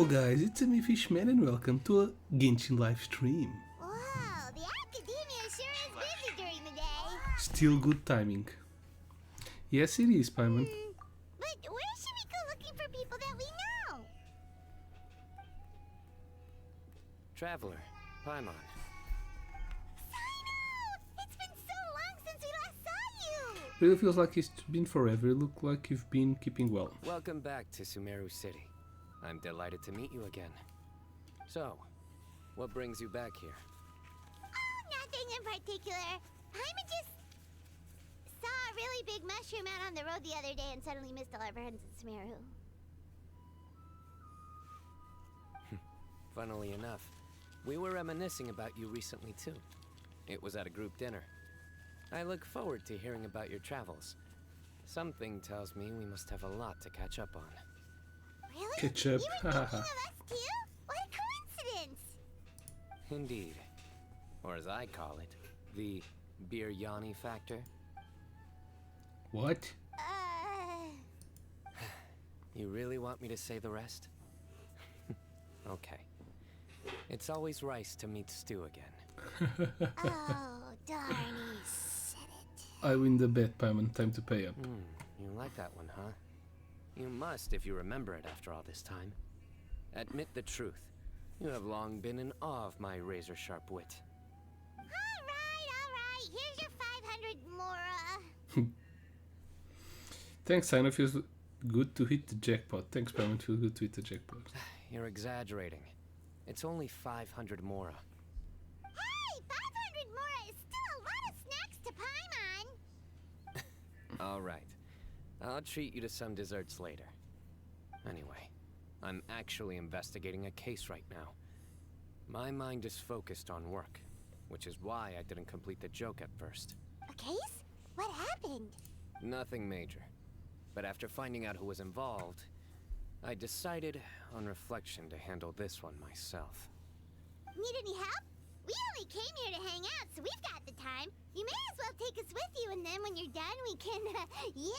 guys, it's me Fishman and welcome to a Genshin live stream. Wow, the academia sure is busy during the day. Still good timing. Yes, it is, Paimon. But where should we go looking for people that we know? Traveler, Paimon. Cyno! It's been so long since we last saw you! Really feels like it's been forever. You look like you've been keeping well. Welcome back to Sumeru City. I'm delighted to meet you again. So, what brings you back here? Oh, nothing in particular. Paimon just saw a really big mushroom out on the road the other day and suddenly missed all our friends in Sumeru. Funnily enough, we were reminiscing about you recently too. It was at a group dinner. I look forward to hearing about your travels. Something tells me we must have a lot to catch up on. Really? Ketchup. You were thinking of us too? What a coincidence! Indeed. Or as I call it, the Biryani factor. What? You really want me to say the rest? Okay. It's always rice to meet stew again. Oh, darn, he said it. I win the bet, Paimon. Time to pay up. You like that one, huh? You must if you remember it after all this time. Admit the truth. You have long been in awe of my razor-sharp wit. Alright. Here's your 500 Mora. Thanks, Cyno. Feels good to hit the jackpot. Thanks, Paimon. Feels good to hit the jackpot. You're exaggerating. It's only 500 Mora. Hey, 500 Mora is still a lot of snacks to Paimon. All right. I'll treat you to some desserts later. Anyway, I'm actually investigating a case right now. My mind is focused on work, which is why I didn't complete the joke at first. A case? What happened? Nothing major. But after finding out who was involved, I decided, on reflection, to handle this one myself. Need any help? We only came here to hang out, so we've got the time. You may as well take us with you, and then when you're done, we can, you know.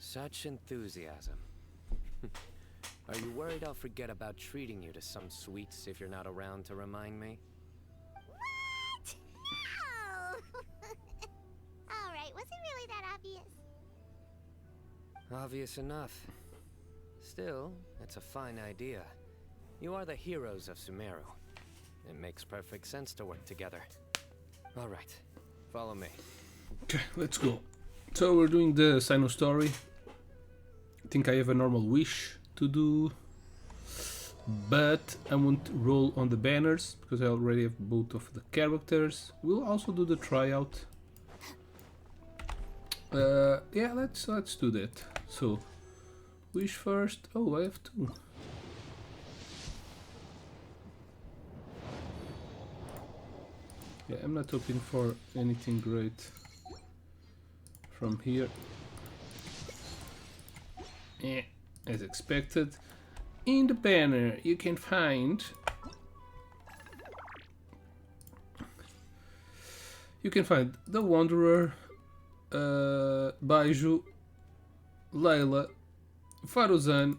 Such enthusiasm. Are you worried I'll forget about treating you to some sweets if you're not around to remind me? What? No! Alright, was it really that obvious? Obvious enough. Still, it's a fine idea. You are the heroes of Sumeru. It makes perfect sense to work together. All right, follow me. Okay, let's go. So we're doing the Cyno story. I think I have a normal wish to do, but I won't roll on the banners because I already have both of the characters. We'll also do the tryout. Yeah, let's do that. So, wish first. Oh, I have two. Yeah, I'm not hoping for anything great from here. Yeah, as expected. In the banner you can find the Wanderer, Baiju, Layla, Faruzan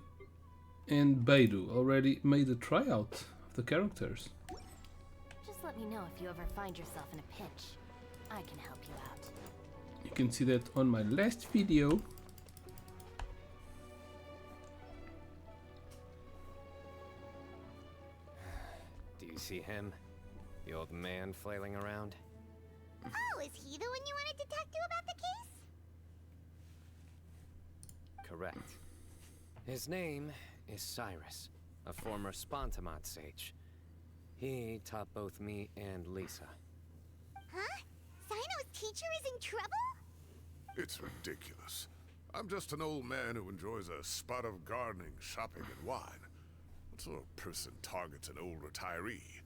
and Beidou. Already made a tryout of the characters. Just let me know if you ever find yourself in a pinch. I can help you out. You can see that on my last video. Do you see him? The old man flailing around? Oh, is he the one you wanted to talk to about the case? Correct. His name is Cyrus, a former Spontamont sage. He taught both me and Lisa. Huh? Cyno's teacher is in trouble? It's ridiculous. I'm just an old man who enjoys a spot of gardening, shopping, and wine. What sort of person targets an old retiree?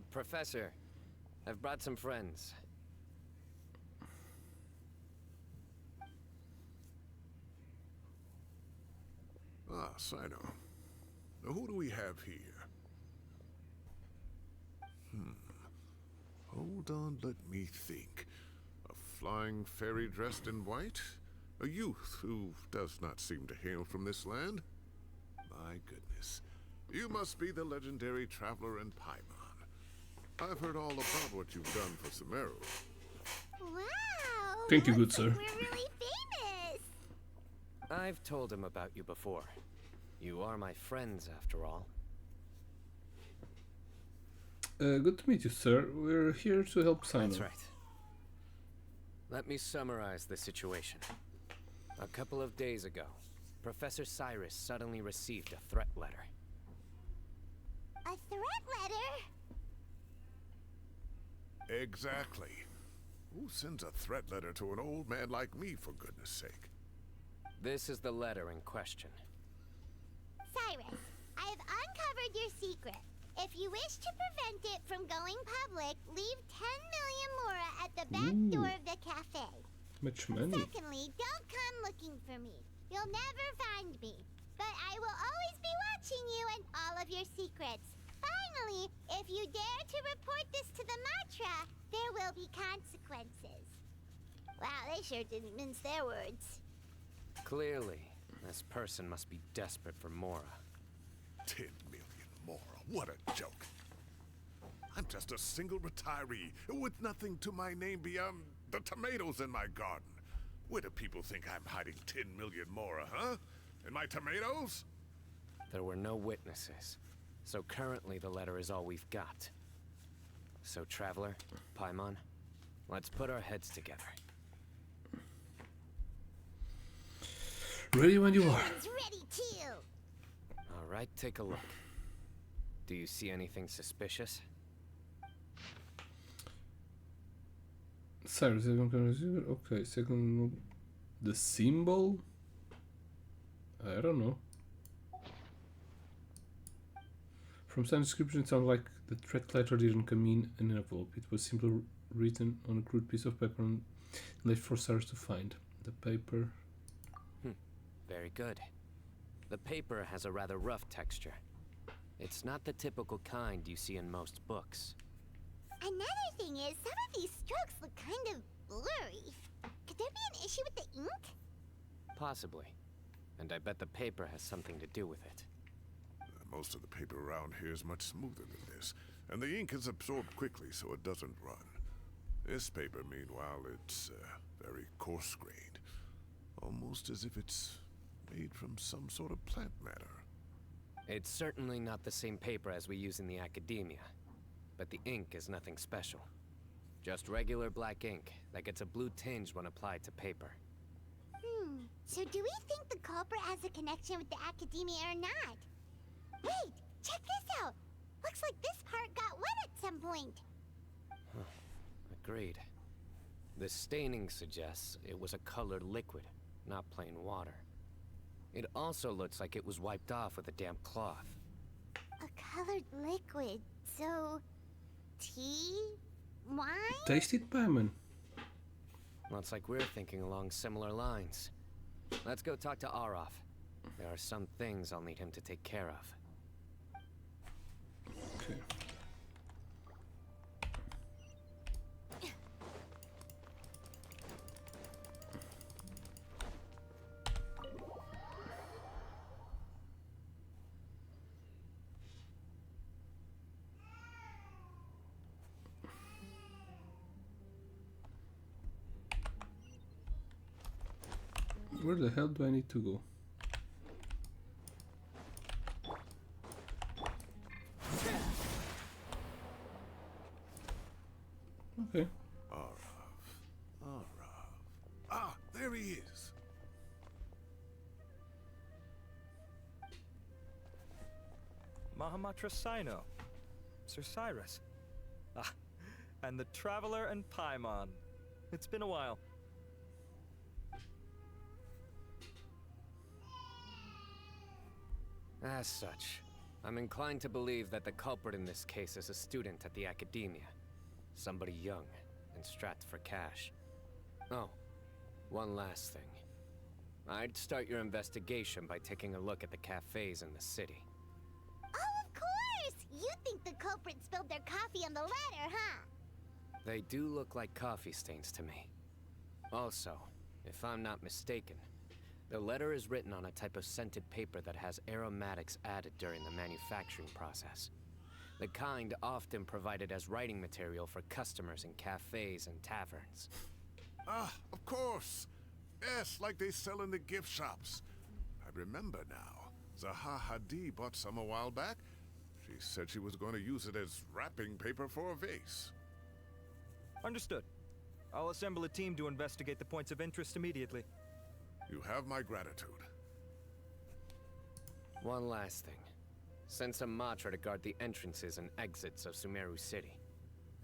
Professor, I've brought some friends. Ah, Cyno. Now who do we have here? Hold on, let me think. A flying fairy dressed in white? A youth who does not seem to hail from this land? My goodness. You must be the legendary traveler in Paimon. I've heard all about what you've done for Sumeru. Wow! Thank you, good looks sir. like we're really famous! I've told him about you before. You are my friends, after all. Good to meet you, sir. We're here to help Cyno. That's right. Let me summarize the situation. A couple of days ago, Professor Cyrus suddenly received a threat letter. A threat letter? Exactly. Who sends a threat letter to an old man like me, for goodness sake? This is the letter in question. Cyrus, I have uncovered your secret. If you wish to prevent it from going public, leave 10 million mora at the back door of the cafe. Much money. Secondly, don't come looking for me. You'll never find me. But I will always be watching you and all of your secrets. Finally, if you dare to report this to the Matra, there will be consequences. Wow, they sure didn't mince their words. Clearly, this person must be desperate for Mora. 10 million more. What a joke. I'm just a single retiree with nothing to my name beyond the tomatoes in my garden. Where do people think I'm hiding 10 million more, huh? In my tomatoes? There were no witnesses, so currently the letter is all we've got. So, Traveler, Paimon, let's put our heads together. Ready when you are. Everyone's ready too. All right, take a look. Do you see anything suspicious? Cyrus, okay, second, the symbol? I don't know. From some description, it sounds like the threat letter didn't come in an envelope. It was simply written on a crude piece of paper and left for Cyrus to find. The paper. Very good. The paper has a rather rough texture. It's not the typical kind you see in most books. Another thing is, some of these strokes look kind of blurry. Could there be an issue with the ink? Possibly. And I bet the paper has something to do with it. Most of the paper around here is much smoother than this, and the ink is absorbed quickly so it doesn't run. This paper, meanwhile, it's very coarse-grained. Almost as if it's made from some sort of plant matter. It's certainly not the same paper as we use in the academia, but the ink is nothing special. Just regular black ink that gets a blue tinge when applied to paper. So do we think the culprit has a connection with the academia or not? Wait, check this out. Looks like this part got wet at some point. Agreed. The staining suggests it was a colored liquid, not plain water. It also looks like it was wiped off with a damp cloth. A colored liquid, so... tea? Wine? Taste it, Paimon. Looks like we're thinking along similar lines. Let's go talk to Arof. There are some things I'll need him to take care of. Okay. Where the hell do I need to go? Okay. Arof. Ah, there he is. Mahamatra Cyno. Sir Cyrus. Ah, and the Traveler and Paimon. It's been a while. As such, I'm inclined to believe that the culprit in this case is a student at the academia. Somebody young and strapped for cash. Oh, one last thing. I'd start your investigation by taking a look at the cafes in the city. Oh, of course! You think the culprit spilled their coffee on the ladder, huh? They do look like coffee stains to me. Also, If I'm not mistaken, the letter is written on a type of scented paper that has aromatics added during the manufacturing process. The kind often provided as writing material for customers in cafes and taverns. Ah, of course. Yes, like they sell in the gift shops. I remember now. Zaha Hadid bought some a while back. She said she was going to use it as wrapping paper for a vase. Understood. I'll assemble a team to investigate the points of interest immediately. You have my gratitude. One last thing. Send some Matra to guard the entrances and exits of Sumeru City.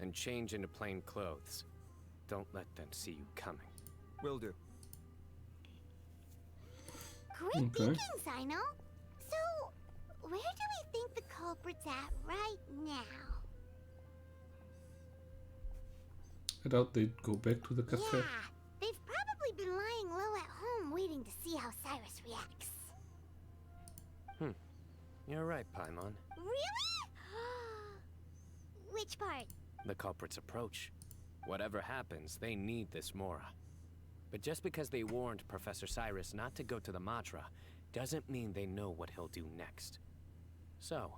And change into plain clothes. Don't let them see you coming. Will do. Great thinking, Cyno. So, where do we think the culprit's at right now? I doubt they'd go back to the cafe. Yeah, they've probably been lying low at home waiting to see how Cyrus reacts. You're right, Paimon. Really? Which part? The culprit's approach. Whatever happens, they need this Mora. But just because they warned Professor Cyrus not to go to the Matra, doesn't mean they know what he'll do next. So,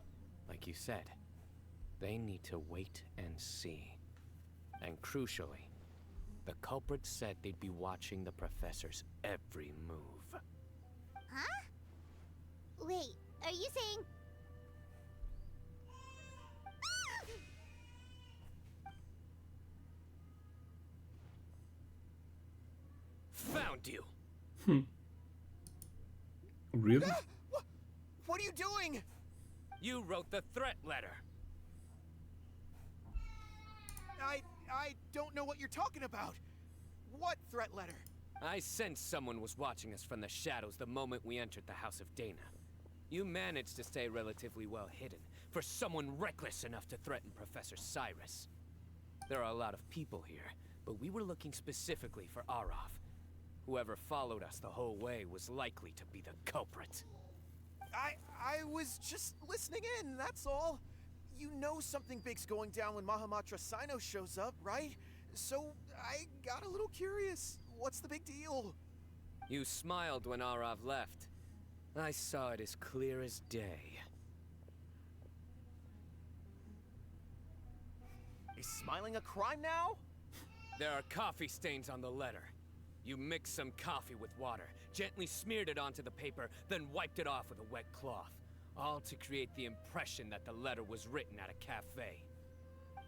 like you said, they need to wait and see. And crucially, the culprit said they'd be watching the Professor's every move. Huh? Wait, are you saying... Found you! Really? What are you doing? You wrote the threat letter! I don't know what you're talking about. What threat letter? I sensed someone was watching us from the shadows the moment we entered the House of Dana. You managed to stay relatively well hidden for someone reckless enough to threaten Professor Cyrus. There are a lot of people here, but we were looking specifically for Arav. Whoever followed us the whole way was likely to be the culprit. I was just listening in, that's all. You know something big's going down when Mahamatra Cyno shows up, right? So I got a little curious. What's the big deal? You smiled when Arav left. I saw it as clear as day. Is smiling a crime now? There are coffee stains on the letter. You mixed some coffee with water, gently smeared it onto the paper, then wiped it off with a wet cloth. All to create the impression that the letter was written at a cafe.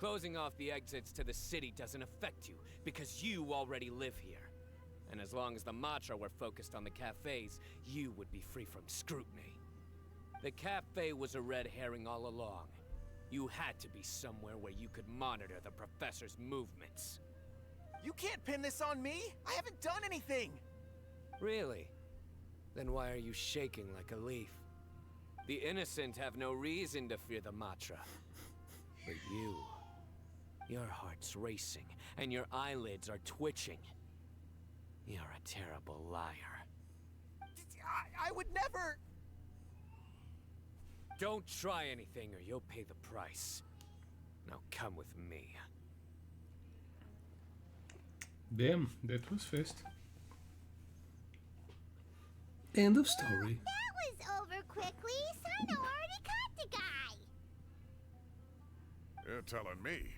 Closing off the exits to the city doesn't affect you, because you already live here. And as long as the Matra were focused on the cafes, you would be free from scrutiny. The cafe was a red herring all along. You had to be somewhere where you could monitor the Professor's movements. You can't pin this on me. I haven't done anything. Really? Then why are you shaking like a leaf? The innocent have no reason to fear the Matra. But you... your heart's racing, and your eyelids are twitching. You're a terrible liar. I would never... Don't try anything or you'll pay the price. Now come with me. Damn, that was fast. End of story. That was over quickly. Cyno already caught the guy. You're telling me.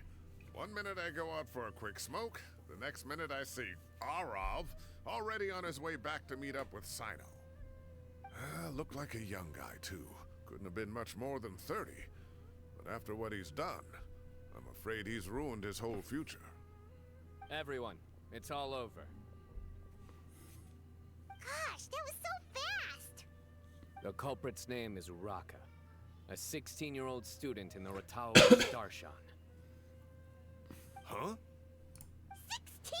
1 minute I go out for a quick smoke, the next minute I see Arav already on his way back to meet up with Cyno. Looked like a young guy, too. Couldn't have been much more than 30. But after what he's done, I'm afraid he's ruined his whole future. Everyone, it's all over. Gosh, that was so fast. The culprit's name is Raka, a 16-year-old student in the Ratawa of Darshan. Huh? 16?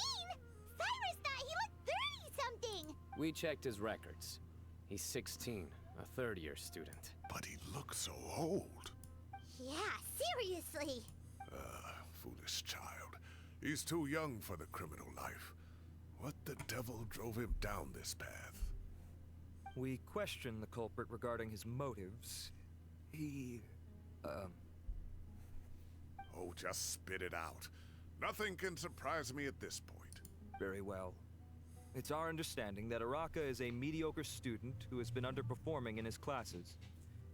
Cyrus thought he looked 30-something. We checked his records. He's 16, a third-year student. But he looks so old. Yeah, seriously. Foolish child. He's too young for the criminal life. What the devil drove him down this path? We questioned the culprit regarding his motives. He... Oh, just spit it out. Nothing can surprise me at this point. very well. It's our understanding that Araka is a mediocre student who has been underperforming in his classes.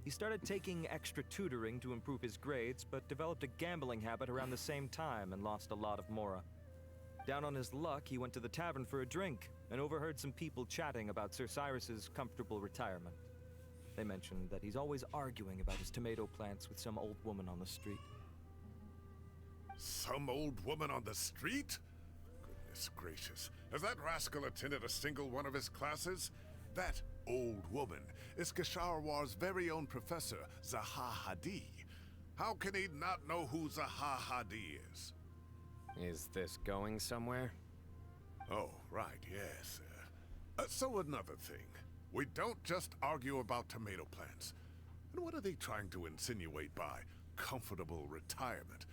He started taking extra tutoring to improve his grades, but developed a gambling habit around the same time and lost a lot of mora. Down on his luck, he went to the tavern for a drink and overheard some people chatting about Sir Cyrus's comfortable retirement. They mentioned that he's always arguing about his tomato plants with some old woman on the street. Some old woman on the street? Goodness gracious. Has that rascal attended a single one of his classes? That old woman is Kasharwar's very own professor, Zaha Hadi. How can he not know who Zaha Hadi is? Is this going somewhere? Oh, right, yes. So another thing. We don't just argue about tomato plants. And what are they trying to insinuate by comfortable retirement?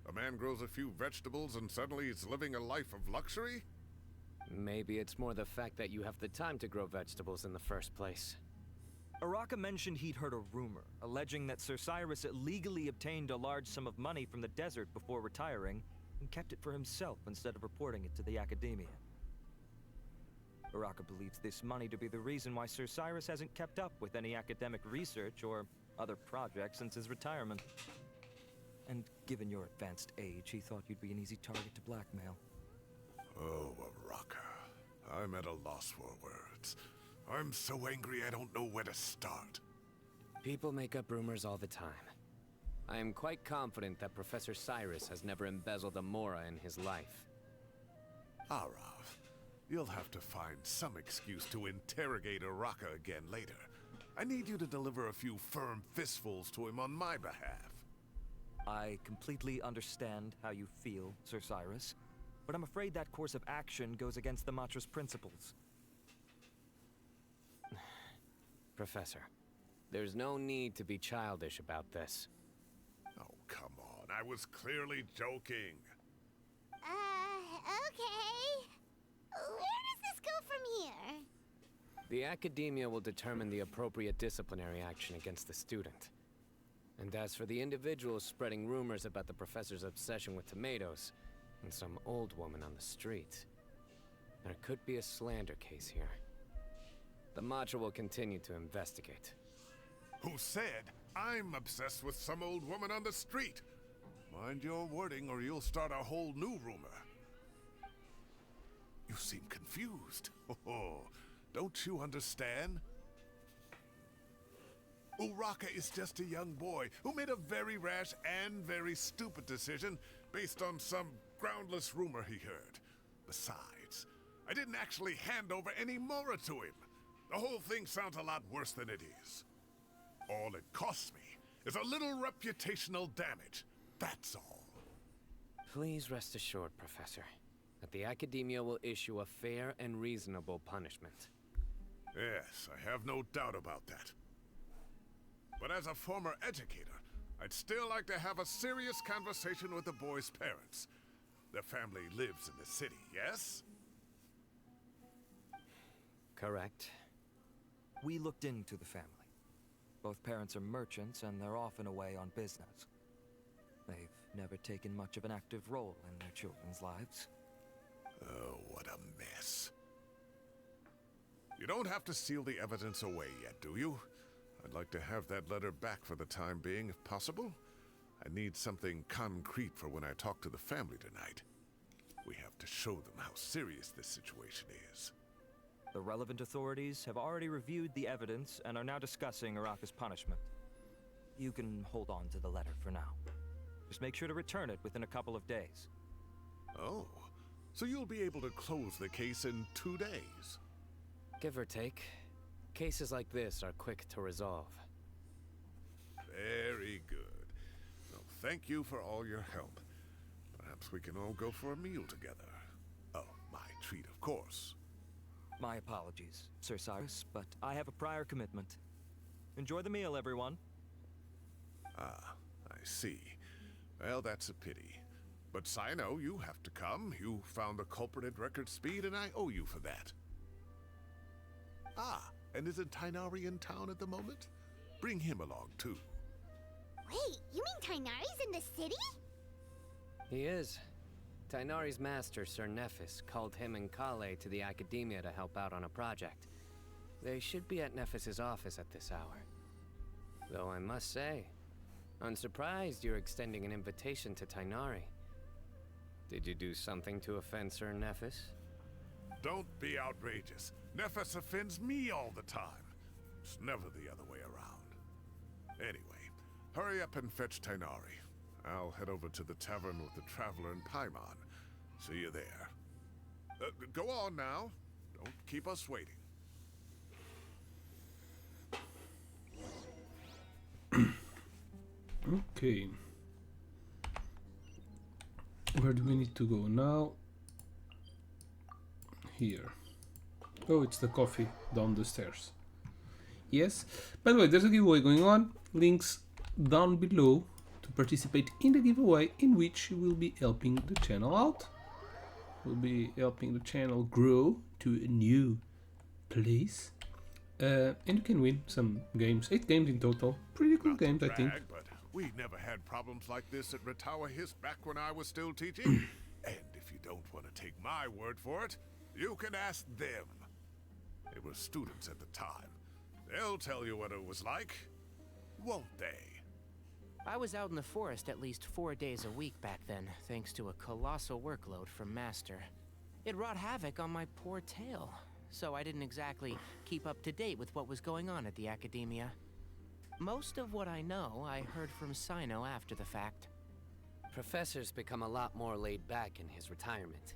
A man grows a few vegetables and suddenly he's living a life of luxury? Maybe it's more the fact that you have the time to grow vegetables in the first place. Araka mentioned he'd heard a rumor, alleging that Sir Cyrus illegally obtained a large sum of money from the desert before retiring, and kept it for himself instead of reporting it to the academia. Araka believes this money to be the reason why Sir Cyrus hasn't kept up with any academic research or other projects since his retirement. And given your advanced age, he thought you'd be an easy target to blackmail. Oh, Araka. I'm at a loss for words. I'm so angry I don't know where to start. People make up rumors all the time. I am quite confident that Professor Cyrus has never embezzled a mora in his life. Arav, you'll have to find some excuse to interrogate Araka again later. I need you to deliver a few firm fistfuls to him on my behalf. I completely understand how you feel, Sir Cyrus, but I'm afraid that course of action goes against the Matra's principles. Professor, there's no need to be childish about this. Oh, come on. I was clearly joking. Okay. Where does this go from here? The academia will determine the appropriate disciplinary action against the student. And as for the individuals spreading rumors about the professor's obsession with tomatoes and some old woman on the street, there could be a slander case here. The Matra will continue to investigate. Who said I'm obsessed with some old woman on the street? Mind your wording or you'll start a whole new rumor. You seem confused. Oh, don't you understand? Uraka is just a young boy who made a very rash and very stupid decision based on some groundless rumor he heard. Besides, I didn't actually hand over any mora to him. The whole thing sounds a lot worse than it is. All it costs me is a little reputational damage. That's all. Please rest assured, Professor, that the academia will issue a fair and reasonable punishment. Yes, I have no doubt about that. But as a former educator, I'd still like to have a serious conversation with the boy's parents. Their family lives in the city, yes? Correct. We looked into the family. Both parents are merchants, and they're often away on business. They've never taken much of an active role in their children's lives. Oh, what a mess. You don't have to seal the evidence away yet, do you? I'd like to have that letter back for the time being, if possible. I need something concrete for when I talk to the family tonight. We have to show them how serious this situation is. The relevant authorities have already reviewed the evidence and are now discussing Araka's punishment. You can hold on to the letter for now. Just make sure to return it within a couple of days. Oh, so you'll be able to close the case in 2 days? Give or take. Cases like this are quick to resolve. Very good. Well, thank you for all your help. Perhaps we can all go for a meal together. Oh, my treat, of course. My apologies, Sir Cyrus, but I have a prior commitment. Enjoy the meal, everyone. Ah, I see. Well, that's a pity. But Cyno, you have to come. You found the culprit at record speed, and I owe you for that. Ah, and isn't Tainari in town at the moment? Bring him along, too. Wait, you mean Tainari's in the city? He is. Tainari's master, Sir Nephis, called him and Kale to the Academia to help out on a project. They should be at Nephis's office at this hour. Though I must say, I'm surprised you're extending an invitation to Tainari. Did you do something to offend Sir Nephis? Don't be outrageous. Nephis offends me all the time. It's never the other way around. Anyway, hurry up and fetch Tainari. I'll head over to the tavern with the Traveler and Paimon. See you there. Go on now. Don't keep us waiting. Okay. Where do we need to go now? Here. Oh, it's the coffee down the stairs. Yes. By the way, there's a giveaway going on. Links down below to participate in the giveaway, in which you will be helping the channel out. We'll be helping the channel grow to a new place. And you can win some games. 8 games in total. Pretty cool Not to games, I think. brag, but we never had problems like this at Ratawa His back when I was still teaching. And if you don't want to take my word for it, you can ask them. They were students at the time. They'll tell you what it was like, won't they? I was out in the forest at least 4 days a week back then, thanks to a colossal workload from Master. It wrought havoc on my poor tail, so I didn't exactly keep up to date with what was going on at the Academia. Most of what I know, I heard from Cyno after the fact. Professor's become a lot more laid back in his retirement.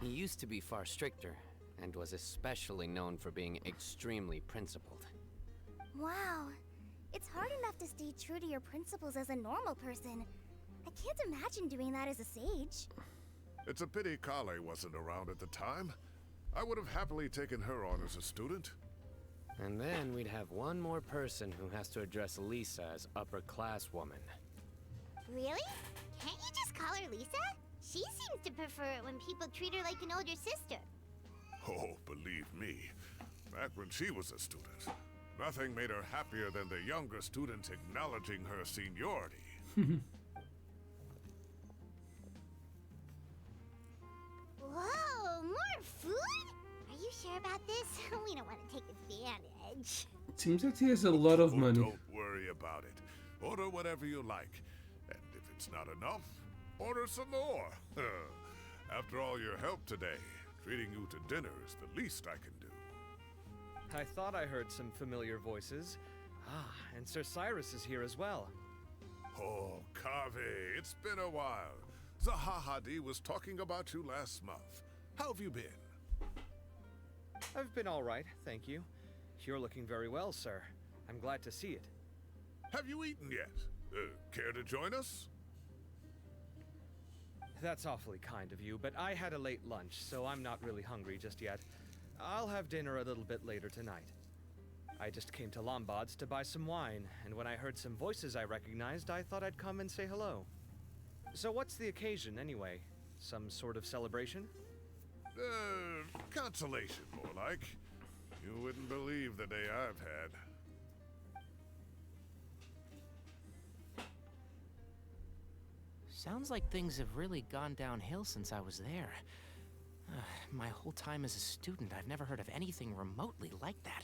He used to be far stricter, and was especially known for being extremely principled. Wow. It's hard enough to stay true to your principles as a normal person. I can't imagine doing that as a sage. It's a pity Kale wasn't around at the time. I would have happily taken her on as a student. And then we'd have one more person who has to address Lisa as upper-class woman. Really? Can't you just call her Lisa? She seems to prefer it when people treat her like an older sister. Oh, believe me, back when she was a student, nothing made her happier than the younger students acknowledging her seniority. Whoa, more food? Are you sure about this? We don't want to take advantage. It seems that he has a lot of Oh, money. don't worry about it. Order whatever you like. And if it's not enough, order some more. After all your help today, treating you to dinner is the least I can do. I thought I heard some familiar voices. Ah, and Sir Cyrus is here as well. Oh, Kaveh, it's been a while. Zahahadi was talking about you last month. How have you been? I've been all right, thank you. You're looking very well, sir. I'm glad to see it. Have you eaten yet? Care to join us? That's awfully kind of you, but I had a late lunch, so I'm not really hungry just yet. I'll have dinner a little bit later tonight. I just came to Lombard's to buy some wine, and when I heard some voices I recognized, I thought I'd come and say hello. So what's the occasion, anyway? Some sort of celebration? Consolation, more like. You wouldn't believe the day I've had. Sounds like things have really gone downhill since I was there. My whole time as a student, I've never heard of anything remotely like that.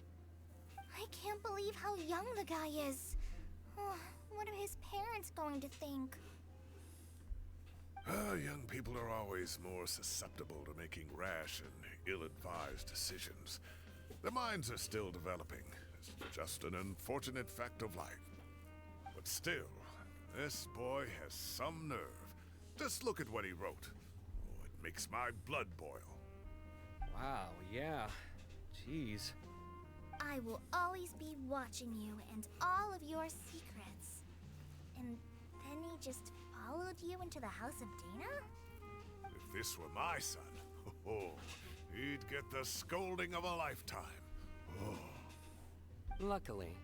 I can't believe how young the guy is. Oh, what are his parents going to think? Young people are always more susceptible to making rash and ill-advised decisions. Their minds are still developing. It's just an unfortunate fact of life. But still, this boy has some nerve. Just look at what he wrote. Oh, it makes my blood boil. Wow, yeah. Jeez. I will always be watching you and all of your secrets. And then he just followed you into the house of Dana? If this were my son, he'd get the scolding of a lifetime. Oh. Luckily,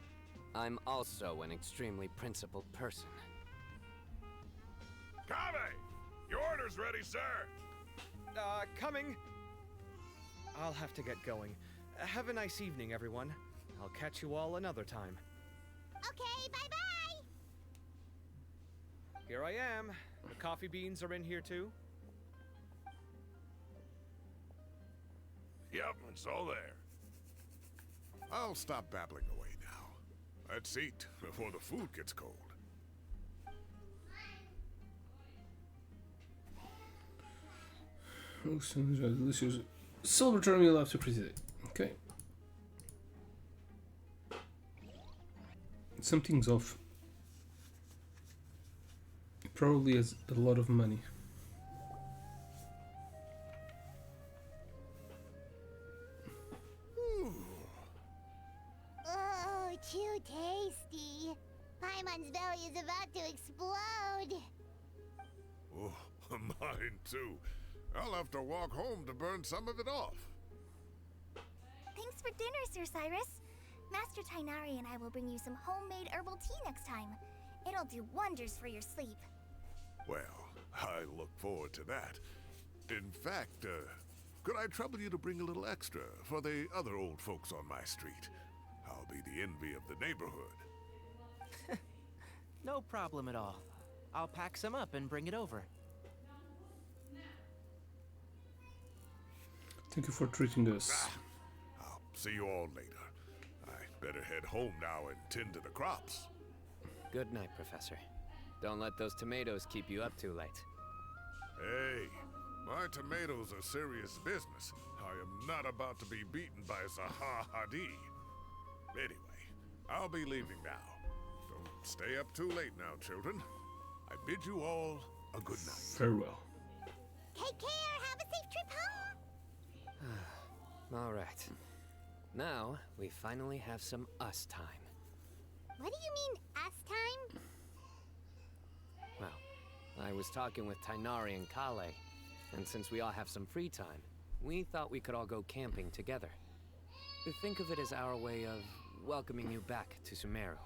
I'm also an extremely principled person. Kaveh! Your order's ready, sir! Coming! I'll have to get going. Have a nice evening, everyone. I'll catch you all another time. Okay, bye-bye! Here I am. The coffee beans are in here too. Yep, it's all there. I'll stop babbling away now. Let's eat before the food gets cold. Oh, some delicious celebratory meal after pretty day. Okay. Something's off. He probably has a lot of money. Oh, too tasty. Paimon's belly is about to explode. Oh, mine too. I'll have to walk home to burn some of it off. Thanks for dinner, Sir Cyrus. Master Tainari and I will bring you some homemade herbal tea next time. It'll do wonders for your sleep. Well, I look forward to that. In fact, could I trouble you to bring a little extra for the other old folks on my street? I'll be the envy of the neighborhood. No problem at all. I'll pack some up and bring it over. Thank you for treating us. I'll see you all later. I better head home now and tend to the crops. Good night, Professor. Don't let those tomatoes keep you up too late. Hey, my tomatoes are serious business. I am not about to be beaten by Zaha Hadi. Anyway, I'll be leaving now. Don't stay up too late now, children. I bid you all a good night. Farewell. Take care. Have a safe trip home. All right. Now, we finally have some us time. What do you mean, us time? Well, I was talking with Tainari and Kale, and since we all have some free time, we thought we could all go camping together. We think of it as our way of welcoming you back to Sumeru.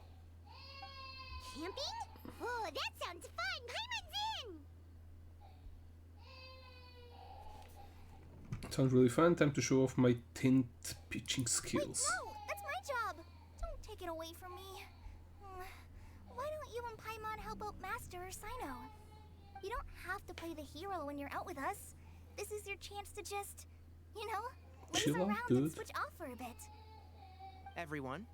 Camping? Oh, that sounds fun. Paimon's in. Sounds really fun. Time to show off my tint pitching Wait, skills. no! That's my job! Don't take it away from me. Why don't you and Paimon help out Master or Cyno? You don't have to play the hero when you're out with us. This is your chance to just, you know, laze Chill out, around dude. and switch off for a bit. Everyone,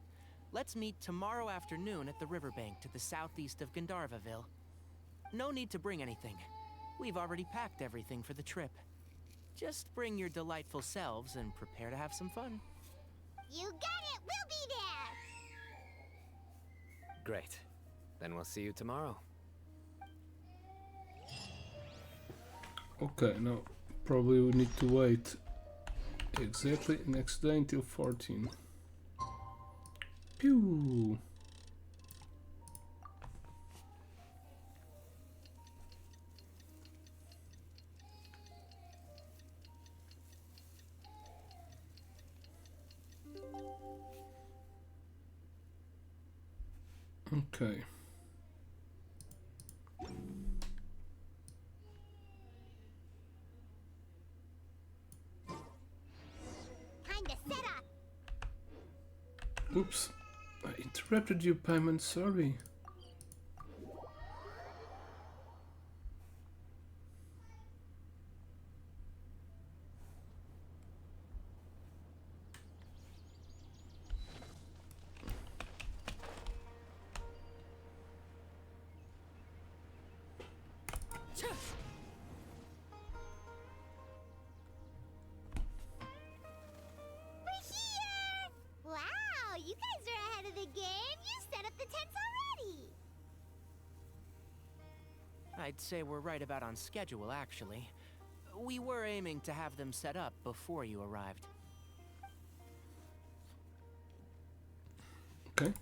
let's meet tomorrow afternoon at the riverbank to the southeast of Gandharvaville. No need to bring anything. We've already packed everything for the trip. Just bring your delightful selves and prepare to have some fun. You got it. We'll be there. Great. Then we'll see you tomorrow. Okay, now probably we need to wait exactly next day until 14. Pew! Okay. Time to set up. Oops. I interrupted you, Paimon. Sorry. We're here! Wow, you guys are ahead of the game. You set up the tents already. I'd say we're right about on schedule, actually. We were aiming to have them set up before you arrived. Okay.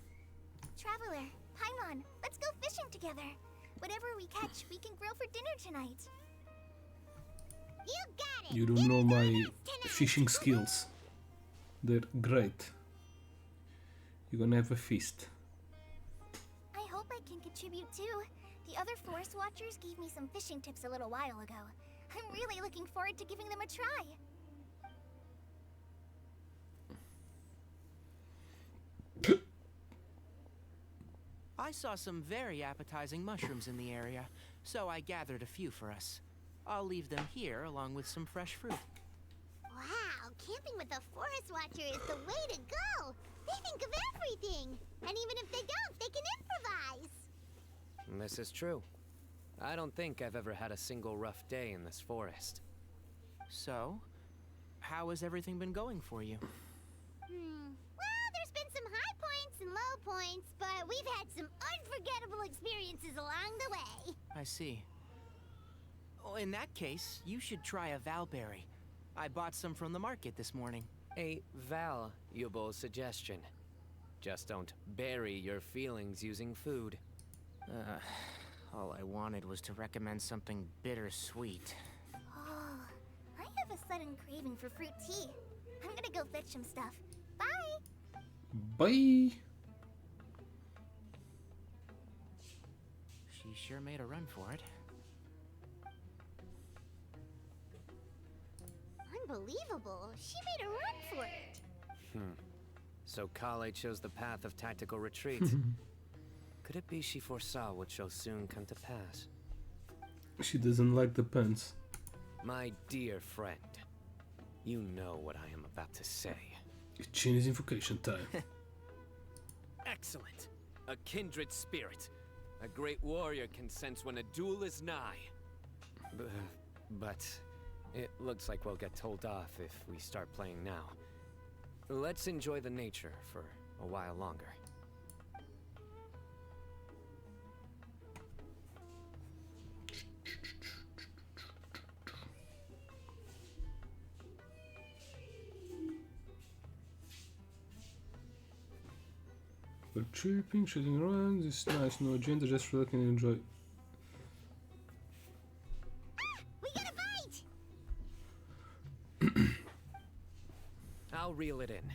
Traveler, Paimon, let's go fishing together. Whatever we catch, we can grill for dinner tonight. You got it. You don't know my fishing skills. They're great. You're gonna have a feast. I hope I can contribute too. The other forest watchers gave me some fishing tips a little while ago. I'm really looking forward to giving them a try. I saw some very appetizing mushrooms in the area, so I gathered a few for us. I'll leave them here along with some fresh fruit. Wow, camping with culture is the way to go. They think of everything. And even if they don't, they can improvise. This is true. I don't think I've ever had a single rough day in this forest. So, how has everything been going for you? Well, there's been some high points and low points, but we've had some unforgettable experiences along the way. I see. Oh, in that case, you should try a Valberry. I bought some from the market this morning. A valuable suggestion. Just don't bury your feelings using food. All I wanted was to recommend something bittersweet. Oh, I have a sudden craving for fruit tea. I'm gonna go fetch some stuff. Bye! Bye! She sure made a run for it. Unbelievable. She made a run for it. So Kale chose the path of tactical retreat. Could it be she foresaw what shall soon come to pass? She doesn't like the puns. My dear friend, you know what I am about to say. It's Chinese invocation time. Excellent! A kindred spirit. A great warrior can sense when a duel is nigh. But it looks like we'll get told off if we start playing now. Let's enjoy the nature for a while longer. We're chirping, shooting around. This is nice, no agenda, just relax and enjoy. We got a bite! I'll reel it in.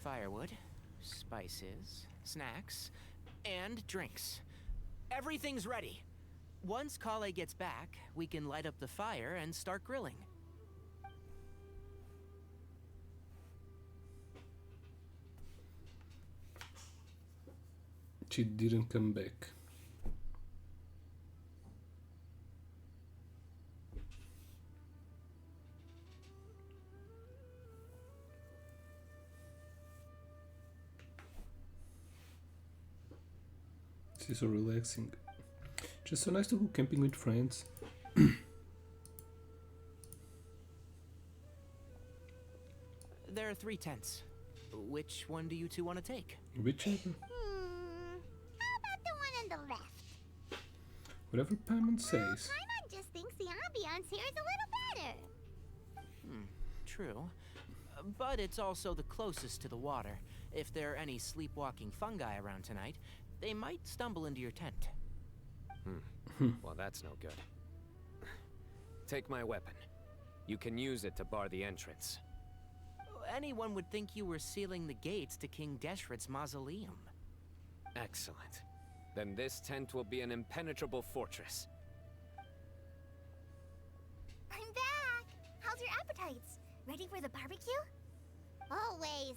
Firewood, spices, snacks, and drinks. Everything's ready. Once Kale gets back, we can light up the fire and start grilling. She didn't come back. This is so relaxing. Just so nice to go camping with friends. There are 3 tents. Which one do you two want to take? Whichever. How about the one on the left? Whatever Paimon says. Paimon just thinks the ambiance here is a little better. True. But it's also the closest to the water. If there are any sleepwalking fungi around tonight, they might stumble into your tent. Well, that's no good. Take my weapon. You can use it to bar the entrance. Anyone would think you were sealing the gates to King Deshret's mausoleum. Excellent. Then this tent will be an impenetrable fortress. I'm back! How's your appetites? Ready for the barbecue? Always.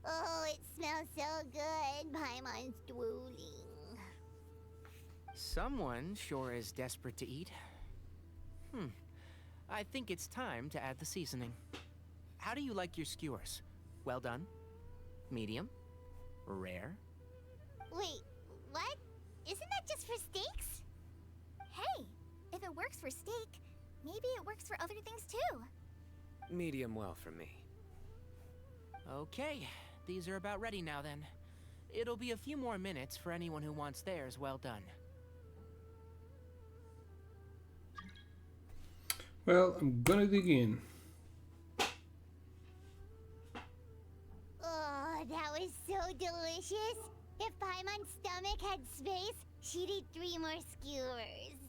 Oh, it smells so good. Paimon's drooling. Someone sure is desperate to eat. I think it's time to add the seasoning. How do you like your skewers? Well done? Medium? Rare? Wait, what? Isn't that just for steaks? Hey, if it works for steak, maybe it works for other things too. Medium well for me. Okay, these are about ready now then. It'll be a few more minutes for anyone who wants theirs well done. Well, I'm gonna dig in. Oh, that was so delicious. If Paimon's stomach had space, she'd eat 3 more skewers.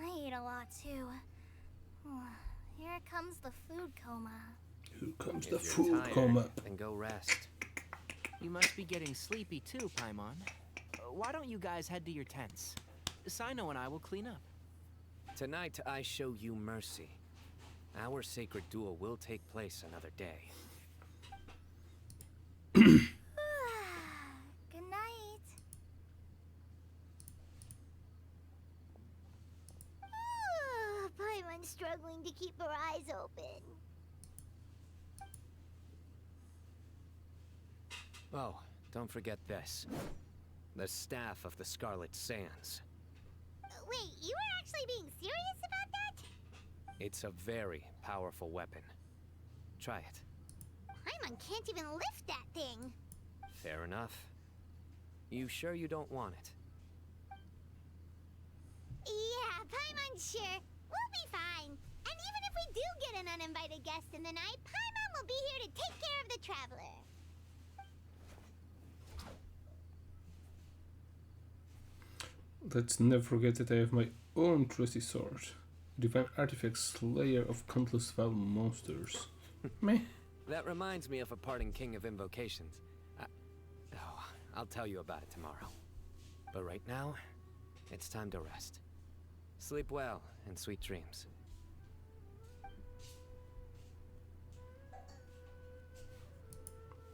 I ate a lot too. Here comes the food coma. Here comes If the you're food tired, coma. then go rest. You must be getting sleepy too, Paimon. Why don't you guys head to your tents? Cyno and I will clean up. Tonight I show you mercy. Our sacred duel will take place another day. struggling to keep her eyes open. Oh, don't forget this. The staff of the Scarlet Sands. Wait, you were actually being serious about that? It's a very powerful weapon. Try it. Paimon can't even lift that thing. Fair enough. You sure you don't want it? Yeah, Paimon's sure. We'll be fine. And even if we do get an uninvited guest in the night, Paimon will be here to take care of the traveler. Let's never forget that I have my own trusty sword. Divine artifact slayer of countless foul monsters. Meh. That reminds me of a parting king of invocations. I'll tell you about it tomorrow. But right now, it's time to rest. Sleep well and sweet dreams.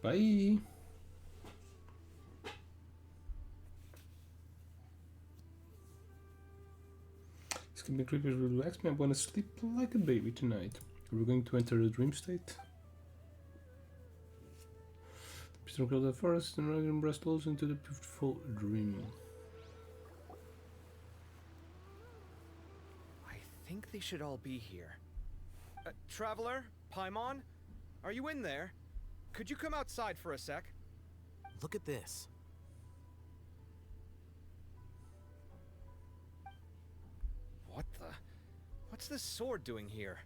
Bye. This can be creepy to relax me. I want to sleep like a baby tonight. We're going to enter a dream state. Please don't the forest and run and breast close into the beautiful dream. I think they should all be here. Traveler? Paimon? Are you in there? Could you come outside for a sec? Look at this. What the? What's this sword doing here?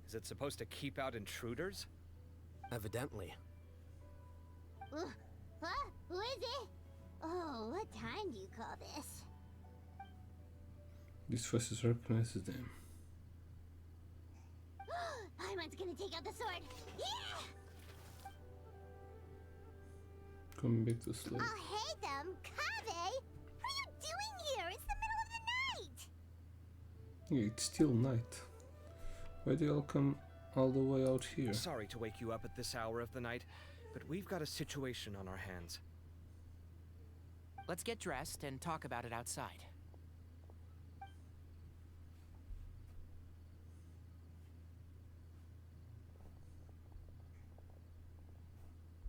Is it supposed to keep out intruders? Evidently. What? Who is it? Oh, what time do you call this? These voices recognizes them. Paimon's gonna take out the sword. Yeah! Coming back to sleep. Oh, hey them, Kave! What are you doing here? It's the middle of the night! Yeah, it's still night. Why do you all come all the way out here? Sorry to wake you up at this hour of the night, but we've got a situation on our hands. Let's get dressed and talk about it outside.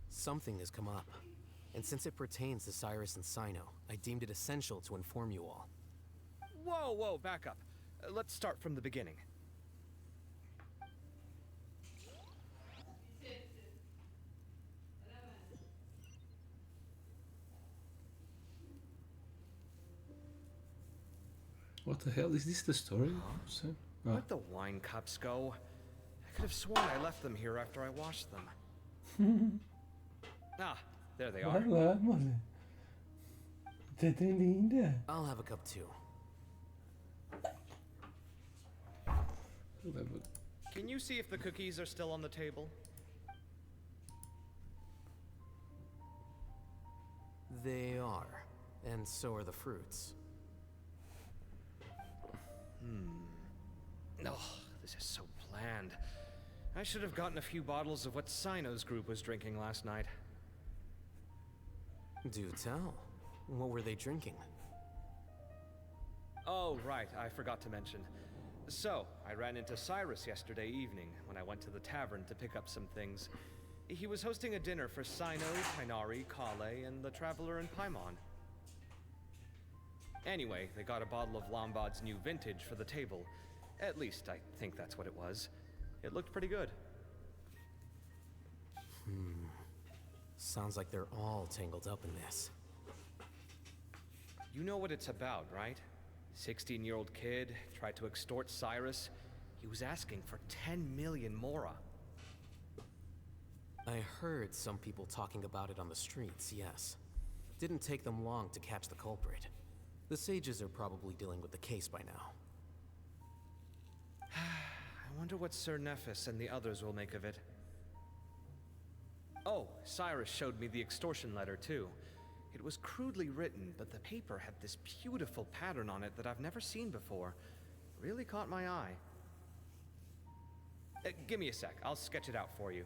Something has come up. And since it pertains to Cyrus and Cyno, I deemed it essential to inform you all. Whoa, back up. Let's start from the beginning. What the hell? Is this the story? Oh. Where'd the wine cups go? I could have sworn I left them here after I washed them. Ah, there they are. I'll have a cup too. Can you see if the cookies are still on the table? They are. And so are the fruits. Oh, this is so bland. I should have gotten a few bottles of what Cyno's group was drinking last night. Do tell. What were they drinking? Oh, right, I forgot to mention. So, I ran into Cyrus yesterday evening when I went to the tavern to pick up some things. He was hosting a dinner for Cyno, Tighnari, Kale, and the Traveler and Paimon. Anyway, they got a bottle of Lombard's new vintage for the table. At least, I think that's what it was. It looked pretty good. Sounds like they're all tangled up in this. You know what it's about, right? 16-year-old kid tried to extort Cyrus. He was asking for 10 million mora. I heard some people talking about it on the streets, yes. Didn't take them long to catch the culprit. The sages are probably dealing with the case by now. I wonder what Sir Nephis and the others will make of it. Oh, Cyrus showed me the extortion letter, too. It was crudely written, but the paper had this beautiful pattern on it that I've never seen before. Really caught my eye. Give me a sec, I'll sketch it out for you.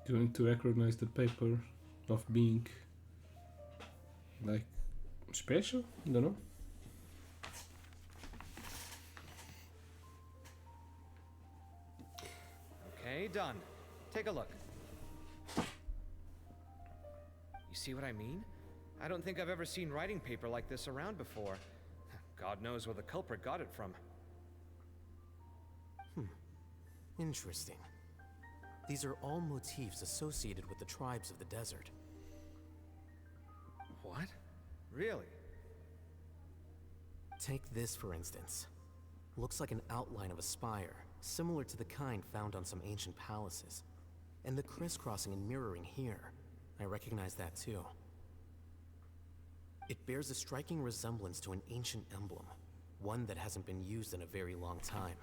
Going to recognize the paper of being like special? Don't know. Okay, done. Take a look. You see what I mean? I don't think I've ever seen writing paper like this around before. God knows where the culprit got it from. Interesting. These are all motifs associated with the tribes of the desert. What? Really? Take this, for instance. Looks like an outline of a spire, similar to the kind found on some ancient palaces. And the crisscrossing and mirroring here. I recognize that too. It bears a striking resemblance to an ancient emblem, one that hasn't been used in a very long time.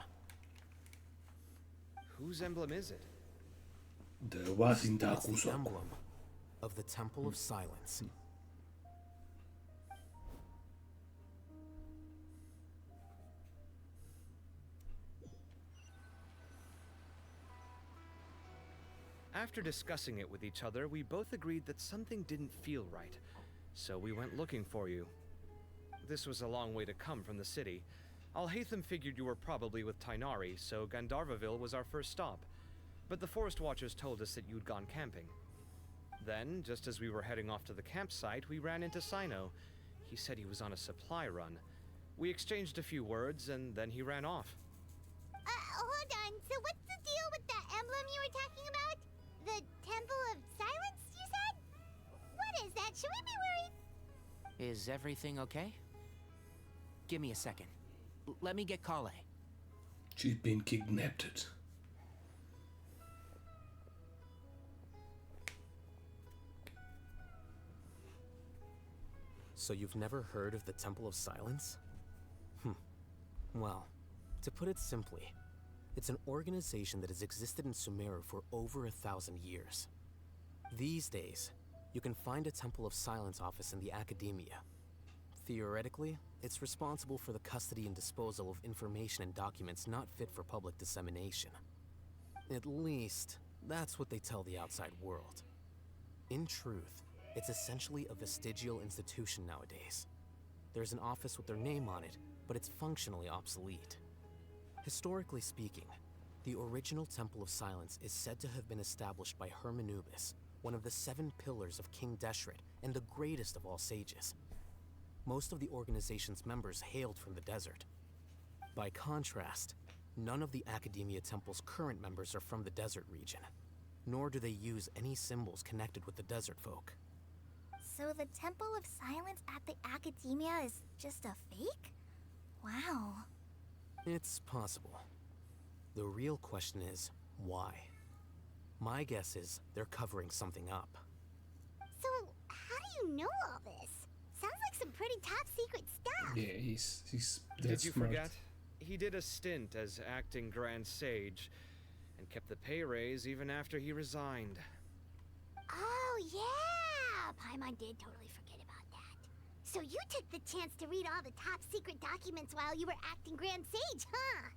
Whose emblem is it? The Wazinta It's the emblem of the Temple of Silence. After discussing it with each other, we both agreed that something didn't feel right. So we went looking for you. This was a long way to come from the city. Alhaitham figured you were probably with Tainari, so Gandharvaville was our first stop. But the Forest Watchers told us that you'd gone camping. Then, just as we were heading off to the campsite, we ran into Cyno. He said he was on a supply run. We exchanged a few words, and then he ran off. Hold on. So what's the deal with that emblem you were talking about? The Temple of Silence, you said? What is that? Should we be worried? Is everything okay? Give me a second. Let me get Kale. She's been kidnapped. So you've never heard of the Temple of Silence? Well, to put it simply, it's an organization that has existed in Sumeru for over 1,000 years. These days, you can find a Temple of Silence office in the academia. Theoretically, it's responsible for the custody and disposal of information and documents not fit for public dissemination. At least, that's what they tell the outside world. In truth, it's essentially a vestigial institution nowadays. There's an office with their name on it, but it's functionally obsolete. Historically speaking, the original Temple of Silence is said to have been established by Hermanubis, one of the 7 pillars of King Deshret and the greatest of all sages. Most of the organization's members hailed from the desert. By contrast, none of the Academia Temple's current members are from the desert region, nor do they use any symbols connected with the desert folk. So the Temple of Silence at the Academia is just a fake? Wow. It's possible. The real question is, why? My guess is they're covering something up. So, how do you know all this? Sounds like some pretty top secret stuff. Yeah, he's Did that's you smart. forget? He did a stint as acting Grand Sage, and kept the pay raise even after he resigned. Oh, yeah! Paimon did totally forget about that. So you took the chance to read all the top secret documents while you were acting Grand Sage, huh?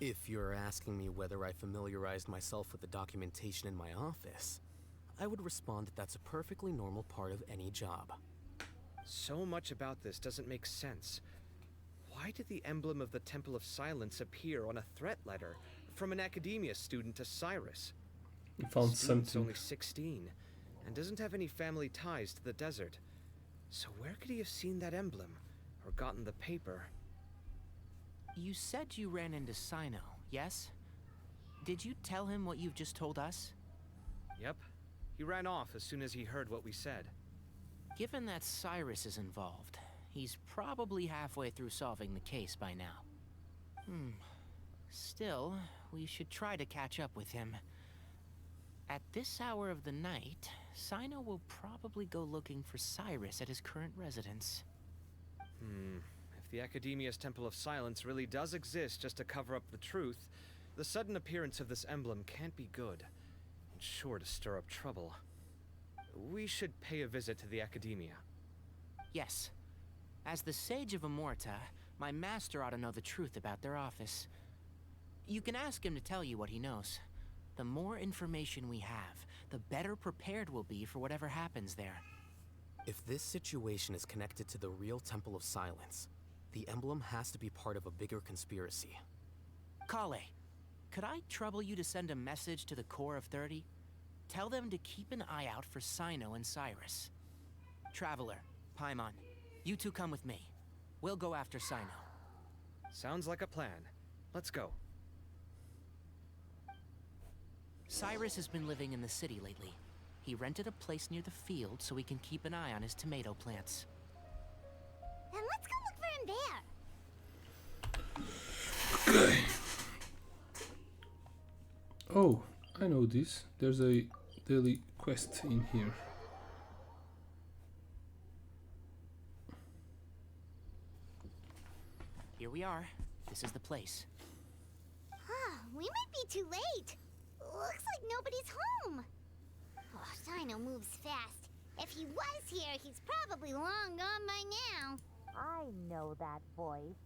If you're asking me whether I familiarized myself with the documentation in my office, I would respond that that's a perfectly normal part of any job. So much about this doesn't make sense. Why did the emblem of the Temple of Silence appear on a threat letter from an academia student to Cyrus? He found Student's something. only 16 and doesn't have any family ties to the desert. So where could he have seen that emblem or gotten the paper? You said you ran into Cyno, yes? Did you tell him what you've just told us? Yep. He ran off as soon as he heard what we said. Given that Cyrus is involved, he's probably halfway through solving the case by now. Still, we should try to catch up with him. At this hour of the night, Cyno will probably go looking for Cyrus at his current residence. If the Academia's Temple of Silence really does exist just to cover up the truth, the sudden appearance of this emblem can't be good, and sure to stir up trouble. We should pay a visit to the Academia. Yes. As the Sage of Amorta, my master ought to know the truth about their office. You can ask him to tell you what he knows. The more information we have, the better prepared we'll be for whatever happens there. If this situation is connected to the real Temple of Silence, the emblem has to be part of a bigger conspiracy. Kale, could I trouble you to send a message to the Core of 30? Tell them to keep an eye out for Cyno and Cyrus. Traveler, Paimon, you two come with me. We'll go after Cyno. Sounds like a plan. Let's go. Cyrus has been living in the city lately. He rented a place near the field so he can keep an eye on his tomato plants. Then let's go look for him there. Okay. Oh, I know this. There's a daily quest in here. Here we are. This is the place. We might be too late. Looks like nobody's home. Oh, Cyno moves fast. If he was here, he's probably long gone by now. I know that voice.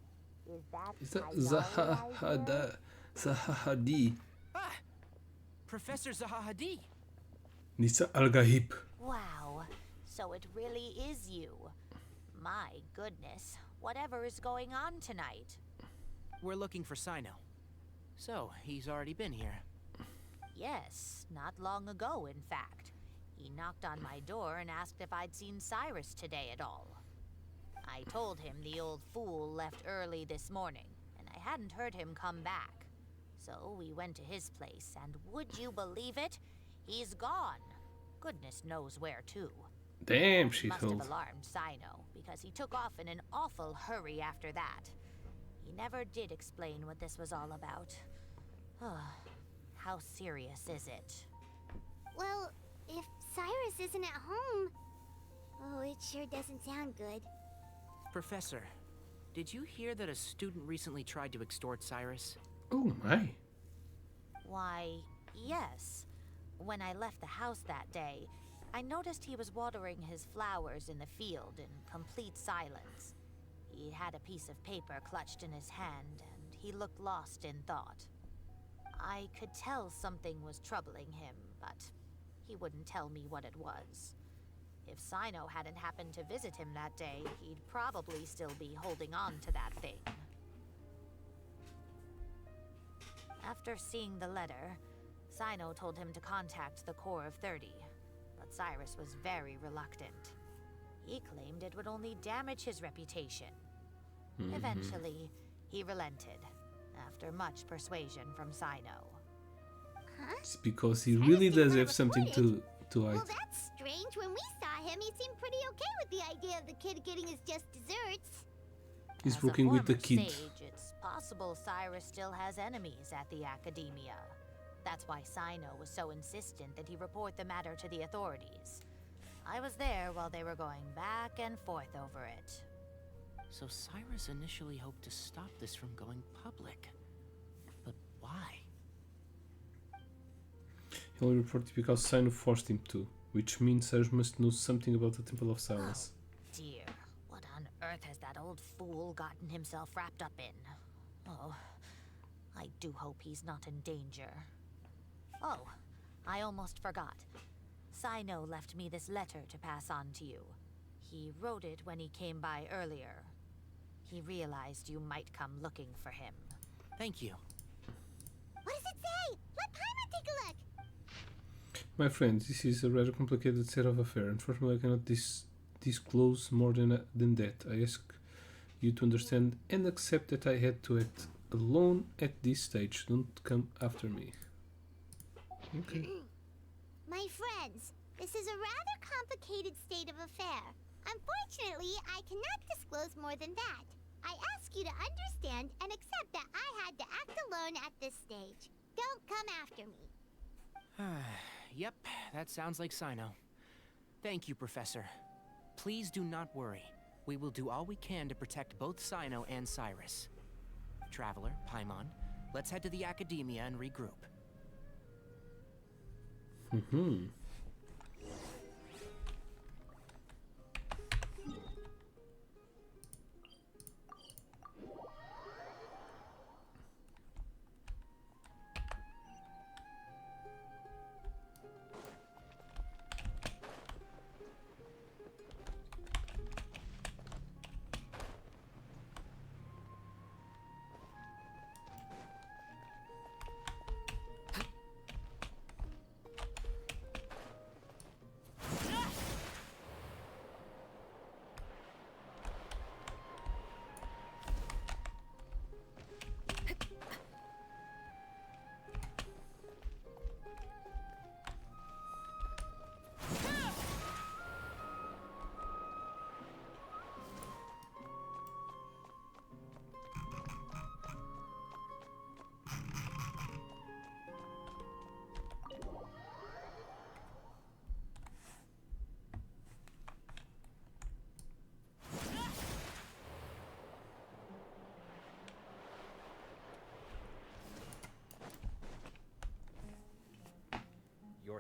Is that Is that Cyno Zahahadi? Ah! Professor Zahahadi! Nisa Al-Gahib. Wow, so it really is you. My goodness, whatever is going on tonight? We're looking for Cyno. So, he's already been here. Yes, not long ago, in fact. He knocked on my door and asked if I'd seen Cyrus today at all. I told him the old fool left early this morning, and I hadn't heard him come back. So we went to his place, and would you believe it? He's gone. Goodness knows where to. Damn, she Must have told. alarmed Cyno, because he took off in an awful hurry after that. He never did explain what this was all about. How serious is it? Well, if Cyrus isn't at home... Oh, it sure doesn't sound good. Professor, did you hear that a student recently tried to extort Cyrus? Oh my. Why, yes. When I left the house that day, I noticed he was watering his flowers in the field in complete silence. He had a piece of paper clutched in his hand, and he looked lost in thought. I could tell something was troubling him, but he wouldn't tell me what it was. If Cyno hadn't happened to visit him that day, he'd probably still be holding on to that thing. After seeing the letter, Cyno told him to contact the Core of 30, but Cyrus was very reluctant. He claimed it would only damage his reputation. Eventually, he relented, after much persuasion from Cyno. Huh? It's because he Cyrus really didn't does wanna have something report to hide. Well, that's strange. When we saw him, he seemed pretty okay with the idea of the kid getting his just desserts. He's As a working with the former kid. sage, it's possible Cyrus still has enemies at the Academia. That's why Cyno was so insistent that he report the matter to the authorities. I was there while they were going back and forth over it. So Cyrus initially hoped to stop this from going public. But why? He only reported because Cyno forced him to, which means Cyrus must know something about the Temple of Silence. Dear, what on earth has that old fool gotten himself wrapped up in? Oh, I do hope he's not in danger. Oh, I almost forgot. Cyno left me this letter to pass on to you. He wrote it when he came by earlier. He realized you might come looking for him. Thank you. What does it say? Let Paimon take a look. My friend, this is a rather complicated set of affairs. Unfortunately, I cannot disclose more than that. I ask you to understand and accept that I had to act alone at this stage. Don't come after me. Okay. My friends, this is a rather complicated state of affair. Unfortunately, I cannot disclose more than that. I ask you to understand and accept that I had to act alone at this stage. Don't come after me. Yep, that sounds like Cyno. Thank you, Professor. Please do not worry. We will do all we can to protect both Cyno and Cyrus. Traveler, Paimon, let's head to the Academia and regroup.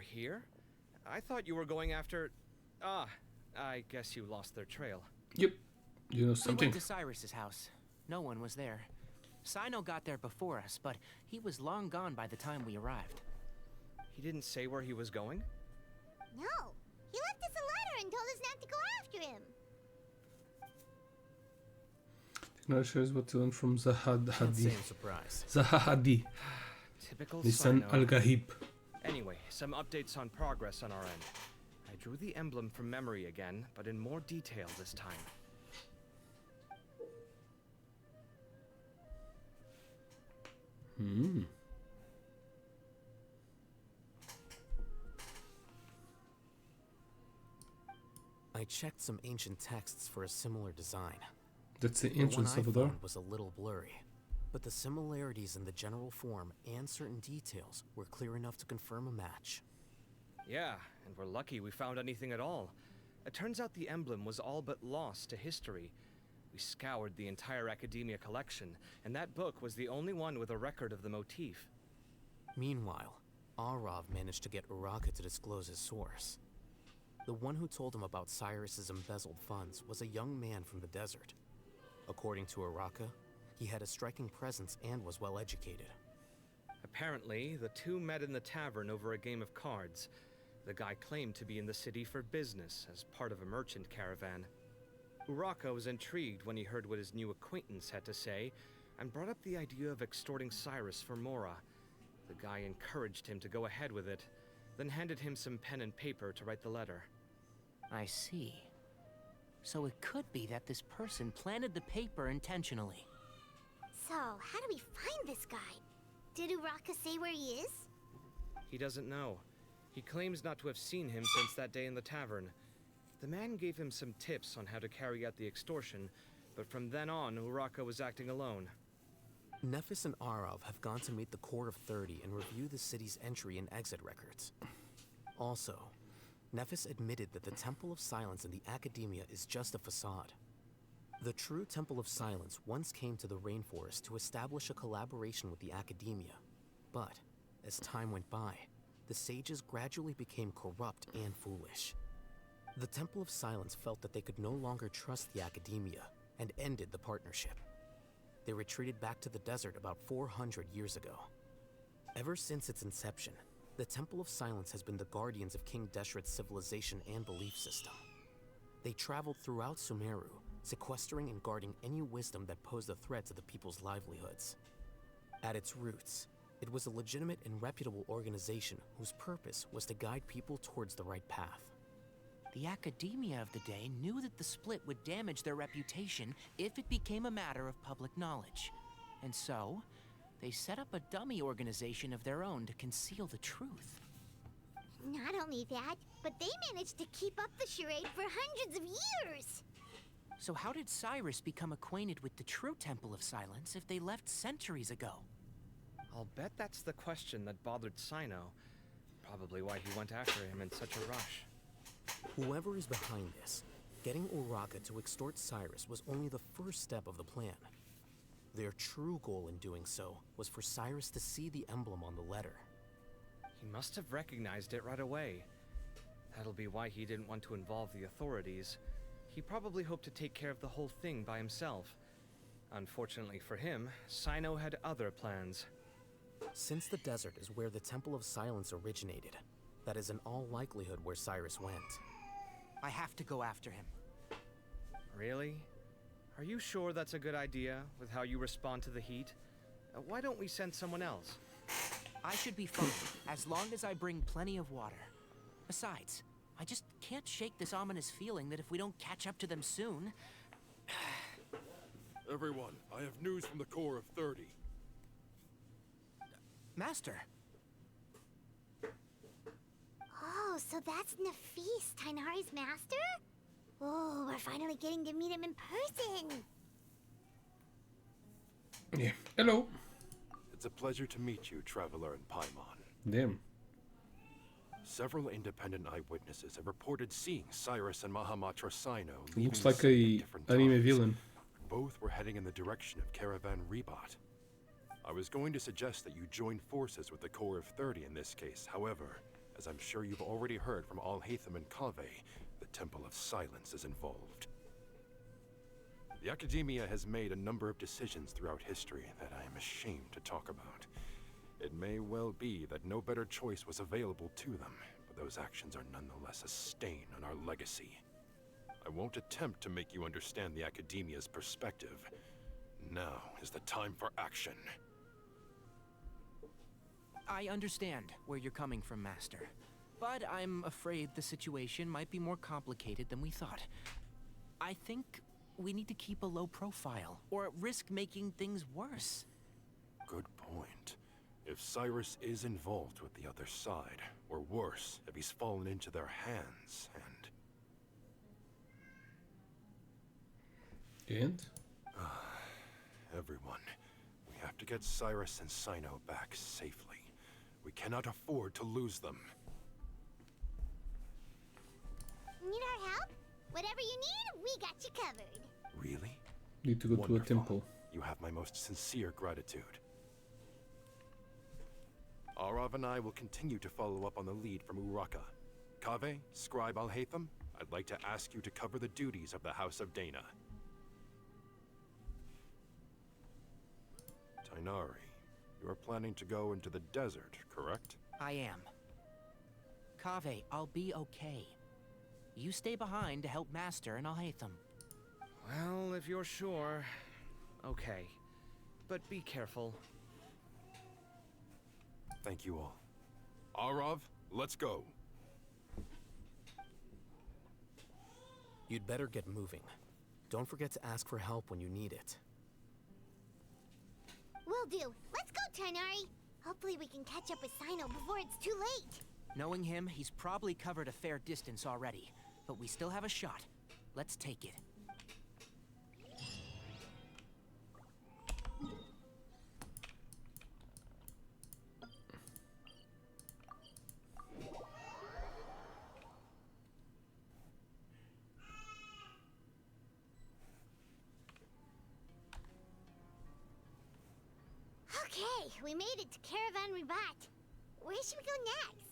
You're here? I thought you were going after... Ah, I guess you lost their trail. Yep. You know We something? went to Cyrus's house. No one was there. Cyno got there before us, but he was long gone by the time we arrived. He didn't say where he was going? No. He left us a letter and told us not to go after him. Technology shows what to learn from Can't Zahadi. say I'm surprised. Zahadi. Typical Lisan Cyno. Al-Gahib. Anyway, some updates on progress on our end. I drew the emblem from memory again, but in more detail this time. Hmm. I checked some ancient texts for a similar design. That's the The one entrance I over there. found was a little blurry, but the similarities in the general form and certain details were clear enough to confirm a match. Yeah, and we're lucky we found anything at all. It turns out the emblem was all but lost to history. We scoured the entire Academia collection, and that book was the only one with a record of the motif. Meanwhile, Arav managed to get Uraka to disclose his source. The one who told him about Cyrus's embezzled funds was a young man from the desert. According to Uraka, he had a striking presence and was well educated. Apparently, the two met in the tavern over a game of cards. The guy claimed to be in the city for business, as part of a merchant caravan. Uraka was intrigued when he heard what his new acquaintance had to say, and brought up the idea of extorting Cyrus for Mora. The guy encouraged him to go ahead with it, then handed him some pen and paper to write the letter. I see. So it could be that this person planted the paper intentionally. So, how do we find this guy? Did Uraka say where he is? He doesn't know. He claims not to have seen him since that day in the tavern. The man gave him some tips on how to carry out the extortion, but from then on, Uraka was acting alone. Nephis and Arav have gone to meet the Core of 30 and review the city's entry and exit records. Also, Nephis admitted that the Temple of Silence in the Academia is just a facade. The true Temple of Silence once came to the rainforest to establish a collaboration with the Academia, but as time went by, the sages gradually became corrupt and foolish. The Temple of Silence felt that they could no longer trust the Academia and ended the partnership. They retreated back to the desert about 400 years ago. Ever since its inception, the Temple of Silence has been the guardians of King Deshret's civilization and belief system. They traveled throughout Sumeru, sequestering and guarding any wisdom that posed a threat to the people's livelihoods. At its roots, it was a legitimate and reputable organization whose purpose was to guide people towards the right path. The Academia of the day knew that the split would damage their reputation if it became a matter of public knowledge. And so, they set up a dummy organization of their own to conceal the truth. Not only that, but they managed to keep up the charade for hundreds of years! So how did Cyrus become acquainted with the true Temple of Silence if they left centuries ago? I'll bet that's the question that bothered Cyno. Probably why he went after him in such a rush. Whoever is behind this, getting Uraka to extort Cyrus was only the first step of the plan. Their true goal in doing so was for Cyrus to see the emblem on the letter. He must have recognized it right away. That'll be why he didn't want to involve the authorities. He probably hoped to take care of the whole thing by himself. Unfortunately for him, Cyno had other plans. Since the desert is where the Temple of Silence originated, that is in all likelihood where Cyrus went. I have to go after him. Really? Are you sure that's a good idea, with how you respond to the heat? Why don't we send someone else? I should be fine, as long as I bring plenty of water. Besides, I just can't shake this ominous feeling that if we don't catch up to them soon... Everyone, I have news from the Core of 30. Master! Oh, so that's Nafis, Tainari's master? Oh, we're finally getting to meet him in person! Yeah. Hello. It's a pleasure to meet you, Traveler in Paimon. Damn. Several independent eyewitnesses have reported seeing Cyrus and Mahamatra Cyno. Looks like a anime villain. Both were heading in the direction of Caravan Rebot. I was going to suggest that you join forces with the Core of 30 in this case. However, As I'm sure you've already heard from Alhaitham and Kaveh, the Temple of Silence is involved. The Academia has made a number of decisions throughout history that I am ashamed to talk about. It may well be that no better choice was available to them, but those actions are nonetheless a stain on our legacy. I won't attempt to make you understand the Academia's perspective. Now is the time for action. I understand where you're coming from, Master. But I'm afraid the situation might be more complicated than we thought. I think we need to keep a low profile, or risk making things worse. Good point. If Cyrus is involved with the other side, or worse, if he's fallen into their hands, And? Everyone, we have to get Cyrus and Cyno back safely. We cannot afford to lose them. Need our help? Whatever you need, we got you covered. Really? Need to go to a Wonderful. temple. You have my most sincere gratitude. Arav and I will continue to follow up on the lead from Uraka. Kaveh, Scribe Alhaitham, I'd like to ask you to cover the duties of the House of Dana. Tainari, you are planning to go into the desert, correct? I am. Kaveh, I'll be okay. You stay behind to help Master and Alhaitham. Well, if you're sure. Okay. But be careful. Thank you all. Arav, let's go. You'd better get moving. Don't forget to ask for help when you need it. Will do. Let's go, Tainari. Hopefully we can catch up with Cyno before it's too late. Knowing him, he's probably covered a fair distance already. But we still have a shot. Let's take it. Okay, we made it to Caravan Ribat. Where should we go next?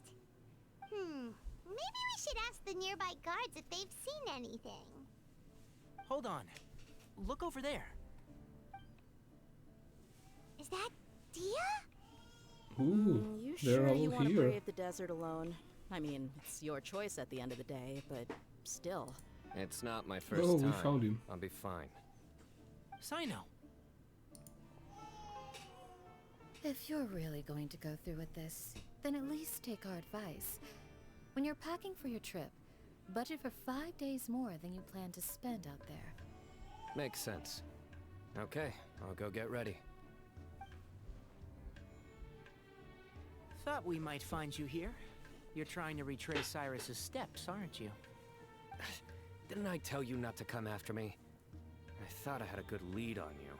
Maybe we should ask the nearby guards if they've seen anything. Hold on. Look over there. Is that Dia? Ooh, You they're sure all you want to here. brave the desert alone? I mean, it's your choice at the end of the day, but still. It's not my first Oh, time. we found him. I'll be fine. Cyno. If you're really going to go through with this, then at least take our advice. When you're packing for your trip, budget for 5 days more than you plan to spend out there. Makes sense. Okay, I'll go get ready. Thought we might find you here. You're trying to retrace Cyrus's steps, aren't you? Didn't I tell you not to come after me? I thought I had a good lead on you.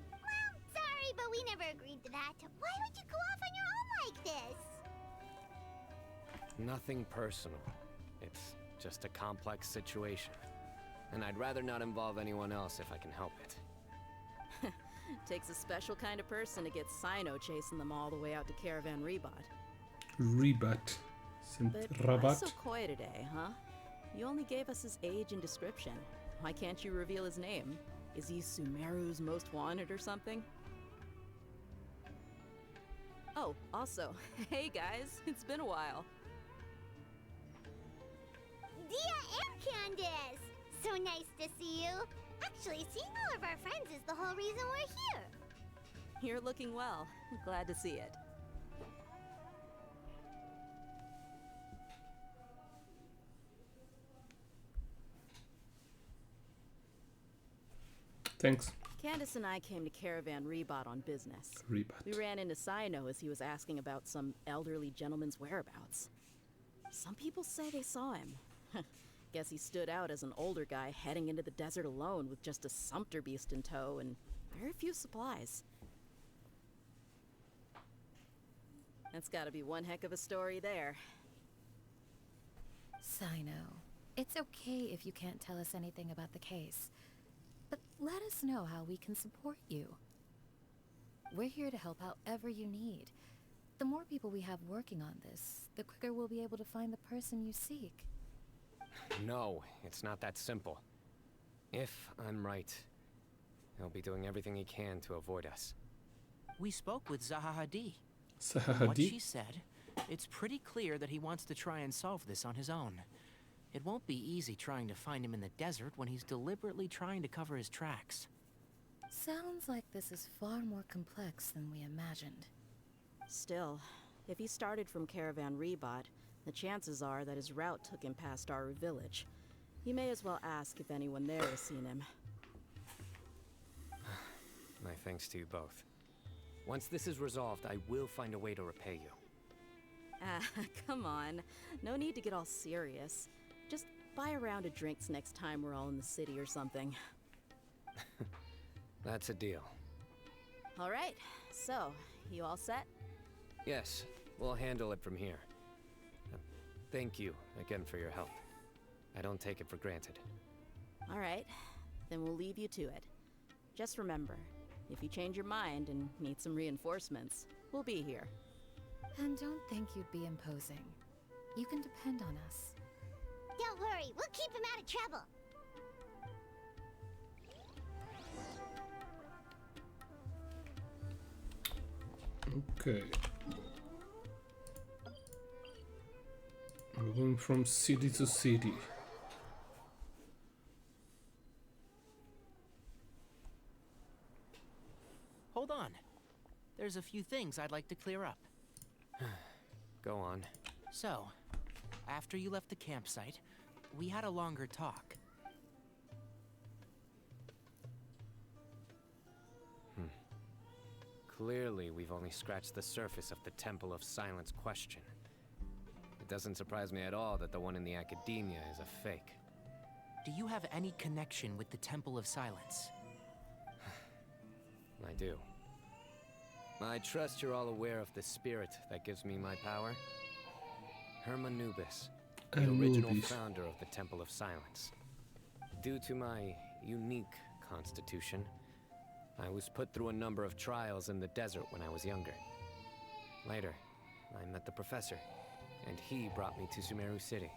Well, sorry, but we never agreed to that. Why would you go off on your own like this? Nothing personal. It's just a complex situation. And I'd rather not involve anyone else if I can help it. Takes a special kind of person to get Cyno chasing them all the way out to Caravan Ribat. Ribat. Saint But why Rabat. so coy today, huh? You only gave us his age and description. Why can't you reveal his name? Is he Sumeru's most wanted or something? Oh, also, hey guys, it's been a while. Dia and Candace! So nice to see you. Actually, seeing all of our friends is the whole reason we're here. You're looking well. Glad to see it. Thanks. Candace and I came to Caravan Ribat on business. Ribat. We ran into Cyno as he was asking about some elderly gentleman's whereabouts. Some people say they saw him. Guess he stood out as an older guy heading into the desert alone with just a sumpter beast in tow and very few supplies. That's gotta be one heck of a story there. Cyno, it's okay if you can't tell us anything about the case. But let us know how we can support you. We're here to help however you need. The more people we have working on this, the quicker we'll be able to find the person you seek. No, it's not that simple. If I'm right, he'll be doing everything he can to avoid us. We spoke with Zaha Hadid. Zaha From what Hadid? she said, it's pretty clear that he wants to try and solve this on his own. It won't be easy trying to find him in the desert when he's deliberately trying to cover his tracks. Sounds like this is far more complex than we imagined. Still, if he started from Caravan Rebot, the chances are that his route took him past Aru village. You may as well ask if anyone there has seen him. My thanks to you both. Once this is resolved, I will find a way to repay you. Ah, come on. No need to get all serious. Just buy a round of drinks next time we're all in the city or something. That's a deal. All right, so, you all set? Yes, we'll handle it from here. Thank you again for your help. I don't take it for granted. All right, then we'll leave you to it. Just remember, if you change your mind and need some reinforcements, we'll be here. And don't think you'd be imposing. You can depend on us. Don't worry, we'll keep him out of trouble. Okay. We're going from city to city. Hold on. There's a few things I'd like to clear up. Go on. So, after you left the campsite, we had a longer talk. Clearly, we've only scratched the surface of the Temple of Silence question. It doesn't surprise me at all that the one in the Academia is a fake. Do you have any connection with the Temple of Silence? I do. I trust you're all aware of the spirit that gives me my power. Hermanubis, the original founder of the Temple of Silence. Due to my unique constitution, I was put through a number of trials in the desert when I was younger. Later, I met the professor, and he brought me to Sumeru City.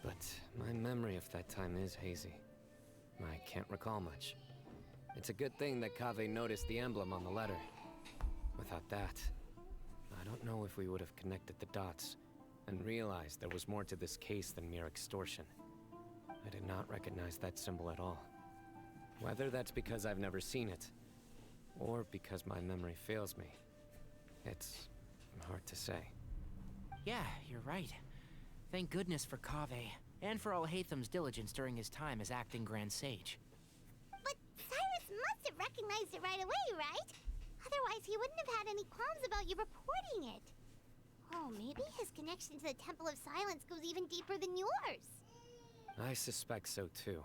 But my memory of that time is hazy. I can't recall much. It's a good thing that Kaveh noticed the emblem on the letter. Without that, I don't know if we would have connected the dots and realized there was more to this case than mere extortion. I did not recognize that symbol at all. Whether that's because I've never seen it, or because my memory fails me, it's hard to say. Yeah, you're right. Thank goodness for Kaveh, and for Alhaitham's diligence during his time as acting Grand Sage. But Cyrus must have recognized it right away, right? Otherwise, he wouldn't have had any qualms about you reporting it. Oh, maybe his connection to the Temple of Silence goes even deeper than yours. I suspect so too.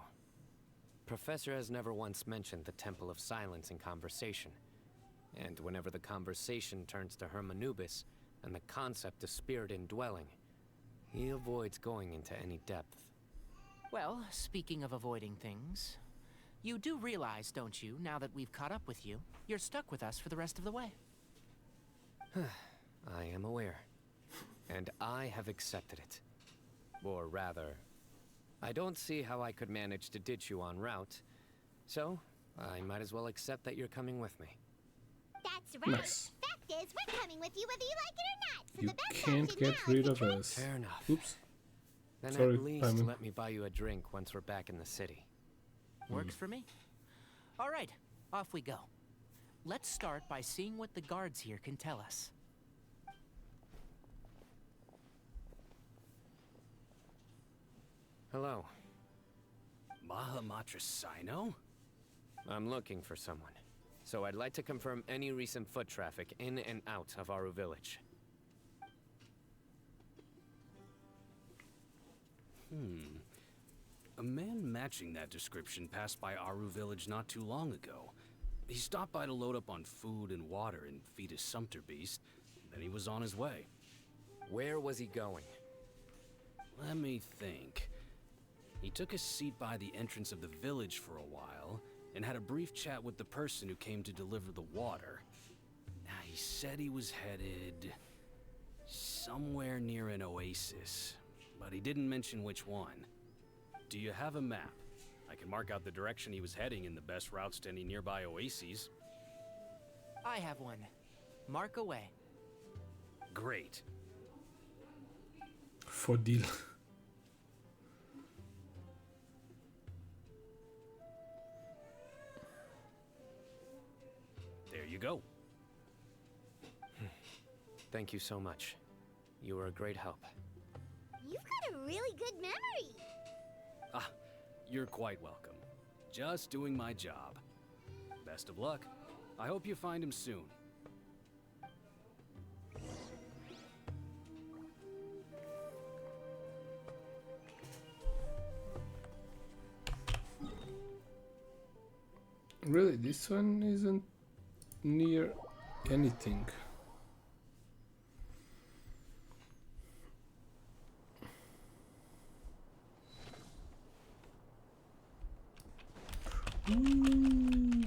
Professor has never once mentioned the Temple of Silence in conversation. And whenever the conversation turns to Hermanubis and the concept of spirit indwelling, he avoids going into any depth. Well, speaking of avoiding things, you do realize, don't you, now that we've caught up with you, you're stuck with us for the rest of the way? I am aware. And I have accepted it. Or rather, I don't see how I could manage to ditch you en route, so I might as well accept that you're coming with me. That's right. Nice. Fact is, we're coming with you whether you like it or not. So You the best can't option get now rid is of to us. Fair enough. Oops. Then Sorry, at least Paimon. let me buy you a drink once we're back in the city. Works for me. All right, off we go. Let's start by seeing what the guards here can tell us. Hello. Mahamatra Cyno? I'm looking for someone. So I'd like to confirm any recent foot traffic in and out of Aru village. A man matching that description passed by Aru village not too long ago. He stopped by to load up on food and water and feed his sumpter beast, then he was on his way. Where was he going? Let me think. He took a seat by the entrance of the village for a while, and had a brief chat with the person who came to deliver the water. He said he was headed somewhere near an oasis, but he didn't mention which one. Do you have a map? I can mark out the direction he was heading and the best routes to any nearby oases. I have one. Mark away. Great. For deal. There you go. Thank you so much. You were a great help. You've got a really good memory. Ah, you're quite welcome. Just doing my job. Best of luck. I hope you find him soon. Really, this one isn't near anything. Ooh,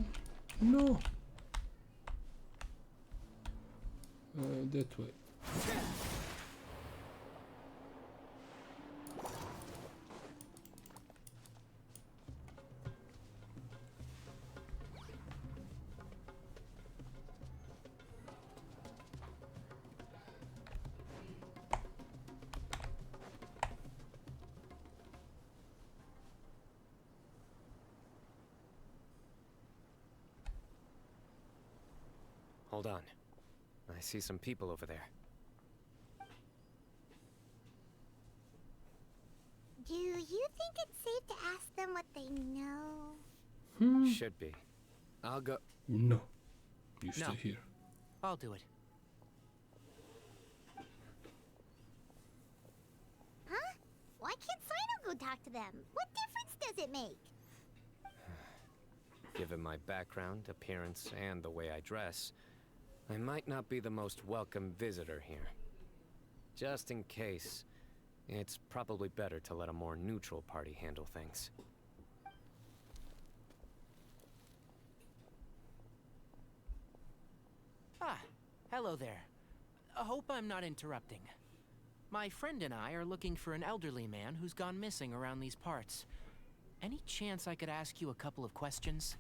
no. That way. Hold on. I see some people over there. Do you think it's safe to ask them what they know? Should be. I'll go. No. You stay No. here. I'll do it. Huh? Why can't Cyno go talk to them? What difference does it make? Given my background, appearance, and the way I dress, I might not be the most welcome visitor here. Just in case, it's probably better to let a more neutral party handle things. Ah, hello there. I hope I'm not interrupting. My friend and I are looking for an elderly man who's gone missing around these parts. Any chance I could ask you a couple of questions?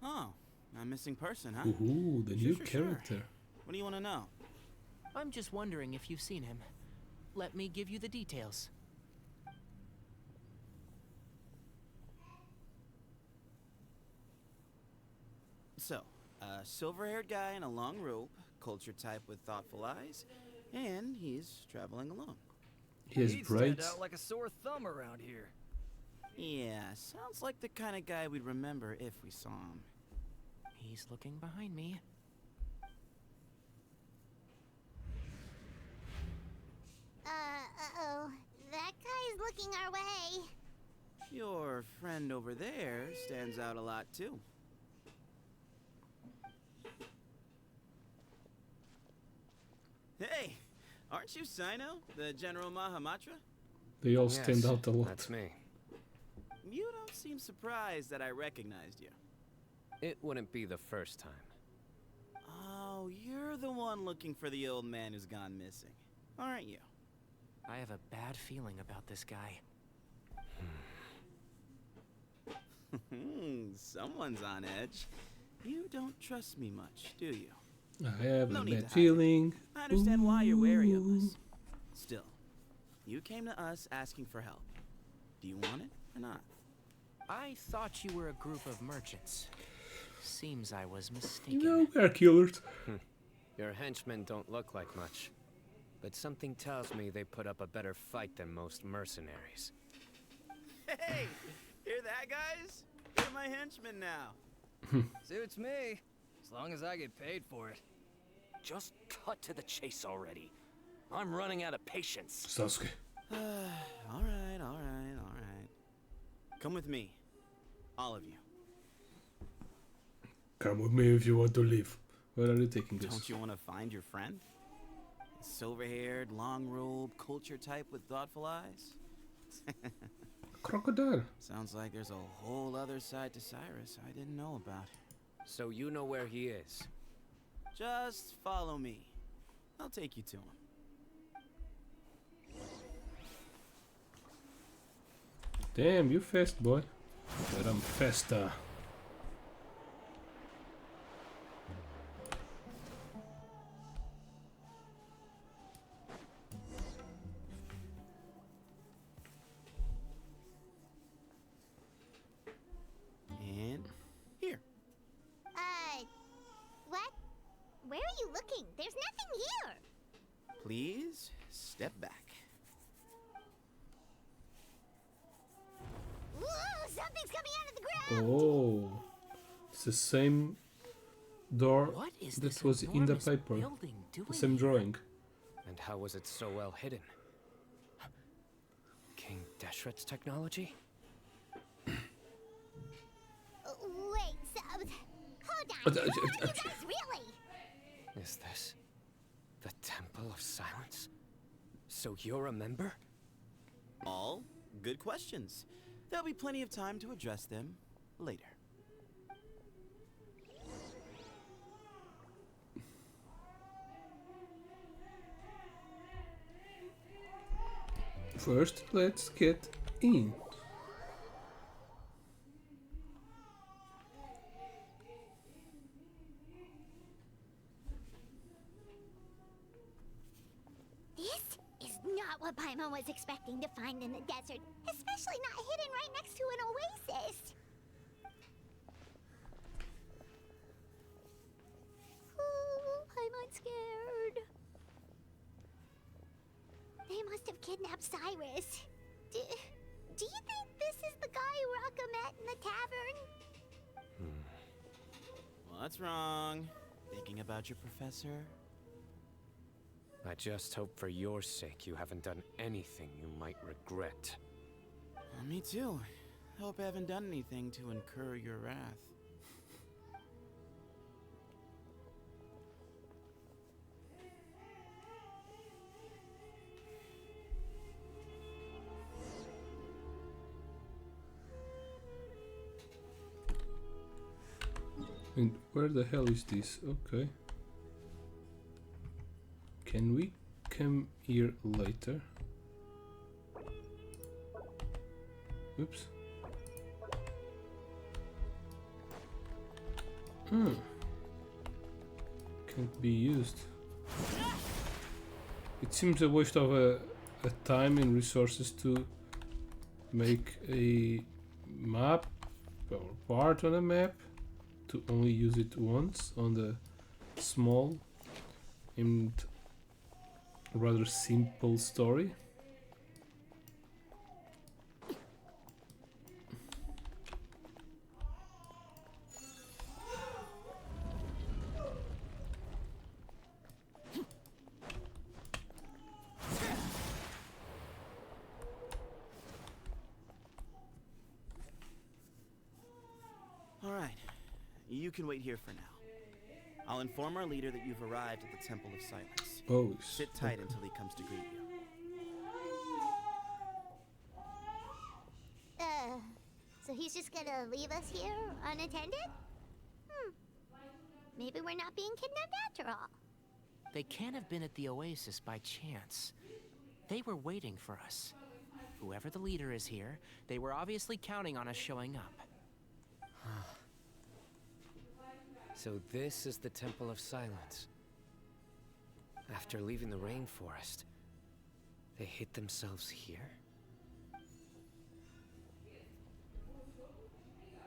Oh, a missing person, huh? Ooh, the new Sure. character. What do you want to know? I'm just wondering if you've seen him. Let me give you the details. So, a silver-haired guy in a long robe, culture type with thoughtful eyes, and he's traveling alone. He has He'd stand braids. out like a sore thumb around here. Yeah, sounds like the kind of guy we'd remember if we saw him. He's looking behind me. Uh-oh. That guy's looking our way. Your friend over there stands out a lot, too. Hey, aren't you Cyno, the General Mahamatra? They all Yes, stand out a lot. That's me. You don't seem surprised that I recognized you. It wouldn't be the first time. Oh, you're the one looking for the old man who's gone missing, aren't you? I have a bad feeling about this guy. Someone's on edge. You don't trust me much, do you? I have No a need to bad hide it. feeling. I understand why you're wary of us. Still, you came to us asking for help. Do you want it or not? I thought you were a group of merchants. Seems I was mistaken. No, we're killers. Your henchmen don't look like much, but something tells me they put up a better fight than most mercenaries. Hey, hear that, guys? You're my henchmen now. Suits me, as long as I get paid for it. Just cut to the chase already. I'm running out of patience. Sasuke. all right, all right, all right. Come with me, all of you. Come with me if you want to leave. Where are you taking this? Don't you want to find your friend? Silver-haired, long-robed, culture type with thoughtful eyes? Crocodile. Sounds like there's a whole other side to Cyrus I didn't know about. So you know where he is? Just follow me. I'll take you to him. Damn, you fast, boy. But I'm faster. And here. What? Where are you looking? There's nothing here. Please step back. Whoa, something's coming out of the ground. Oh, it's the same door What is that this was in the enormous paper. building The doing same here? drawing. And how was it so well hidden? King Deshret's technology? Wait, so, hold on. You guys really? Is this the Temple of Silence? So you're a member? All good questions. There'll be plenty of time to address them later. First, let's get in. This is not what Paimon was expecting to find in the desert, especially not hidden right next to an oasis. Oh, Paimon's scared. They must have kidnapped Cyrus. Do you think this is the guy Raka met in the tavern? What's wrong? Thinking about your professor? I just hope for your sake you haven't done anything you might regret. Me too. Hope I haven't done anything to incur your wrath. And where the hell is this? Okay. Can we come here later? Oops. Can't be used. It seems a waste of a time and resources to make a map or part on a map to only use it once on the small and rather simple story. All right. You can wait here for now. I'll inform our leader that you've arrived at the Temple of Silence. Oh, sit tight until he comes to greet you. So he's just gonna leave us here unattended? Maybe we're not being kidnapped after all. They can't have been at the oasis by chance. They were waiting for us. Whoever the leader is here, they were obviously counting on us showing up. So this is the Temple of Silence. After leaving the rainforest, they hid themselves here?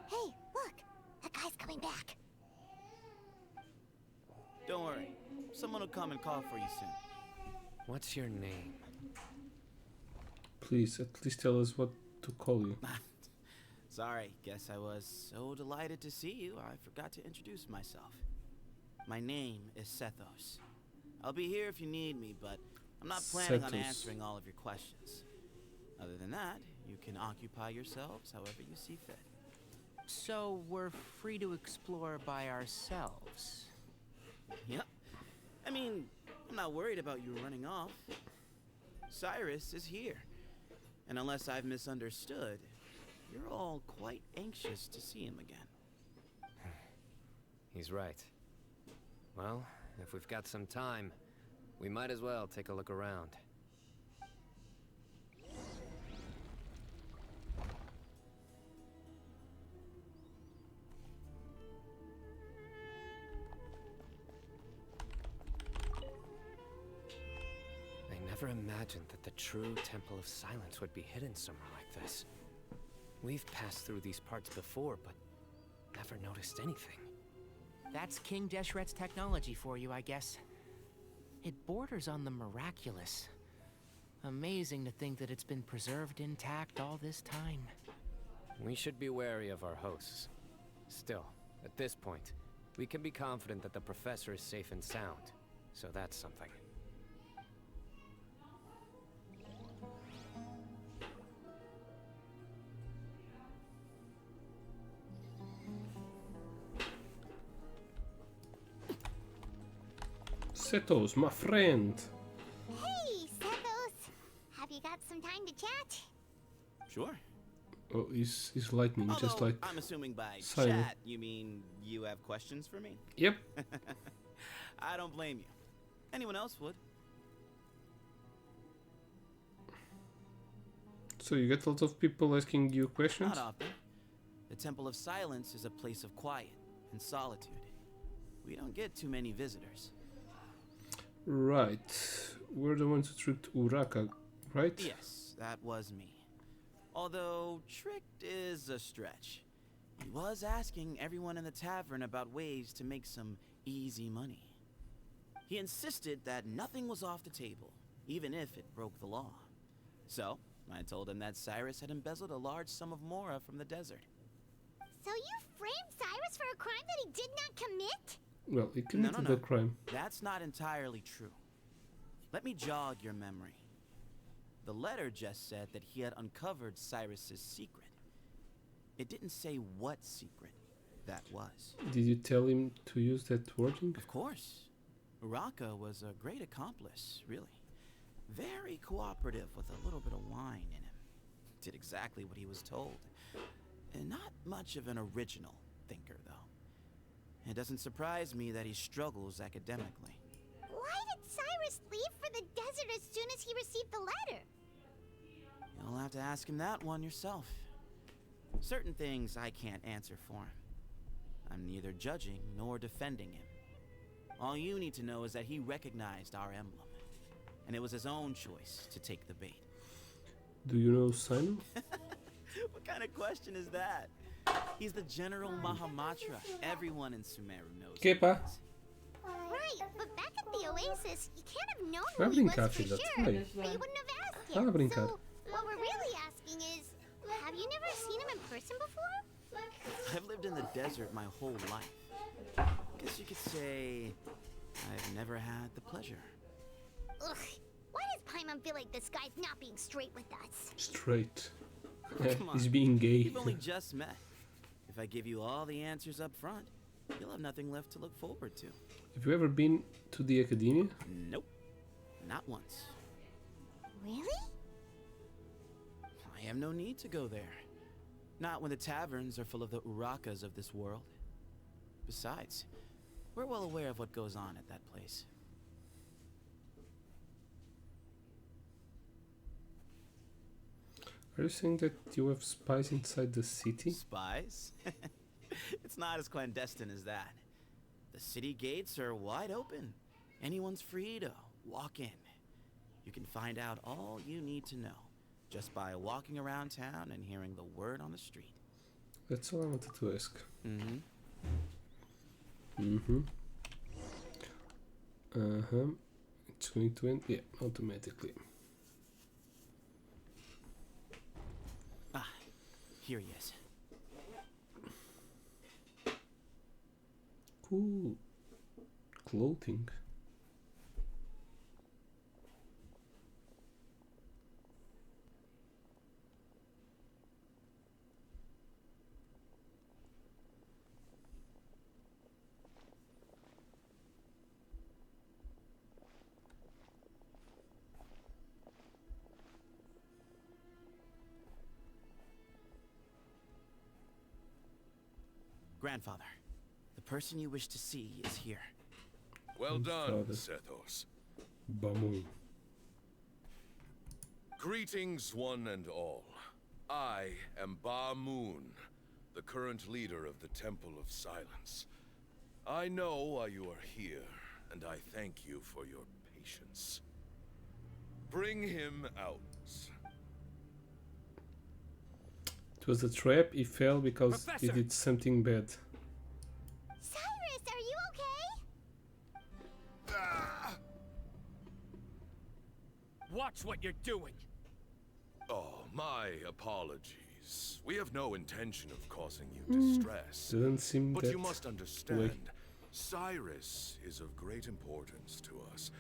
Hey, look! That guy's coming back. Don't worry. Someone will come and call for you soon. What's your name? Please, at least tell us what to call you. Sorry, guess I was so delighted to see you, I forgot to introduce myself. My name is Sethos. I'll be here if you need me, but I'm not planning on answering all of your questions. Other than that, you can occupy yourselves however you see fit. So we're free to explore by ourselves? Yep. I mean, I'm not worried about you running off. Cyrus is here. And unless I've misunderstood, you're all quite anxious to see him again. He's right. Well, if we've got some time, we might as well take a look around. I never imagined that the true Temple of Silence would be hidden somewhere like this. We've passed through these parts before, but never noticed anything. That's King Deshret's technology for you, I guess. It borders on the miraculous. Amazing to think that it's been preserved intact all this time. We should be wary of our hosts. Still, at this point, we can be confident that the professor is safe and sound. So that's something. Setos, my friend. Hey, Sethos. Have you got some time to chat? Sure. Oh, he's lightning, Although, just like I'm assuming by Cyno. chat, you mean you have questions for me? Yep. I don't blame you. Anyone else would. So you get a lot of people asking you questions? Not often. The Temple of Silence is a place of quiet and solitude. We don't get too many visitors. Right. We're the ones who tricked Uraka, right? Yes, that was me. Although, tricked is a stretch. He was asking everyone in the tavern about ways to make some easy money. He insisted that nothing was off the table, even if it broke the law. So, I told him that Cyrus had embezzled a large sum of mora from the desert. So you framed Cyrus for a crime that he did not commit? Well, he committed the crime. That's not entirely true. Let me jog your memory. The letter just said that he had uncovered Cyrus's secret. It didn't say what secret that was. Did you tell him to use that wording? Of course. Uraka was a great accomplice, really. Very cooperative with a little bit of wine in him. Did exactly what he was told. And not much of an original thinker, though. It doesn't surprise me that he struggles academically. Why did Cyrus leave for the desert as soon as he received the letter? You'll have to ask him that one yourself. Certain things I can't answer for him. I'm neither judging nor defending him. All you need to know is that he recognized our emblem. And it was his own choice to take the bait. Do you know Cyno? What kind of question is that? He's the General Mahamatra. Everyone in Sumeru knows. Kepa. Right, but back at the Oasis, you can't have known Vai who he was brincar, for filha, sure. vai. But you wouldn't have asked Vai him. brincar. So, what we're really asking is, have you never seen him in person before? I've lived in the desert my whole life. Guess you could say I've never had the pleasure. Ugh, why does Paimon feel like this guy's not being straight with us? Straight. Come on. He's being gay. We've only just met. If I give you all the answers up front, you'll have nothing left to look forward to. Have you ever been to the academia? Nope. Not once. Really? I have no need to go there. Not when the taverns are full of the Urakas of this world. Besides, we're well aware of what goes on at that place. Are you saying that you have spies inside the city? Spies? It's not as clandestine as that. The city gates are wide open. Anyone's free to walk in. You can find out all you need to know just by walking around town and hearing the word on the street. That's all I wanted to ask. Mm-hmm. Mm-hmm. Uh-huh. It's going to end? Yeah, automatically. Ah, here he is. Cool. Clothing. Grandfather, the person you wish to see is here. Well done, Father. Sethos. Bamu. Greetings, one and all. I am Ba Moon, the current leader of the Temple of Silence. I know why you are here, and I thank you for your patience. Bring him out. It was a trap. He fell because Professor! he did something bad. Cyrus, are you okay? Watch what you're doing! Oh, my apologies. We have no intention of causing you distress. Doesn't seem But that you must way. understand, Cyrus is of great importance to us.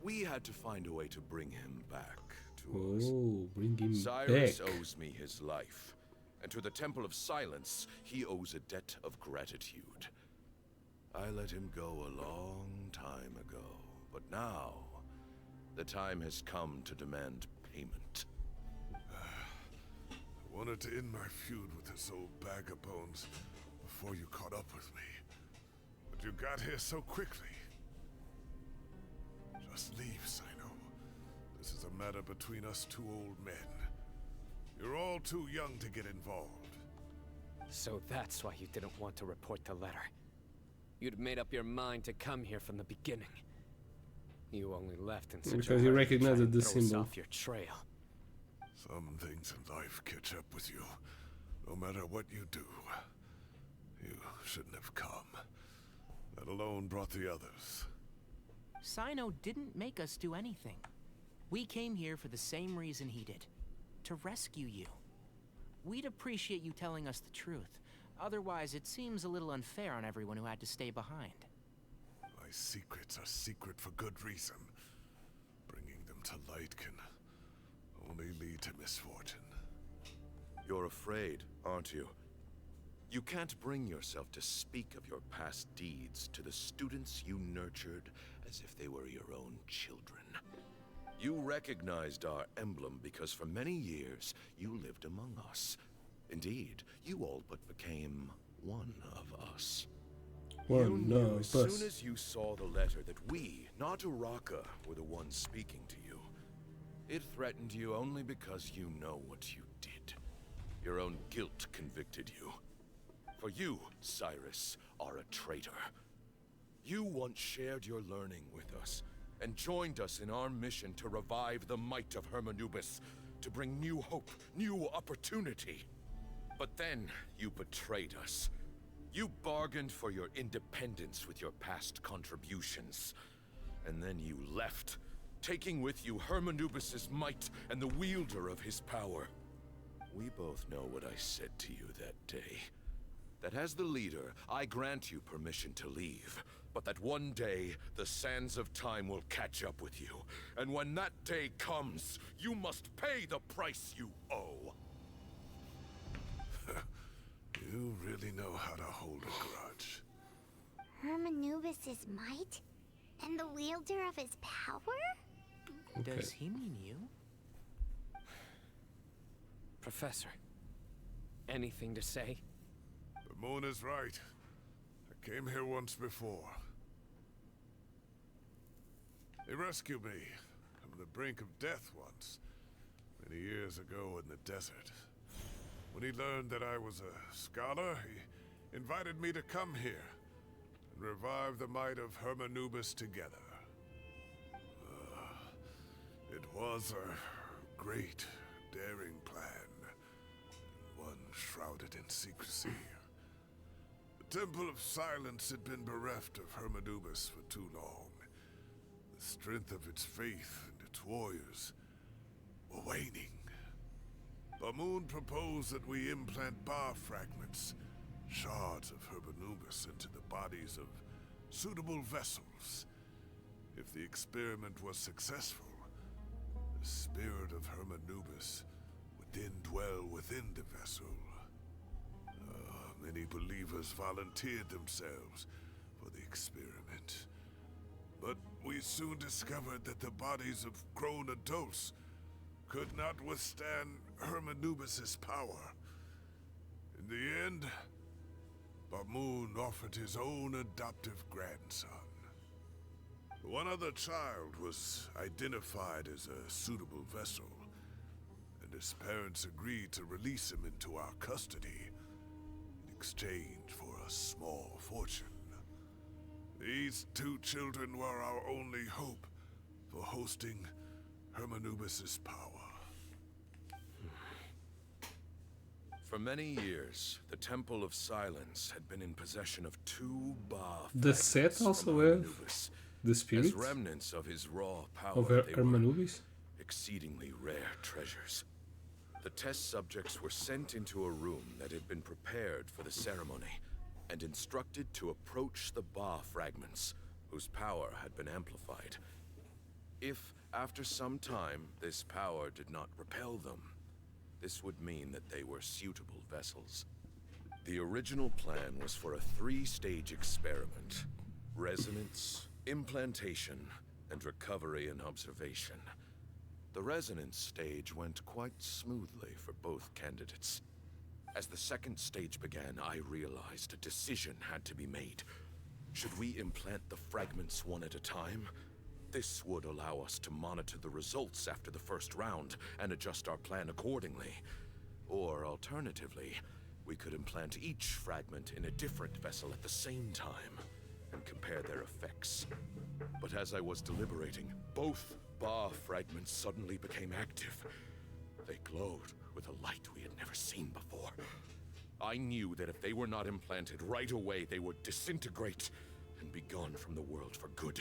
We had to find a way to bring him back to us. Oh, bring him Cyrus back. owes me his life, and to the Temple of Silence, he owes a debt of gratitude. I let him go a long time ago, but now the time has come to demand payment. I wanted to end my feud with this old bag of bones before you caught up with me. But you got here so quickly. Just leave, Cyno. This is a matter between us two old men. You're all too young to get involved. So that's why you didn't want to report the letter. You'd made up your mind to come here from the beginning. You only left in such a Because you hurry to recognized try and the throw us symbol. off your trail. Some things in life catch up with you. No matter what you do, you shouldn't have come. Let alone brought the others. Cyno didn't make us do anything. We came here for the same reason he did. To rescue you. We'd appreciate you telling us the truth. Otherwise, it seems a little unfair on everyone who had to stay behind. My secrets are secret for good reason. Bringing them to light can only lead to misfortune. You're afraid, aren't you? You can't bring yourself to speak of your past deeds to the students you nurtured as if they were your own children. You recognized our emblem because for many years you lived among us. Indeed, you all but became one of us. You knew as soon as you saw the letter that we, not Uraka, were the ones speaking to you. It threatened you only because you know what you did. Your own guilt convicted you. For you, Cyrus, are a traitor. You once shared your learning with us, and joined us in our mission to revive the might of Hermanubis, to bring new hope, new opportunity. But then, you betrayed us. You bargained for your independence with your past contributions. And then you left, taking with you Hermanubis' might and the wielder of his power. We both know what I said to you that day. That as the leader, I grant you permission to leave. But that one day, the sands of time will catch up with you. And when that day comes, you must pay the price you owe. You really know how to hold a grudge. Hermanubis' might? And the wielder of his power? Does he mean you? Professor, anything to say? The moon is right. I came here once before. He rescued me from the brink of death once, many years ago in the desert. When he learned that I was a scholar, he invited me to come here and revive the might of Hermanubis together. It was a great, daring plan, one shrouded in secrecy. The Temple of Silence had been bereft of Hermanubis for too long. The strength of its faith and its warriors were waning. Bamoon proposed that we implant bar fragments, shards of Hermanubis, into the bodies of suitable vessels. If the experiment was successful, the spirit of Hermanubis would then dwell within the vessel. Many believers volunteered themselves for the experiment. But we soon discovered that the bodies of grown adults could not withstand Hermanubis' power. In the end, Bamoon offered his own adoptive grandson. One other child was identified as a suitable vessel, and his parents agreed to release him into our custody in exchange for a small fortune. These two children were our only hope for hosting Hermanubis' power. For many years, the Temple of Silence had been in possession of two Ba The set also have the spirits as remnants of his raw power. of They were Hermanubis. exceedingly rare treasures. The test subjects were sent into a room that had been prepared for the ceremony and instructed to approach the Ba fragments, whose power had been amplified. If, after some time, this power did not repel them, this would mean that they were suitable vessels. The original plan was for a 3-stage experiment: resonance, implantation, and recovery and observation. The resonance stage went quite smoothly for both candidates. As the second stage began, I realized a decision had to be made. Should we implant the fragments one at a time? This would allow us to monitor the results after the first round and adjust our plan accordingly. Or alternatively, we could implant each fragment in a different vessel at the same time and compare their effects. But as I was deliberating, both Ba fragments suddenly became active. They glowed with a light we had never seen before. I knew that if they were not implanted right away, they would disintegrate and be gone from the world for good.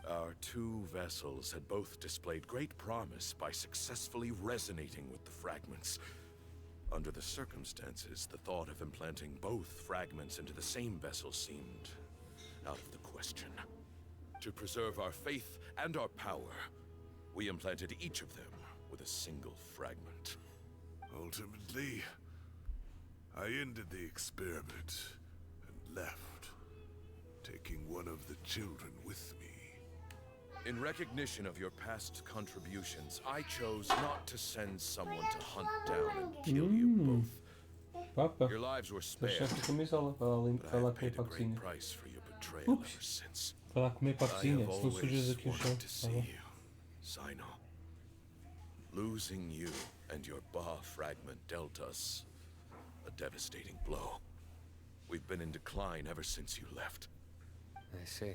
Our two vessels had both displayed great promise by successfully resonating with the fragments. Under the circumstances, the thought of implanting both fragments into the same vessel seemed out of the question. To preserve our faith and our power, we implanted each of them with a single fragment. Ultimately, I ended the experiment and left, taking one of the children with me. In recognition of your past contributions, I chose not to send someone to hunt down and kill you both. Papa, Your lives were deixa spared, esta camisola para but I lá have comer paid para a a great cozinha. price for your betrayal Ups. ever since. Para lá comer para a I cozinha, have senão sujas always aqui o chão. wanted to Tá see bom? you, Cyno. Losing you and your Ba fragment dealt us a devastating blow. We've been in decline ever since you left. I see.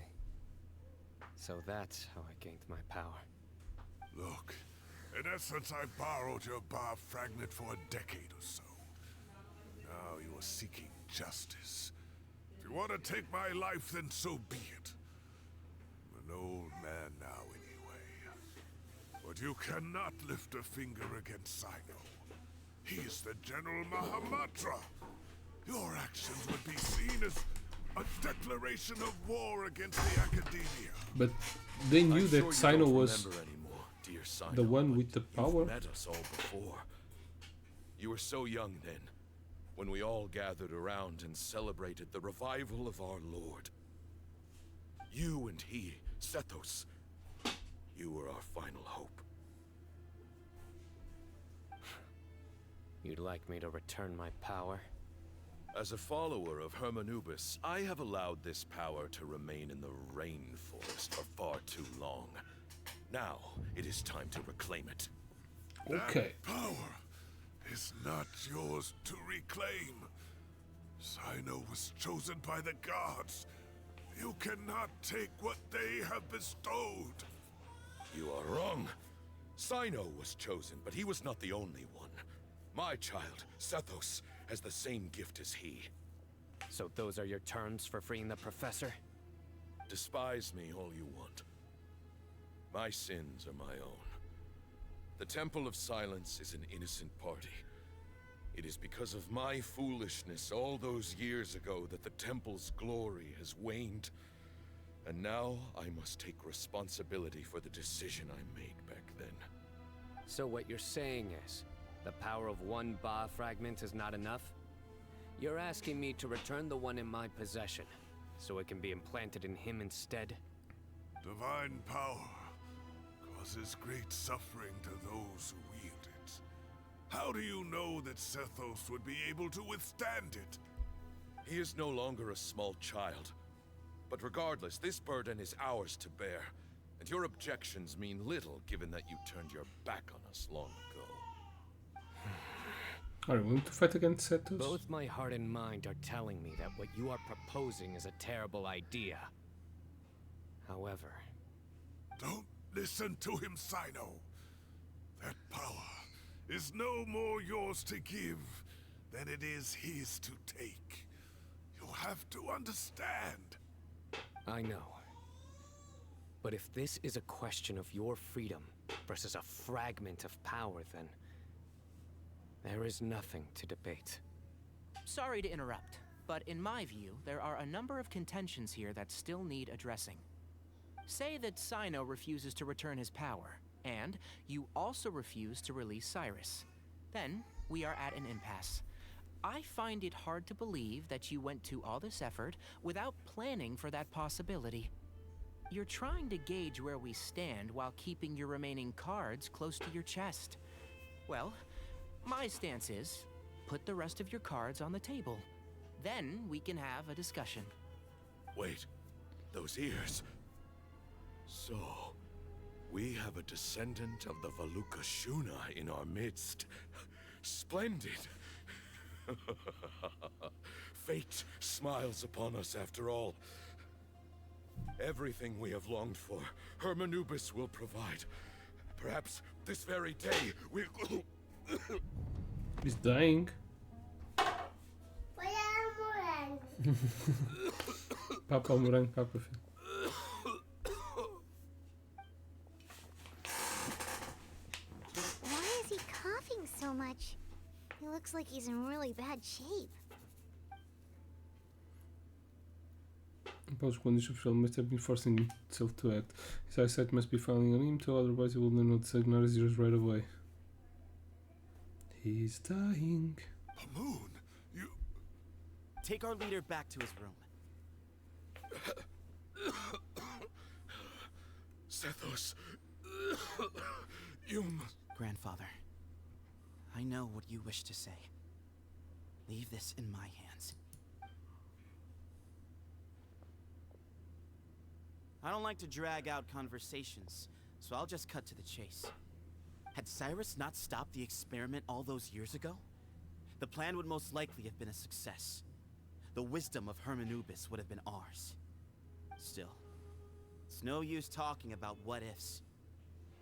So that's how I gained my power. Look, in essence, I borrowed your Ba fragment for a decade or so. Now you are seeking justice. If you want to take my life, then so be it. I'm an old man now anyway. But you cannot lift a finger against Cyno. He is the General Mahamatra. Your actions would be seen as a declaration of war against the Academia. But they knew I'm that sure you Cyno don't was remember anymore, dear Cyno, the one but with the you've power. met us all before. You were so young then, when we all gathered around and celebrated the revival of our Lord. You and he, Sethos, you were our final hope. You'd like me to return my power? As a follower of Hermanubis, I have allowed this power to remain in the rainforest for far too long. Now, it is time to reclaim it. Okay. That power is not yours to reclaim. Cyno was chosen by the gods. You cannot take what they have bestowed. You are wrong. Cyno was chosen, but he was not the only one. My child, Sethos, has the same gift as he. So those are your terms for freeing the professor? Despise me all you want. My sins are my own. The Temple of Silence is an innocent party. It is because of my foolishness all those years ago that the Temple's glory has waned. And now I must take responsibility for the decision I made back then. So what you're saying is, the power of one Ba fragment is not enough? You're asking me to return the one in my possession, so it can be implanted in him instead? Divine power causes great suffering to those who wield it. How do you know that Sethos would be able to withstand it? He is no longer a small child. But regardless, this burden is ours to bear. And your objections mean little given that you turned your back on us long ago. Are you willing to fight against Setos? Both my heart and mind are telling me that what you are proposing is a terrible idea. However... Don't listen to him, Cyno. That power is no more yours to give than it is his to take. You have to understand. I know. But if this is a question of your freedom versus a fragment of power, then... there is nothing to debate. Sorry to interrupt, but in my view, there are a number of contentions here that still need addressing. Say that Cyno refuses to return his power, and you also refuse to release Cyrus. Then, we are at an impasse. I find it hard to believe that you went to all this effort without planning for that possibility. You're trying to gauge where we stand while keeping your remaining cards close to your chest. Well, my stance is, put the rest of your cards on the table. Then we can have a discussion. Wait, those ears. So, we have a descendant of the Valukashuna in our midst. Splendid. Fate smiles upon us after all. Everything we have longed for, Hermanubis will provide. Perhaps this very day we'll... He's dying. Papa morango, papa filho. Why is he coughing so much? He looks like he's in really bad shape. Paul's condition official must have been forcing himself to act. His eyesight must be failing on him too, otherwise he will not recognize zeros right away. He's dying. Moon, you... Take our leader back to his room. Sethos, you must... Grandfather, I know what you wish to say. Leave this in my hands. I don't like to drag out conversations, so I'll just cut to the chase. Had Cyrus not stopped the experiment all those years ago, the plan would most likely have been a success. The wisdom of Hermanubis would have been ours. Still, it's no use talking about what-ifs.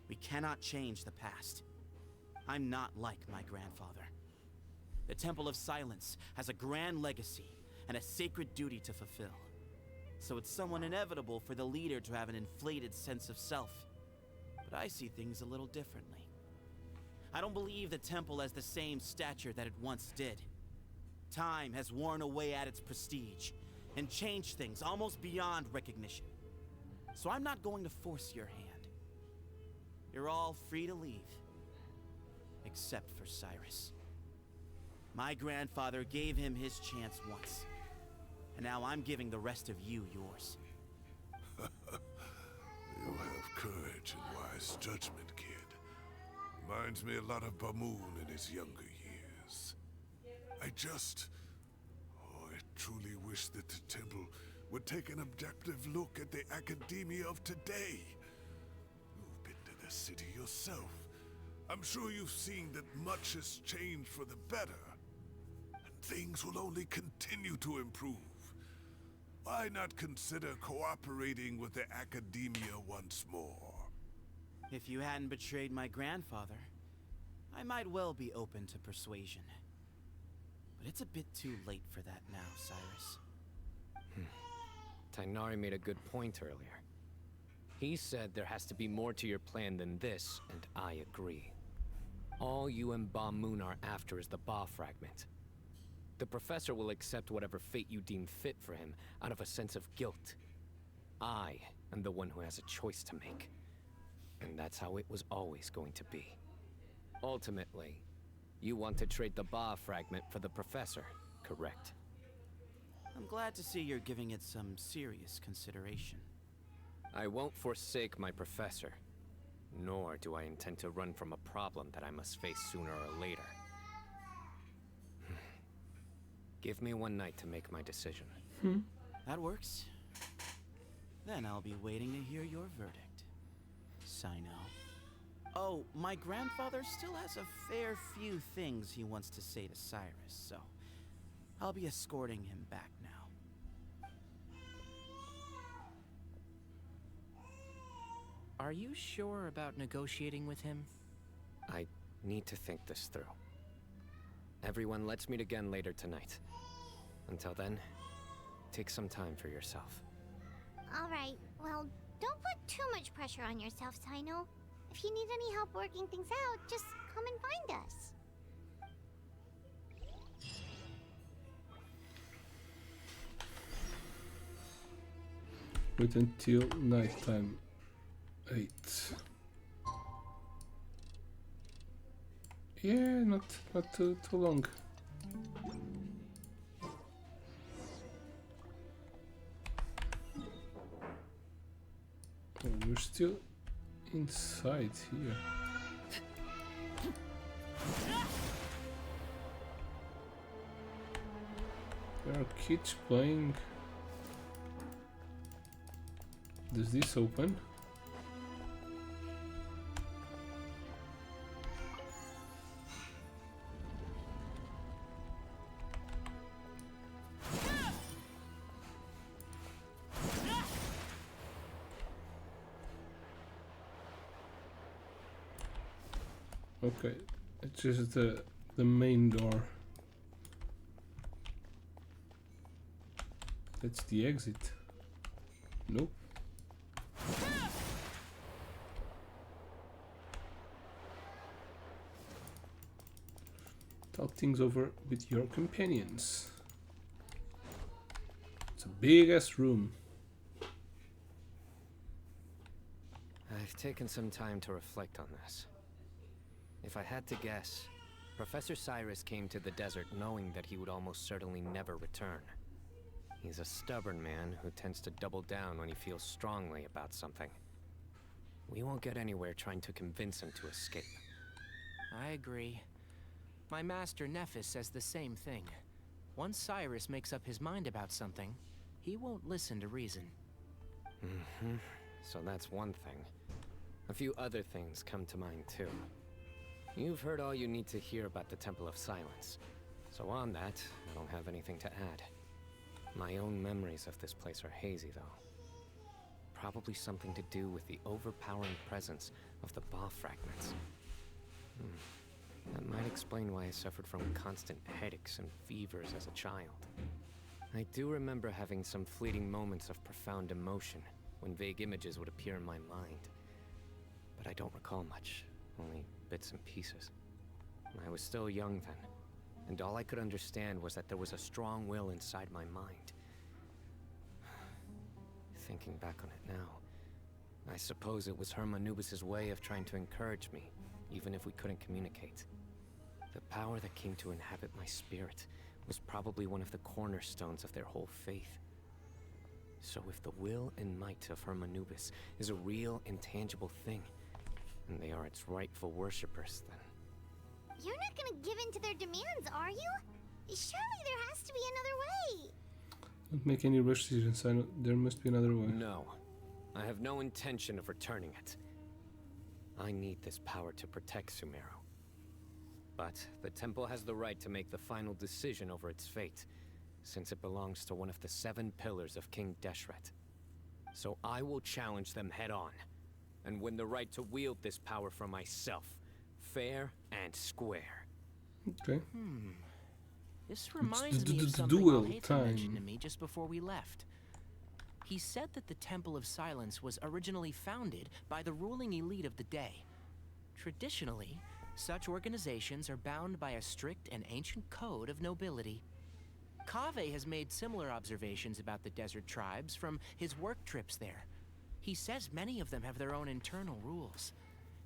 We cannot change the past. I'm not like my grandfather. The Temple of Silence has a grand legacy and a sacred duty to fulfill. So it's somewhat inevitable for the leader to have an inflated sense of self. But I see things a little differently. I don't believe the temple has the same stature that it once did. Time has worn away at its prestige and changed things almost beyond recognition. So I'm not going to force your hand. You're all free to leave. Except for Cyrus. My grandfather gave him his chance once. And now I'm giving the rest of you yours. You have courage and wise judgment, kid. Reminds me a lot of Bamoon in his younger years. I truly wish that the temple would take an objective look at the academia of today. You've been to the city yourself. I'm sure you've seen that much has changed for the better. And things will only continue to improve. Why not consider cooperating with the academia once more? If you hadn't betrayed my grandfather, I might well be open to persuasion. But it's a bit too late for that now, Cyrus. Tighnari made a good point earlier. He said there has to be more to your plan than this, and I agree. All you and Bamoon are after is the Ba fragment. The professor will accept whatever fate you deem fit for him out of a sense of guilt. I am the one who has a choice to make. And that's how it was always going to be. Ultimately, you want to trade the Ba fragment for the professor, correct? I'm glad to see you're giving it some serious consideration. I won't forsake my professor, nor do I intend to run from a problem that I must face sooner or later. Give me one night to make my decision. That works. Then I'll be waiting to hear your verdict, Cyno. Oh, my grandfather still has a fair few things he wants to say to Cyrus, so I'll be escorting him back now. Are you sure about negotiating with him? I need to think this through. Everyone, let's meet again later tonight. Until then, take some time for yourself. Alright, well, don't put too much pressure on yourself, Cyno. If you need any help working things out, just come and find us. Wait until nighttime. 8. Yeah, not too long. Oh, we're still inside here. There are kids playing. Does this open? Okay, it's just the main door. That's the exit. Nope. Talk things over with your companions. It's a big ass room. I've taken some time to reflect on this. If I had to guess, Professor Cyrus came to the desert knowing that he would almost certainly never return. He's a stubborn man who tends to double down when he feels strongly about something. We won't get anywhere trying to convince him to escape. I agree. My master Nephis says the same thing. Once Cyrus makes up his mind about something, he won't listen to reason. So that's one thing. A few other things come to mind too. You've heard all you need to hear about the Temple of Silence. So on that, I don't have anything to add. My own memories of this place are hazy, though. Probably something to do with the overpowering presence of the Ba fragments. That might explain why I suffered from constant headaches and fevers as a child. I do remember having some fleeting moments of profound emotion when vague images would appear in my mind. But I don't recall much, only bits and pieces. I was still young then, and all I could understand was that there was a strong will inside my mind. Thinking back on it now, I suppose it was Hermanubis' way of trying to encourage me, even if we couldn't communicate. The power that came to inhabit my spirit was probably one of the cornerstones of their whole faith. So if the will and might of Hermanubis is a real, intangible thing, and they are its rightful worshippers, then... You're not gonna give in to their demands, are you? Surely there has to be another way. Don't make any rush decisions. I know there must be another way. No. I have no intention of returning it. I need this power to protect Sumeru. But the temple has the right to make the final decision over its fate, since it belongs to one of the 7 pillars of King Deshret. So I will challenge them head on, and win the right to wield this power for myself, fair and square. Okay. This reminds me of something duel Alhaitham time. mentioned to me just before we left. He said that the Temple of Silence was originally founded by the ruling elite of the day. Traditionally, such organizations are bound by a strict and ancient code of nobility. Kaveh has made similar observations about the desert tribes from his work trips there. He says many of them have their own internal rules.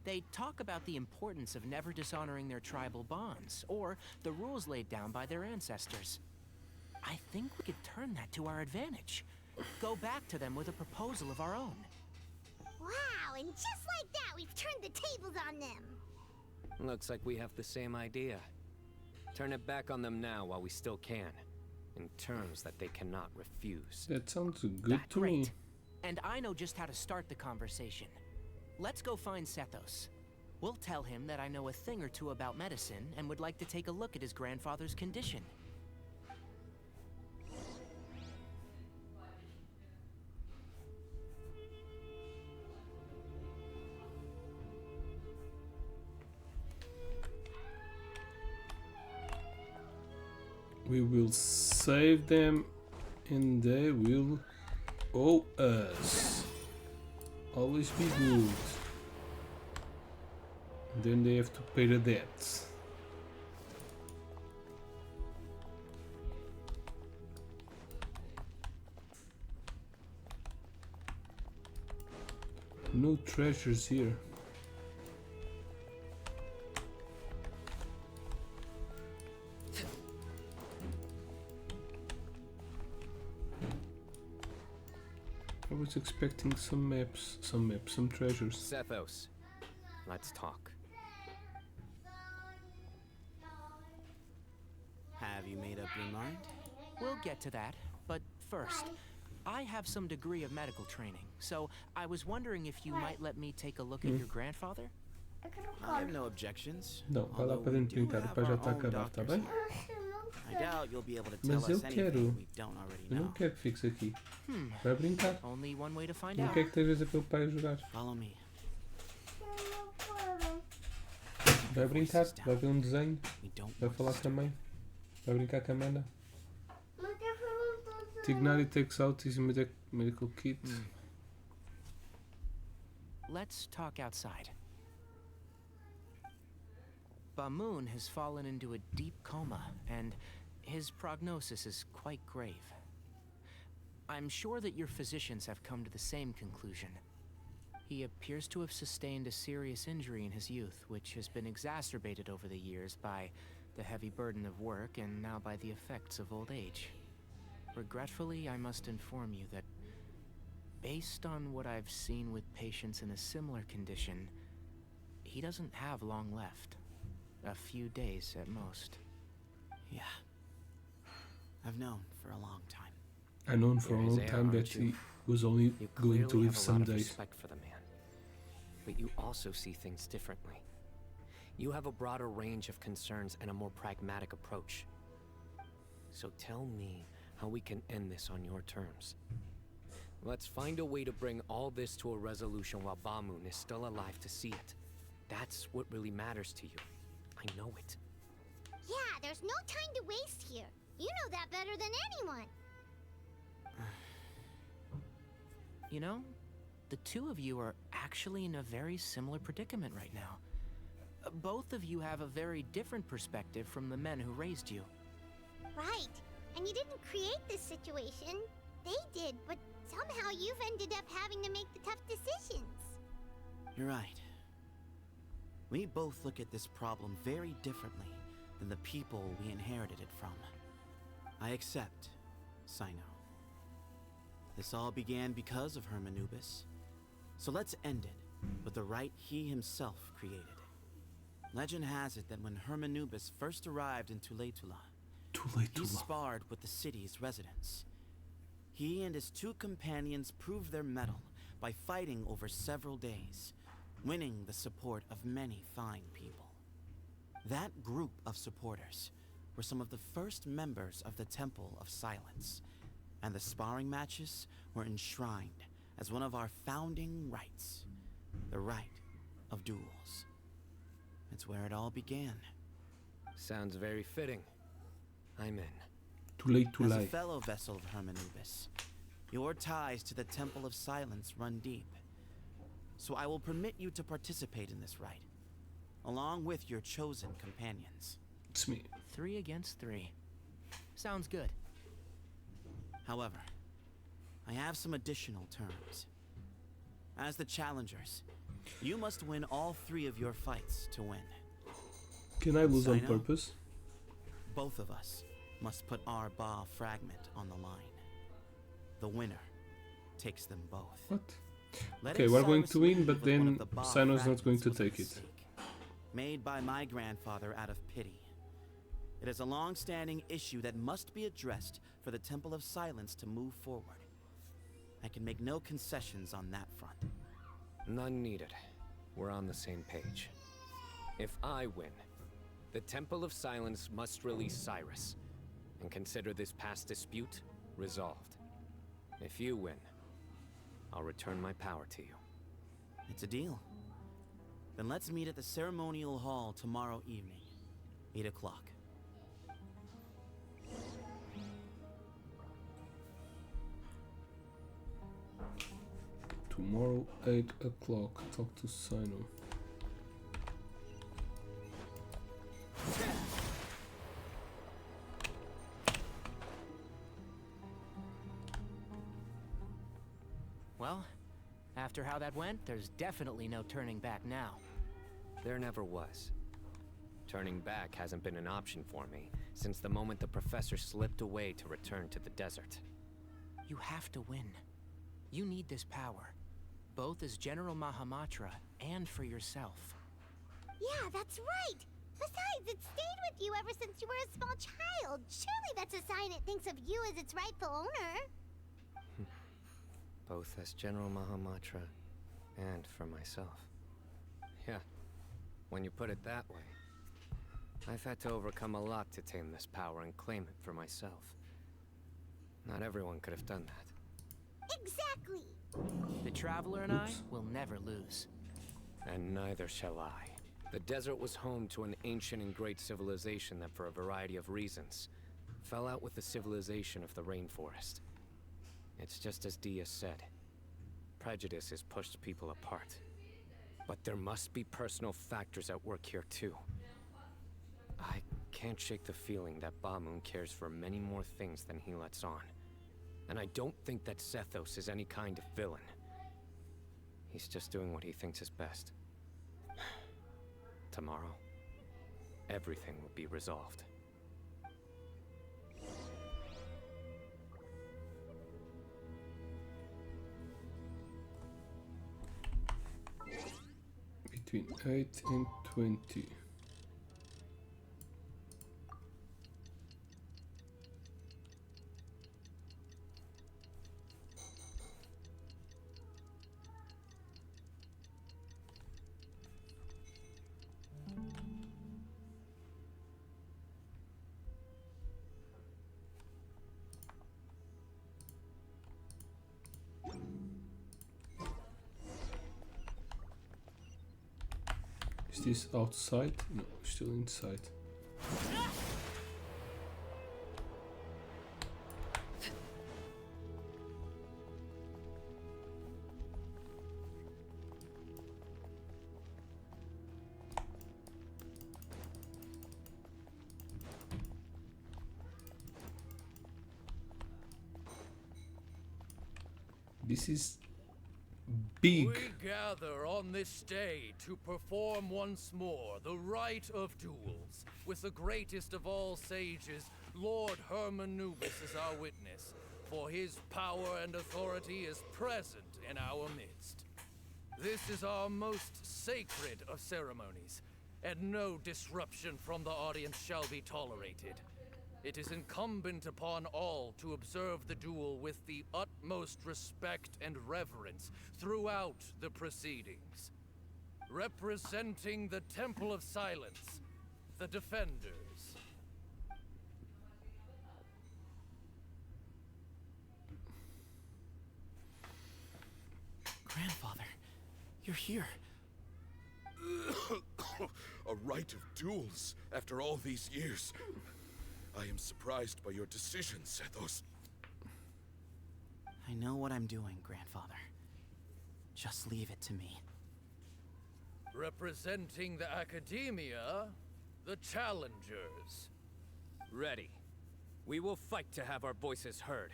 They talk about the importance of never dishonoring their tribal bonds, or the rules laid down by their ancestors. I think we could turn that to our advantage. Go back to them with a proposal of our own. Wow, and just like that, we've turned the tables on them. Looks like we have the same idea. Turn it back on them now while we still can. in terms that they cannot refuse. That sounds good to me. And I know just how to start the conversation. Let's go find Sethos. We'll tell him that I know a thing or two about medicine and would like to take a look at his grandfather's condition. We will save them and they will owe us. Always be good. Then they have to pay the debts. No treasures here. I was expecting some maps, some treasures. Sethos, let's talk. Have you made up your mind? We'll get to that, but first, I have some degree of medical training, so I was wondering if you might let me take a look at your grandfather? I have no objections. Não, vai lá para dentro brincar, o pai já está a acabar, está bem? I doubt you'll be able to tell Mas eu us anything quero. we don't already Eu não know. quero que fiques aqui. Vai brincar. Only one way to find Não out. quero que estejas a pelo pai a jogar. Follow me. Vai brincar, vai ver um desenho, vai falar com a mãe, vai brincar com a Amanda. Tignari takes out his medical kit. Let's talk outside. Bamoon has fallen into a deep coma, and his prognosis is quite grave. I'm sure that your physicians have come to the same conclusion. He appears to have sustained a serious injury in his youth, which has been exacerbated over the years by the heavy burden of work and now by the effects of old age. Regretfully, I must inform you that, based on what I've seen with patients in a similar condition, he doesn't have long left. A few days at most. Yeah. I've known for a long time. I've known for a long time that he was only going to live some days. Respect for the man, but you also see things differently. You have a broader range of concerns and a more pragmatic approach. So tell me how we can end this on your terms. Let's find a way to bring all this to a resolution while Bamoon is still alive to see it. That's what really matters to you. I know it. Yeah, there's no time to waste here. You know that better than anyone. You know, the two of you are actually in a very similar predicament right now. Both of you have a very different perspective from the men who raised you. Right. And you didn't create this situation. They did, but somehow you've ended up having to make the tough decisions. You're right. We both look at this problem very differently than the people we inherited it from. I accept, Cyno. This all began because of Hermanubis. So let's end it with the rite he himself created. Legend has it that when Hermanubis first arrived in Tuletula, he sparred with the city's residents. He and his two companions proved their mettle by fighting over several days, winning the support of many fine people. That group of supporters were some of the first members of the Temple of Silence, and the sparring matches were enshrined as one of our founding rites, the rite of duels. It's where it all began. Sounds very fitting. I'm in. Too late to As lie. a fellow vessel of Hermanubis, your ties to the Temple of Silence run deep. So I will permit you to participate in this rite, along with your chosen companions. It's me. 3 against 3. Sounds good. However, I have some additional terms. As the challengers, you must win all 3 of your fights to win. Can I lose on Cyno? purpose? Both of us must put our Ba fragment on the line. The winner takes them both. What? Let Okay, it we're going Cyrus to win, leave but with one then of the Ba Cyno's not going fragments to was at take it. stake, made by my grandfather out of pity. It is a long-standing issue that must be addressed for the Temple of Silence to move forward. I can make no concessions on that front. None needed. We're on the same page. If I win, the Temple of Silence must release Cyrus, and consider this past dispute resolved. If you win, I'll return my power to you. It's a deal. Then let's meet at the ceremonial hall tomorrow evening, 8 o'clock. Tomorrow, 8 o'clock. Talk to Cyno. Well, after how that went, there's definitely no turning back now. There never was. Turning back hasn't been an option for me since the moment the professor slipped away to return to the desert. You have to win. You need this power, both as General Mahamatra and for yourself. Yeah, that's right! Besides, it stayed with you ever since you were a small child. Surely that's a sign it thinks of you as its rightful owner. Both as General Mahamatra and for myself. Yeah, when you put it that way. I've had to overcome a lot to tame this power and claim it for myself. Not everyone could have done that. Exactly! The Traveler and I will never lose. And neither shall I. The desert was home to an ancient and great civilization that, for a variety of reasons, fell out with the civilization of the rainforest. It's just as Dia said. Prejudice has pushed people apart. But there must be personal factors at work here too. I can't shake the feeling that Bamun cares for many more things than he lets on. And I don't think that Sethos is any kind of villain. He's just doing what he thinks is best. Tomorrow, everything will be resolved. Between 8 and 20. Is this outside? No, still inside. This is big. We gather on this day to perform once more the rite of duels, with the greatest of all sages, Lord Herman Nubis, as our witness, for his power and authority is present in our midst. This is our most sacred of ceremonies, and no disruption from the audience shall be tolerated. It is incumbent upon all to observe the duel with the utmost respect and reverence throughout the proceedings. Representing the Temple of Silence, the Defenders. Grandfather, you're here. A rite of duels after all these years. I am surprised by your decision, Sethos. I know what I'm doing, Grandfather. Just leave it to me. Representing the Academia, the Challengers. Ready. We will fight to have our voices heard.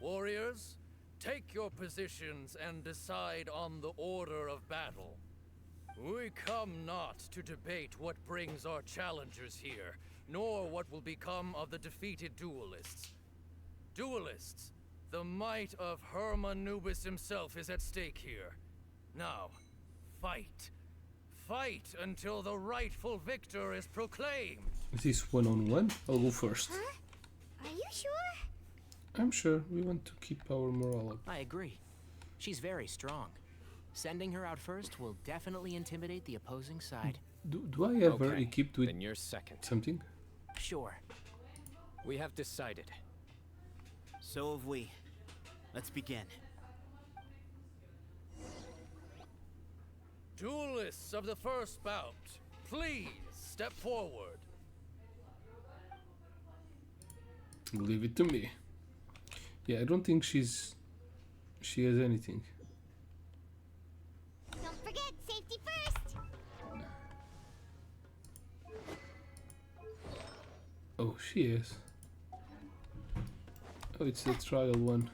Warriors, take your positions and decide on the order of battle. We come not to debate what brings our challengers here, nor what will become of the defeated duelists. Duelists, the might of Herman Nubis himself is at stake here. Now, fight. fight until the rightful victor is proclaimed. Is this one-on-one? I'll go first. Huh? Are you sure? I'm sure. We want to keep our morale up. I agree. She's very strong. Sending her out first will definitely intimidate the opposing side. Do I ever equipped with then you're second. something? Sure. We have decided. So have we. Let's begin. Duelists of the first bout, please step forward. Leave it to me. Yeah, I don't think she has anything. Don't forget, safety first. Oh, she is. Oh, it's the trial one.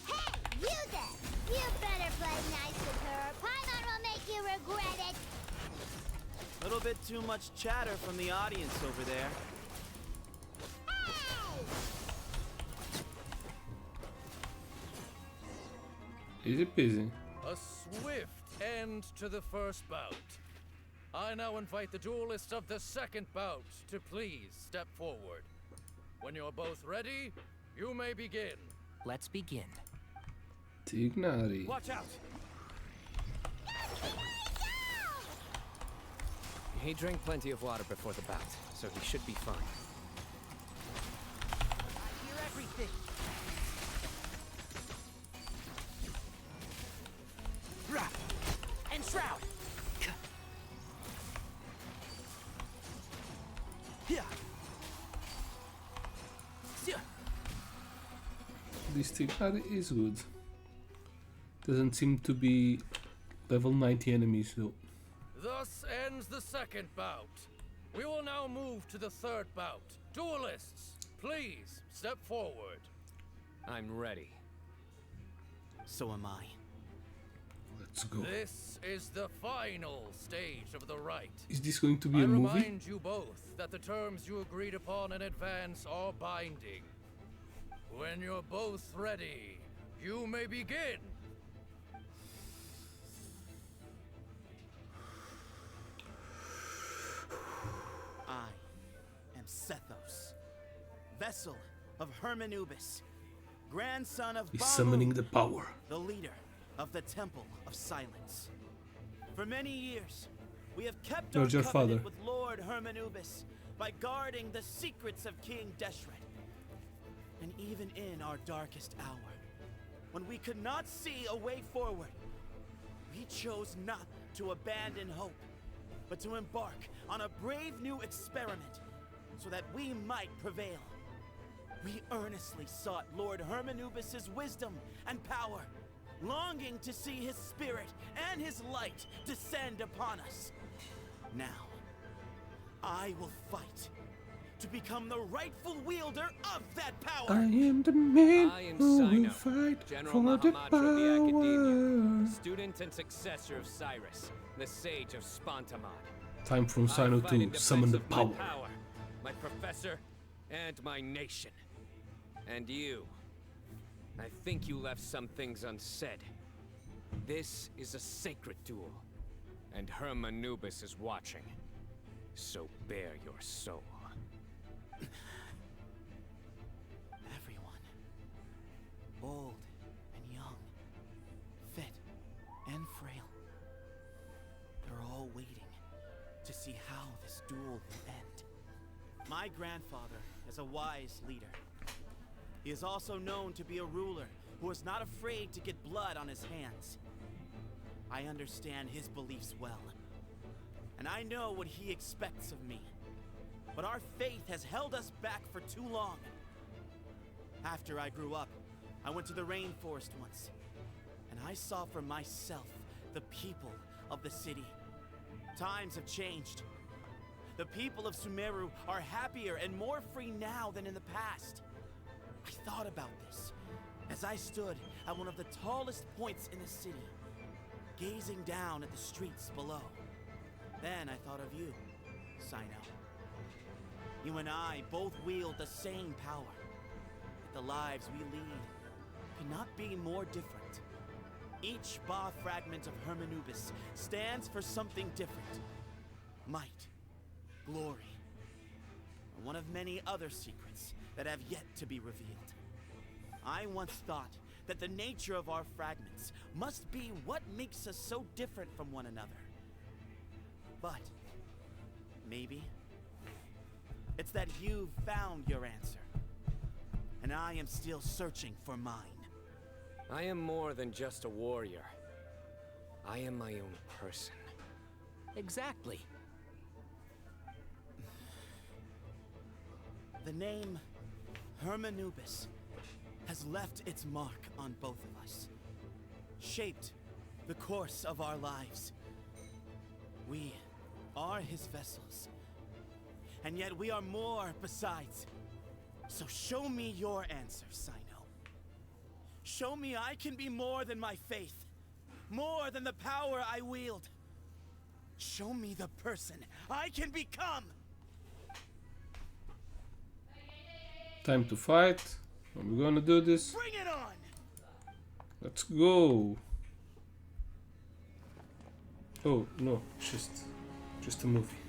Hey, you there! You better play nice with her, or Paimon will make you regret it. Little bit too much chatter from the audience over there. Easy peasy. A swift end to the first bout. I now invite the duelists of the second bout to please step forward. When you're both ready, you may begin. Let's begin. Tignari. Watch out! He drank plenty of water before the bout, so he should be fine. I hear everything. And Shroud. This Tignari is good. Doesn't seem to be level 90 enemies though. Thus ends the second bout. We will now move to the third bout. Duelists, please step forward. I'm ready. So am I. Let's go. This is the final stage of the rite. Is this going to be I a movie? remind you both that the terms you agreed upon in advance are binding. When you're both ready, you may begin. I am Sethos, vessel of Hermanubis, grandson of He's Bahamut, summoning the power. the leader of the Temple of Silence. For many years, we have kept our Lord, your covenant father. with Lord Hermanubis by guarding the secrets of King Deshret. And even in our darkest hour, when we could not see a way forward, we chose not to abandon hope, but to embark on a brave new experiment so that we might prevail. We earnestly sought Lord Hermanubis' wisdom and power, longing to see his spirit and his light descend upon us. Now, I will fight to become the rightful wielder of that power. I am the man I am who will Cyno, fight General for the Mahamatra of the Academia, power. student and successor of Cyrus, the sage of Spontamod. Time from I Cyno fight in to summon the defense of power. my professor, and my nation. And you. I think you left some things unsaid. This is a sacred duel, and Hermanubis is watching. So bare your soul. Everyone, old and young, fit and frail, they're all waiting to see how this duel will end. My grandfather is a wise leader. He is also known to be a ruler who is not afraid to get blood on his hands. I understand his beliefs well, and I know what he expects of me. But our faith has held us back for too long. After I grew up, I went to the rainforest once, and I saw for myself the people of the city. Times have changed. The people of Sumeru are happier and more free now than in the past. I thought about this as I stood at one of the tallest points in the city, gazing down at the streets below. Then I thought of you, Cyno. You and I both wield the same power. Yet the lives we lead cannot be more different. Each Ba fragment of Hermanubis stands for something different. Might, glory, and one of many other secrets that have yet to be revealed. I once thought that the nature of our fragments must be what makes us so different from one another. But maybe it's that you've found your answer, and I am still searching for mine. I am more than just a warrior. I am my own person. Exactly. The name Hermanubis has left its mark on both of us, shaped the course of our lives. We are his vessels, and yet we are more besides. So show me your answer, Cyno. Show me I can be more than my faith, more than the power I wield. Show me the person I can become. Time to fight. Are we gonna do this? Bring it on! Let's go. Oh no, just a movie.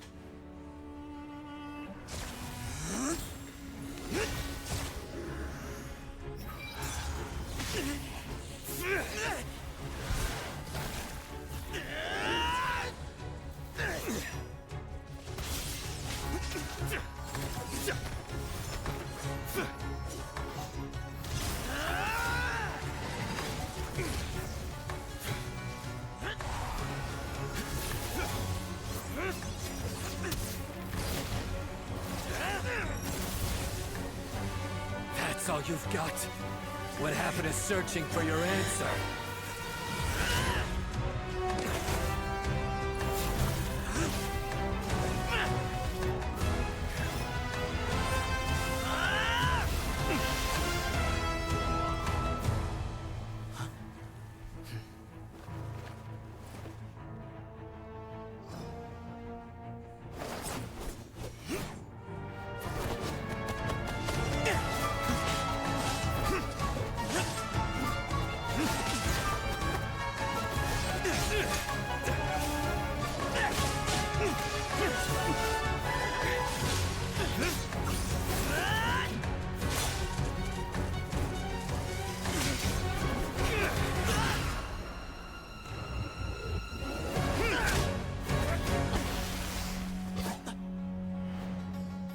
That's all you've got? What happened to searching for your answer?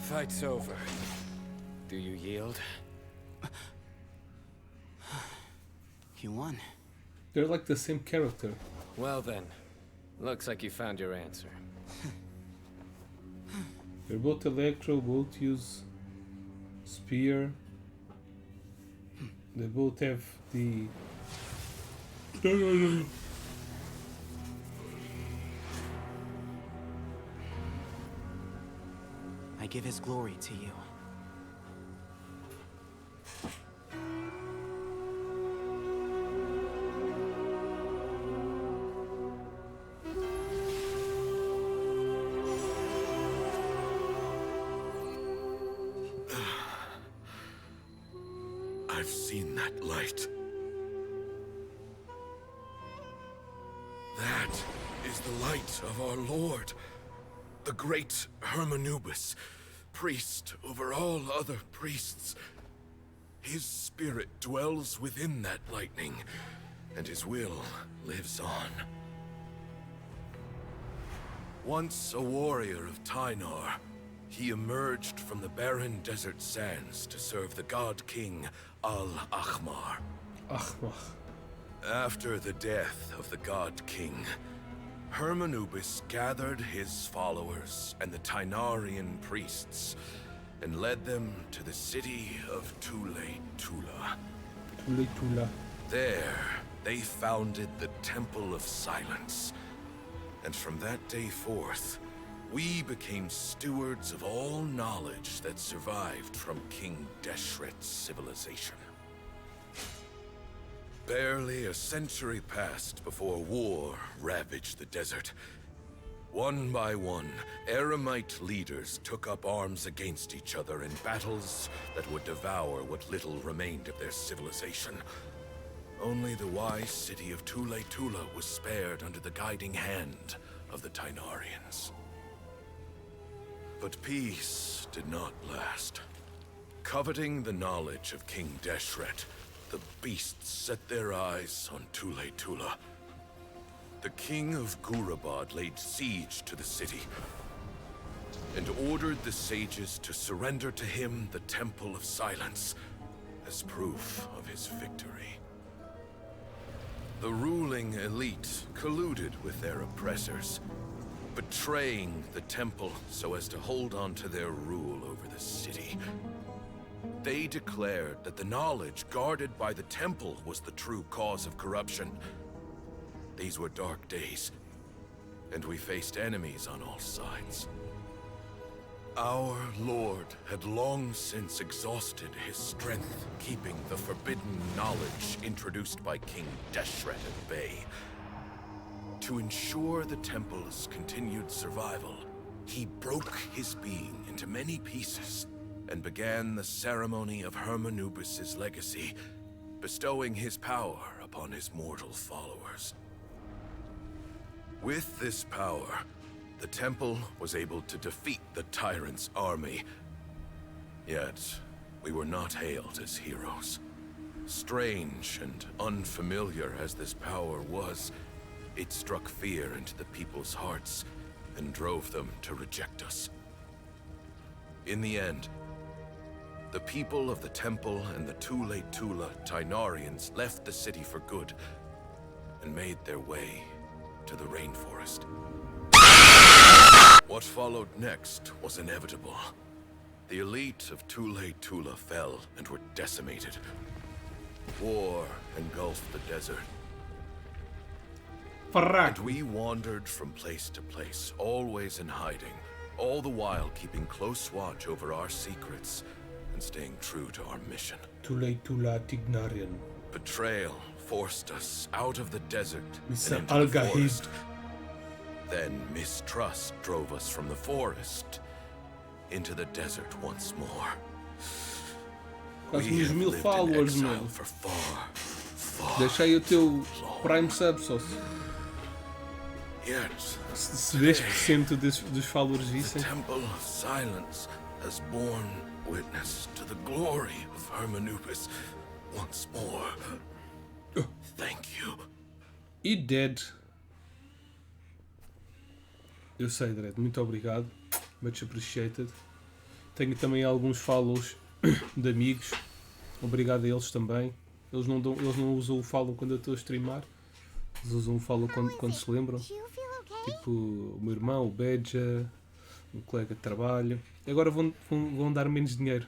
Fight's over. Do you yield? You won. They're like the same character. Well then, looks like you found your answer. They're both electro, both use spear. They both have the... I give his glory to you. I've seen that light. That is the light of our Lord, the great Hermanubis, priest over all other priests. His spirit dwells within that lightning, and his will lives on. Once a warrior of Tynar, he emerged from the barren desert sands to serve the god king Al-Ahmar. After the death of the god king, Hermanubis gathered his followers and the Tynarian priests and led them to the city of Tule-Tula. Tule-Tula. There, they founded the Temple of Silence. And from that day forth, we became stewards of all knowledge that survived from King Deshret's civilization. Barely a century passed before war ravaged the desert. One by one, Eremite leaders took up arms against each other in battles that would devour what little remained of their civilization. only the wise city of Tula was spared under the guiding hand of the Tainarians. But peace did not last. Coveting the knowledge of King Deshret, the beasts set their eyes on Tula. The king of Gurabad laid siege to the city and ordered the sages to surrender to him the Temple of Silence as proof of his victory. The ruling elite colluded with their oppressors, betraying the temple so as to hold on to their rule over the city. They declared that the knowledge guarded by the temple was the true cause of corruption. These were dark days, and we faced enemies on all sides. Our Lord had long since exhausted his strength, keeping the forbidden knowledge introduced by King Deshret at bay. To ensure the temple's continued survival, he broke his being into many pieces and began the ceremony of Hermanubis' legacy, bestowing his power upon his mortal followers. With this power, the temple was able to defeat the tyrant's army. Yet, we were not hailed as heroes. Strange and unfamiliar as this power was, it struck fear into the people's hearts and drove them to reject us. In the end, the people of the temple and the Tula Tainarians left the city for good and made their way to the rainforest. What followed next was inevitable. The elite of Tula fell and were decimated. War engulfed the desert. And we wandered from place to place, always in hiding, all the while keeping close watch over our secrets and staying true to our mission. Tula Tignarian. Betrayal forced us out of the desert Mr. and into the forest. Then mistrust drove us from the forest into the desert once more. Quase We uns have 1000 lived in followers, exile mano. for far Deixei o teu Prime Sub só Yet, se 10% dos followers the vissem. Temple of Silence has borne witness to the glory of Hermanubis once more. Thank you. E Dead. Eu sei, Dredd, muito obrigado. Much appreciated. Tenho também alguns follows de amigos. Obrigado a eles também. Eles não usam o follow quando eu estou a streamar. Eles usam o follow quando se lembram. Tipo o meu irmão, o Beja, um colega de trabalho. Agora vão dar menos dinheiro.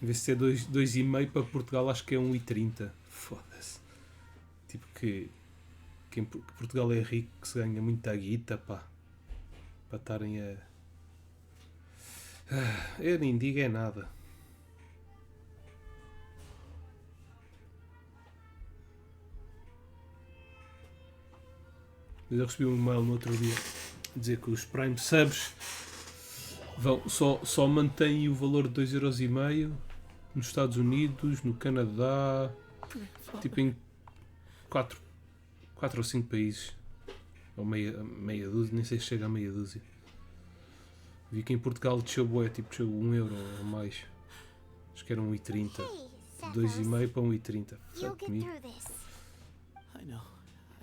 Em vez de ser 2,5 para Portugal, acho que é 1,30. Foda-se. Tipo que Portugal é rico, que se ganha muita guita, pá. Para estarem a... eu nem digo é nada. Mas eu recebi um e-mail no outro dia a dizer que os Prime Subs só mantêm o valor de 2,5€ nos Estados Unidos, no Canadá, tipo em 4 ou 5 países. Ou meia dúzia, nem sei se chega a meia dúzia. Vi que em Portugal desceu bué, tipo desceu 1€ ou mais. Acho que era 1,30. 2,5 para 1,30. Fuck me.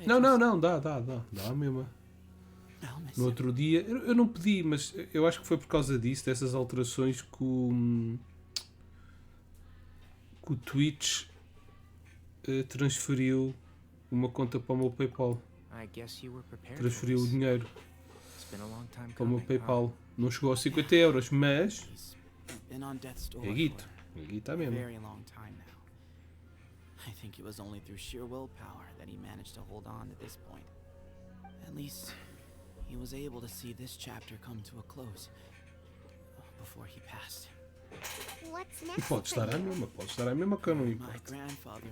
Não, dá mesmo. No outro dia, eu não pedi, mas eu acho que foi por causa disso, dessas alterações que o Twitch transferiu uma conta para o meu PayPal. Transferiu o dinheiro para o meu PayPal. Não chegou aos 50€, mas é guito. É guita mesmo. I think it was only through sheer willpower that he managed to hold on to this point. At least, he was able to see this chapter come to a close before he passed. E pode estar a mesma que eu não importo.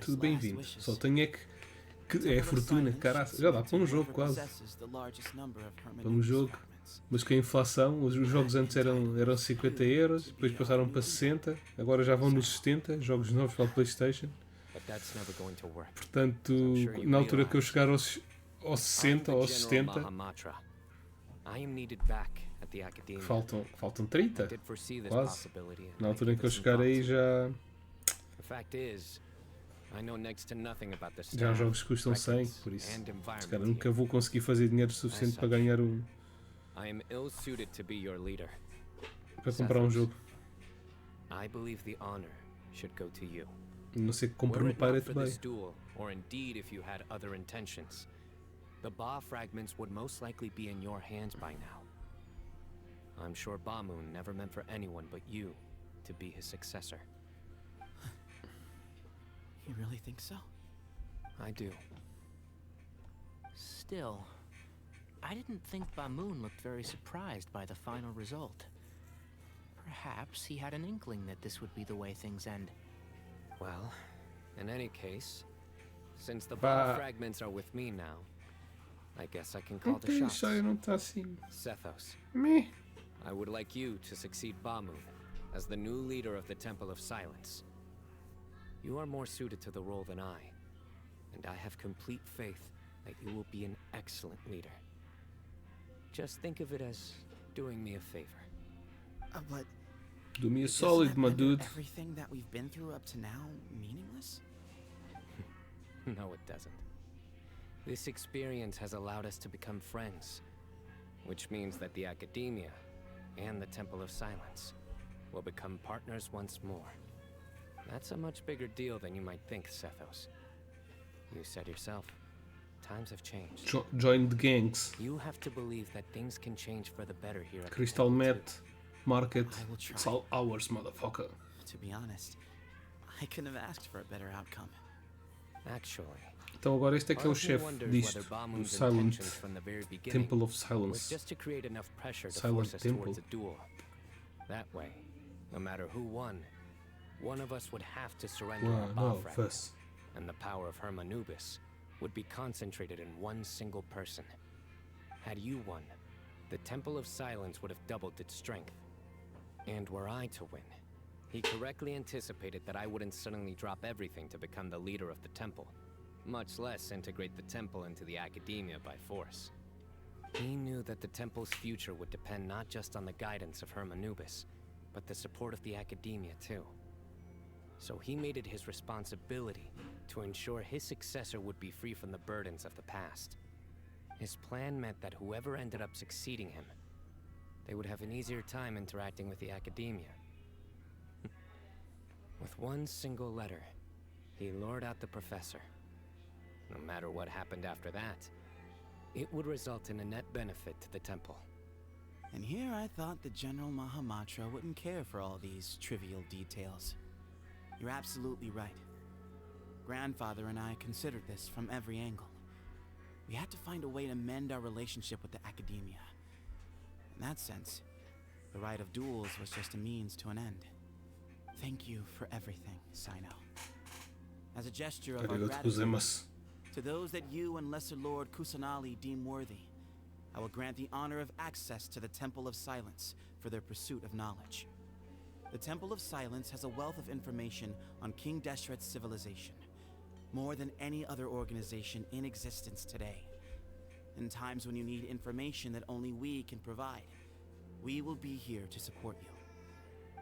Tudo bem-vindo. Só tenho é que é a fortuna, caraca. Já dá para um jogo quase. Para um jogo. Mas com a inflação, os jogos antes eram 50€, depois passaram para 60, agora já vão nos 70, jogos novos para a PlayStation. that's never going to work. Portanto, na altura que eu chegar aos 60 ou aos 70, I am needed back at the academia. faltam 30, Did foresee this quase. possibility and Na altura em que eu gave it some chegar aí thought. já The fact is, I know next to nothing about the há jogos staff, que custam 100, records, por isso and se environment calhar here. nunca vou conseguir fazer dinheiro suficiente para ganhar I am ill-suited to be your leader. para comprar um jogo. I believe the honor should go to you. A não ser que compre Were no it not Pirate for Bay. this duel, or indeed if you had other intentions, the Ba fragments would most likely be in your hands by now. I'm sure Bamoon never meant for anyone but you to be his successor. You really think so? I do. Still, I didn't think Bamoon looked very surprised by the final result. Perhaps he had an inkling that this would be the way things end. Well, in any case, since the Bah. Ba fragments are with me now, I guess I can call the Ok, shots. só eu não está assim. Sethos, Meh. I would like you to succeed Bamoon as the new leader of the Temple of Silence. You are more suited to the role than I, and I have complete faith that you will be an excellent leader. Just think of it as doing me a favor. But Do me a doesn't solid, that my render dude. everything that we've been through up to now meaningless? No, it doesn't. This experience has allowed us to become friends, which means that the Academia and the Temple of Silence will become partners once more. That's a much bigger deal than you might think, Sethos. You said yourself, times have changed. Join the gangs. You have to believe that things can change for the better here at the Crystal Temple, Met, too. Market, I will try. it's all ours, motherfucker. To be honest, I couldn't have asked for a better outcome. Actually, Então agora este é que é o part of me chefe wonders disto, whether do Bamoon's Silent intentions from the very beginning Temple of was Silence. just to create enough pressure to Silent force us Temple. towards a duel. That way, no matter who won, one of us would have to surrender Wow, our Ba no, fragment, first. and the power of Hermanubis would be concentrated in one single person. Had you won, the Temple of Silence would have doubled its strength. And were I to win, he correctly anticipated that I wouldn't suddenly drop everything to become the leader of the temple, much less integrate the temple into the Academia by force. He knew that the temple's future would depend not just on the guidance of Hermanubis, but the support of the Academia too. So he made it his responsibility to ensure his successor would be free from the burdens of the past. His plan meant that whoever ended up succeeding him, they would have an easier time interacting with the Academia. With one single letter, he lured out the professor. No matter what happened after that, it would result in a net benefit to the temple. And here I thought the General Mahamatra wouldn't care for all these trivial details. You're absolutely right. Grandfather and I considered this from every angle. We had to find a way to mend our relationship with the Academia. In that sense, the rite of duels was just a means to an end. Thank you for everything, Cyno. As a gesture of our Arigato gratitude, gozaimasu. to those that you and Lesser Lord Kusanali deem worthy, I will grant the honor of access to the Temple of Silence for their pursuit of knowledge. The Temple of Silence has a wealth of information on King Deshret's civilization, more than any other organization in existence today. In times when you need information that only we can provide, we will be here to support you.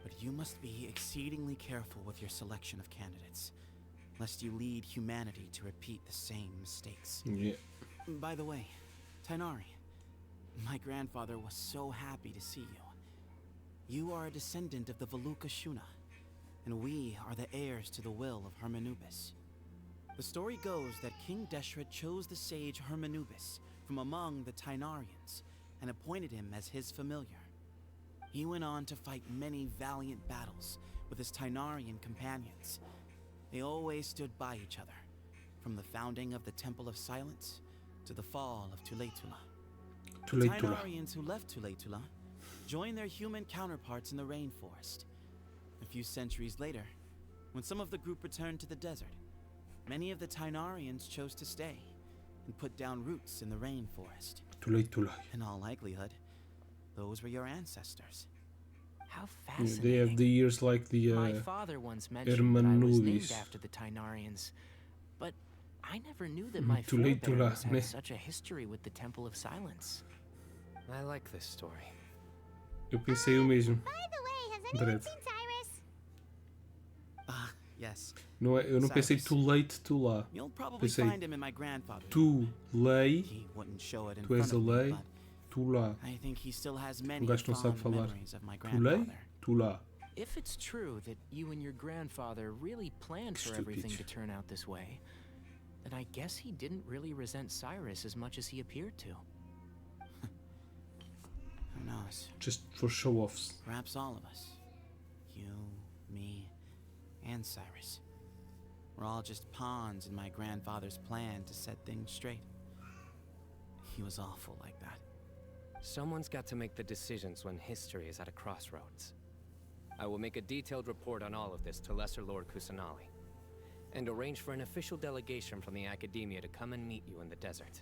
But you must be exceedingly careful with your selection of candidates, lest you lead humanity to repeat the same mistakes. Yeah. By the way, Tainari, my grandfather was so happy to see you. You are a descendant of the Veluca Shuna, and we are the heirs to the will of Hermanubis. The story goes that King Deshret chose the sage Hermanubis from among the Tainarians and appointed him as his familiar. He went on to fight many valiant battles with his Tainarian companions. They always stood by each other, from the founding of the Temple of Silence to the fall of Tuletula. The Tainarians who left Tuletula joined their human counterparts in the rainforest. A few centuries later, when some of the group returned to the desert, many of the Tainarians chose to stay and put down roots in the rainforest. In all likelihood, those were your ancestors. How They fascinating. have the ears like the My father once mentioned that I was named after the Tynarians, but I never knew that my Too late, too forebears late, né? had such a history with the Temple of Silence. I like this story. Eu pensei o mesmo. By the way, has anyone Dredd. seen Cyrus? Yes. Não é, eu não pensei Cyrus. too late, too lá. You'll probably Pensei find him in my grandfather's tu lei, He wouldn't show it in tu és front a of me, lei, but tu lá. I think he still has O many gajo não sabe fond falar. memories of my Tu lei, grandfather. tu lá. If it's true that you and your grandfather really planned for everything to turn out this way, then I guess he didn't really resent Cyrus as much as he appeared to. Who knows? Just for show-offs. Perhaps all of us. You, me, and Cyrus. We're all just pawns in my grandfather's plan to set things straight. He was awful like that. Someone's got to make the decisions when history is at a crossroads. I will make a detailed report on all of this to Lesser Lord Kusanali, and arrange for an official delegation from the Academia to come and meet you in the desert.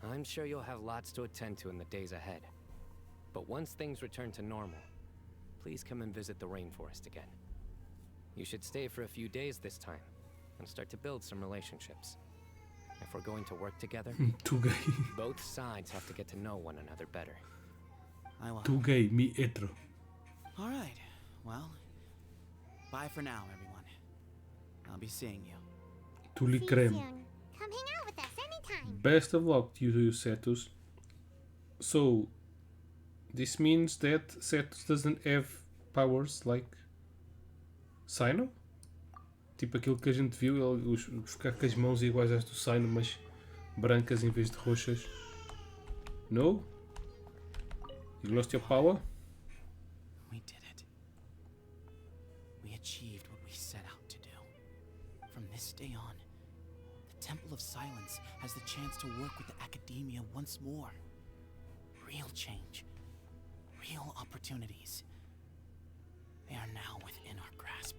I'm sure you'll have lots to attend to in the days ahead. But once things return to normal, please come and visit the rainforest again. You should stay for a few days this time, and start to build some relationships. If we're going to work together, Tu gay. both sides have to get to know one another better. I will. Tu gay, mi hetero. All right. Well, bye for now, everyone. I'll be seeing you. Tu li creme. Come hang out with us anytime. Best of luck to you, Cetus. So, this means that Cetus doesn't have powers like Cyno? Tipo aquilo que a gente viu, ele ficar com as mãos iguais às do Cyno, mas brancas em vez de roxas. No? You lost your power? We did it. We achieved what we set out to do. From this day on, the Temple of Silence has the chance to work with the Academia once more. Real change. Real opportunities. They are now within our grasp.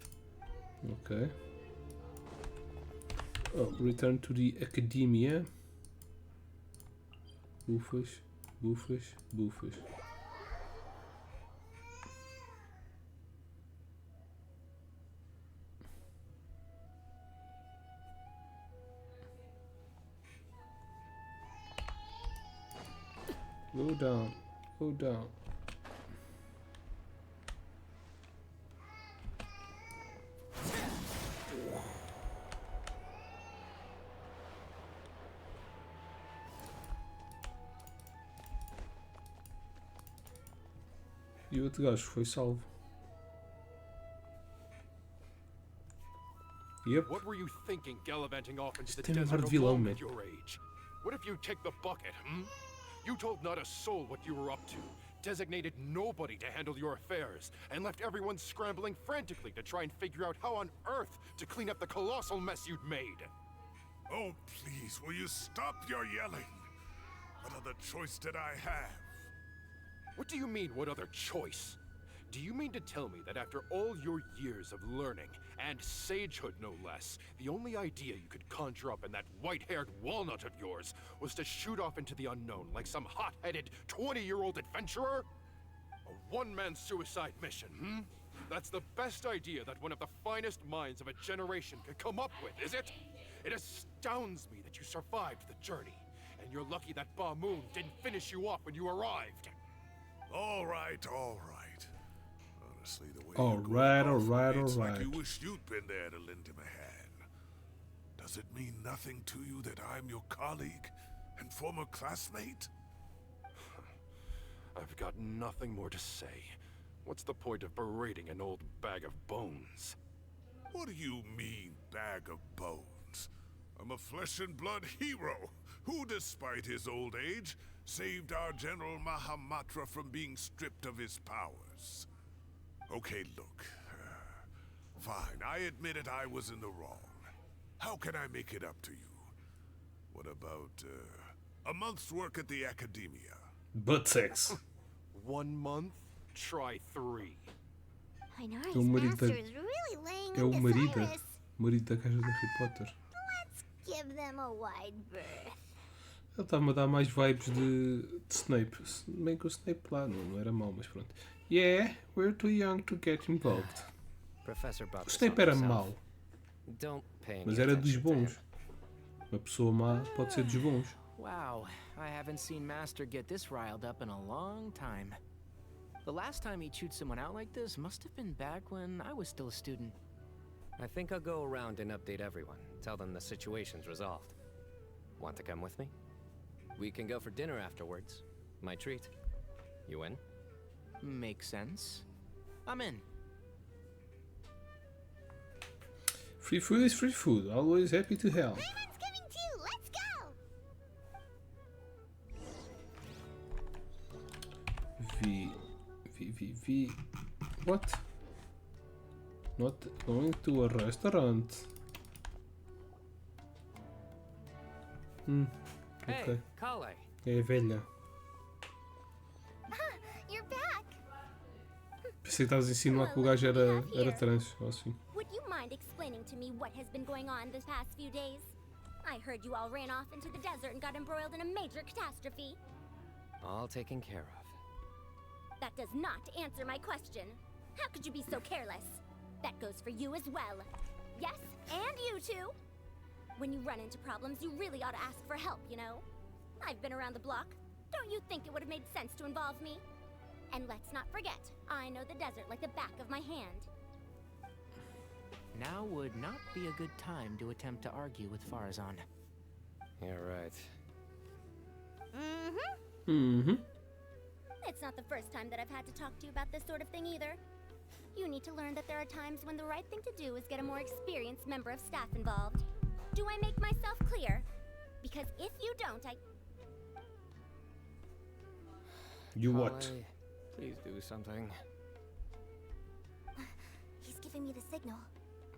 Okay. Oh, return to the Academia. Bufas, bufas, bufas. Go down, go down. E o outro gajo foi salvo. Yep. What were you thinking gallivanting off into the Tem um ar desert de vilão, alone man. at your age? What if you take the bucket, You told not a soul what you were up to, designated nobody to handle your affairs, and left everyone scrambling frantically to try and figure out how on earth to clean up the colossal mess you'd made. Oh, please, will you stop your yelling? What other choice did I have? What do you mean, what other choice? Do you mean to tell me that after all your years of learning, and sagehood no less, the only idea you could conjure up in that white-haired walnut of yours was to shoot off into the unknown like some hot-headed 20-year-old adventurer? A one-man suicide mission, That's the best idea that one of the finest minds of a generation could come up with, is it? It astounds me that you survived the journey, and you're lucky that Ba Moon didn't finish you off when you arrived. All right, all right. Honestly, the way All you're going right, off all on right, me, it's all like right. you wish you'd been there to lend him a hand. Does it mean nothing to you that I'm your colleague and former classmate? I've got nothing more to say. What's the point of berating an old bag of bones? What do you mean, bag of bones? I'm a flesh and blood hero who, despite his old age, saved our General Mahamatra from being stripped of his powers. Okay, look. Fine, I admit it, I was in the wrong. How can I make it up to you? What about, a month's work at the Academia? Butt sex. 1 month? Try 3. I know É o his marido da... master is really laying É o into marido, Cyrus. marido da casa do Harry Potter. Let's give them a wide berth. Ele estava-me a dar mais vibes de Snape. Bem que o Snape lá não era mau, mas pronto. Yeah, we're too young to get involved. Professor O brought this Snape on era himself. mau, Don't pay any mas era dos attention to him. bons. Uma pessoa má pode ser dos bons. Wow, I haven't seen Master get this riled up in a long time. The last time he chewed someone out like this must have been back when I was still a student. I think I'll go around and update everyone. Tell them the situation's resolved. Want to come with me? We can go for dinner afterwards. My treat. You in? Makes sense. I'm in. Free food is free food. Always happy to help. Paimon's coming too. Let's go. V. What? Not going to a restaurant. Hey, Ok. Kale. É a velha. You're back. Pensei que estavas a insinuar que o gajo era trans ou assim. Would you mind explaining to me what has been going on this past few days? I heard you all ran off into the desert and got embroiled in a major catastrophe. All taken care of. That does not answer my question. How could you be so careless? That goes for you as well. Yes, and you too. When you run into problems, you really ought to ask for help, you know? I've been around the block. Don't you think it would have made sense to involve me? And let's not forget, I know the desert like the back of my hand. Now would not be a good time to attempt to argue with Farazan. You're right. It's not the first time that I've had to talk to you about this sort of thing either. You need to learn that there are times when the right thing to do is get a more experienced member of staff involved. Do I make myself clear? Because if you don't, You what? Kale, please do something. He's giving me the signal.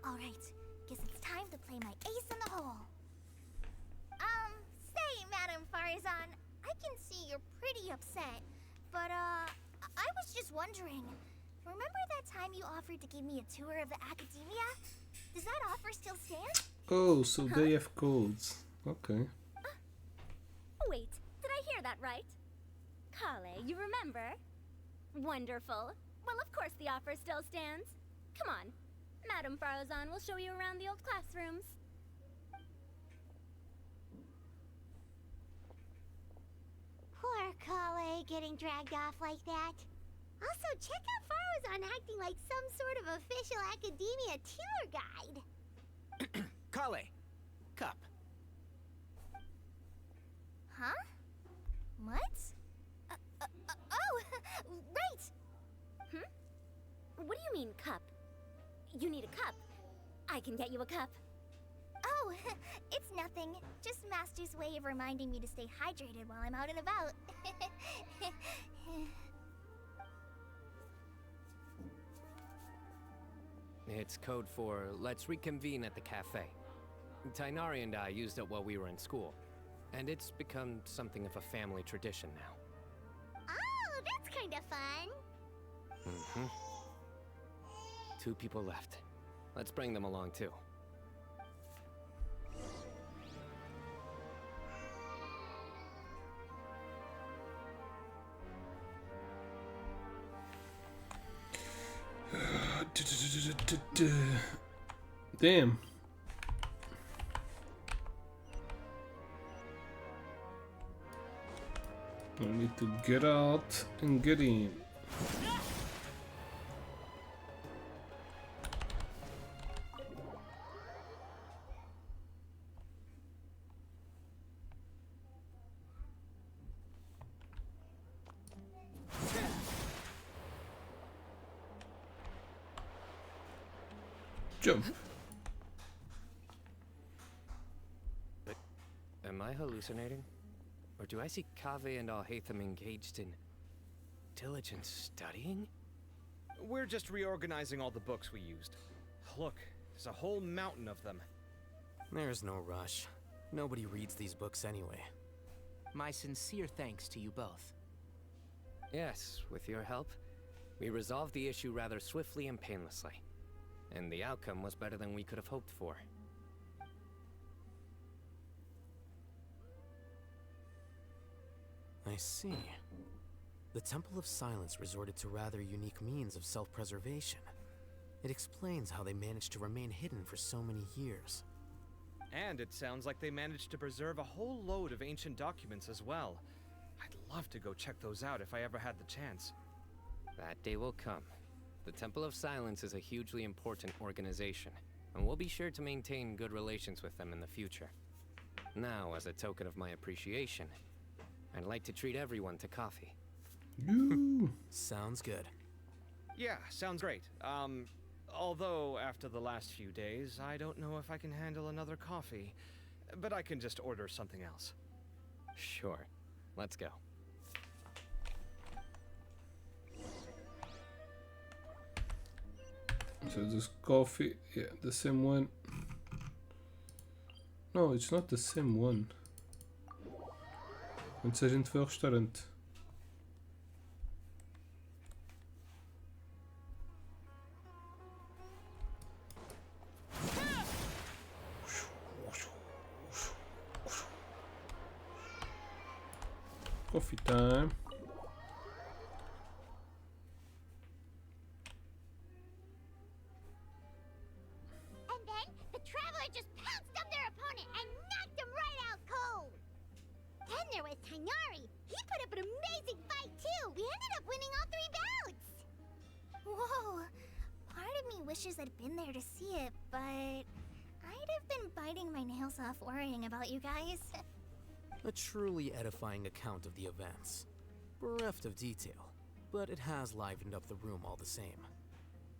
All right, guess it's time to play my ace in the hole. Say, Madam Farazan, I can see you're pretty upset, but I was just wondering. Remember that time you offered to give me a tour of the academia? Does that offer still stand? Oh, so they have codes. Okay. Wait, did I hear that right? Kale, you remember? Wonderful. Well, of course the offer still stands. Come on. Madam Farazan will show you around the old classrooms. Poor Kale getting dragged off like that. Also, check out Farazan acting like some sort of official academia tour guide. Kale! Cup. Huh? What? Oh, right! What do you mean, cup? You need a cup. I can get you a cup. Oh, it's nothing. Just Master's way of reminding me to stay hydrated while I'm out and about. It's code for let's reconvene at the cafe. Tainari and I used it while we were in school, and it's become something of a family tradition now. Oh, that's kind of fun. 2 people left. Let's bring them along too. Damn. I need to get out and get in. Jump. But am I hallucinating? Or do I see Kaveh and Alhaitham engaged in diligent studying? We're just reorganizing all the books we used. Look, there's a whole mountain of them. There's no rush. Nobody reads these books anyway. My sincere thanks to you both. Yes, with your help, we resolved the issue rather swiftly and painlessly. And the outcome was better than we could have hoped for. I see. The Temple of Silence resorted to rather unique means of self-preservation. It explains how they managed to remain hidden for so many years. And it sounds like they managed to preserve a whole load of ancient documents as well. I'd love to go check those out if I ever had the chance. That day will come. The Temple of Silence is a hugely important organization, and we'll be sure to maintain good relations with them in the future. Now, as a token of my appreciation, I'd like to treat everyone to coffee. Sounds good. Yeah, sounds great. Although after the last few days, I don't know if I can handle another coffee. But I can just order something else. Sure. Let's go. So this coffee, yeah, the same one. No, it's not the same one. Antes a gente foi ao restaurante. Coffee time. And then the traveler just pounced on their opponent and knocked him right out cold. Then there was Tainari. He put up an amazing fight too. We ended up winning all 3 bouts. Whoa! Part of me wishes I'd been there to see it, but I'd have been biting my nails off worrying about you guys. A truly edifying account of the events. Bereft of detail, but it has livened up the room all the same.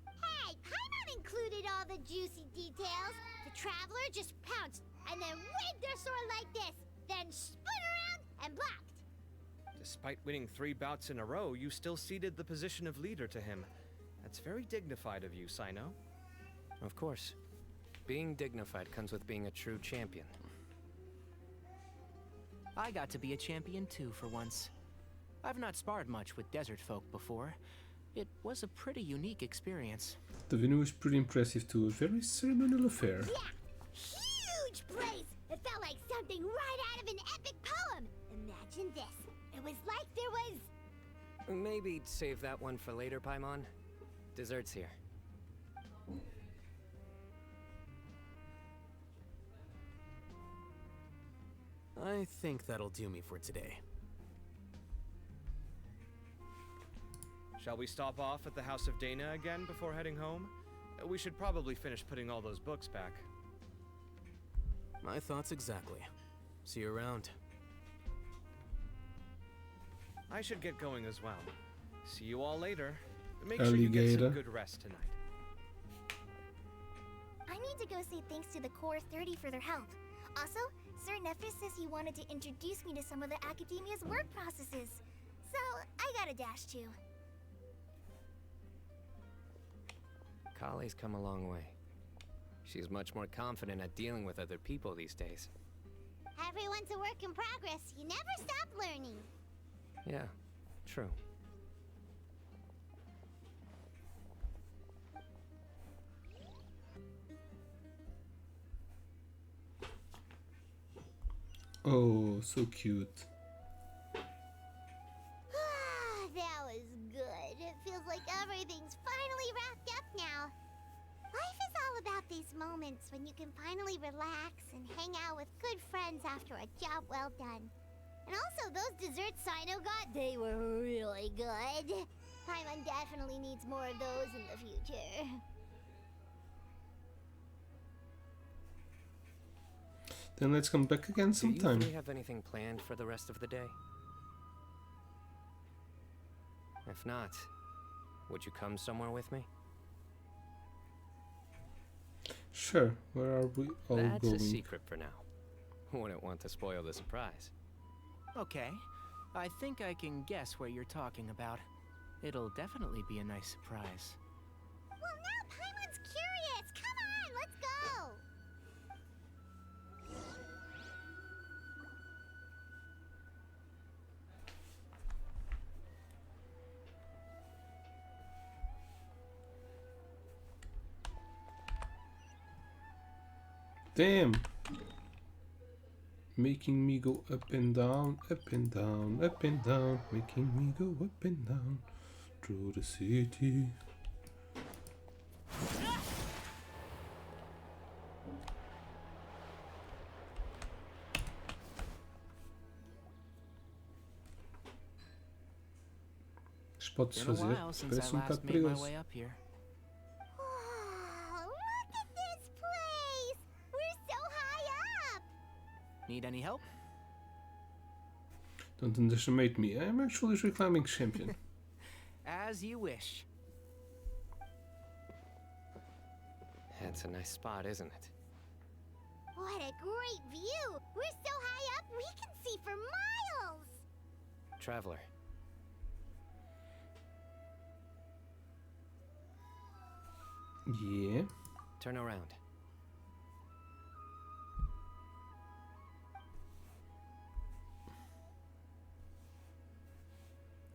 Hey, Paimon included all the juicy details. The traveler just pounced and then waved their sword like this, then spun around and blocked. Despite winning 3 bouts in a row, you still ceded the position of leader to him. That's very dignified of you, Cyno. Of course. Being dignified comes with being a true champion. I got to be a champion too for once. I've not sparred much with desert folk before. It was a pretty unique experience. The venue is pretty impressive too. A very ceremonial affair. Yeah, huge place. It felt like something right out of an epic poem. Imagine this. It was like there was... Maybe save that one for later, Paimon. Dessert's here. I think that'll do me for today. Shall we stop off at the House of Dana again before heading home? We should probably finish putting all those books back. My thoughts exactly. See you around. I should get going as well. See you all later. Make sure you get some good rest tonight. I need to go say thanks to the Core 30 for their help. Also, Sir Nephis says he wanted to introduce me to some of the Academia's work processes. So, I gotta dash too. Kale's come a long way. She's much more confident at dealing with other people these days. Everyone's a work in progress. You never stop learning. Yeah, true. Oh, so cute. That was good. It feels like everything's finally wrapped up now. Life is all about these moments when you can finally relax and hang out with good friends after a job well done. And also, those desserts Cyno got, they were really good. Paimon definitely needs more of those in the future. Then let's come back again sometime. Do you really have anything planned for the rest of the day? If not, would you come somewhere with me? Sure. Where are we all That's going? a secret for now. Wouldn't want to spoil the surprise. Okay. I think I can guess what you're talking about. It'll definitely be a nice surprise. Well, now Paimon's curious. Come on, let's go. Damn. making me go up and down, up and down, up and down, making me go up and down through the city. Pode-se fazer, parece bocado perigoso. Look at this place! We're so high up! Need any help? Don't underestimate me. I'm actually a climbing champion. As you wish. That's a nice spot, isn't it? What a great view! We're so high up, we can see for miles! Traveler. Yeah. Turn around.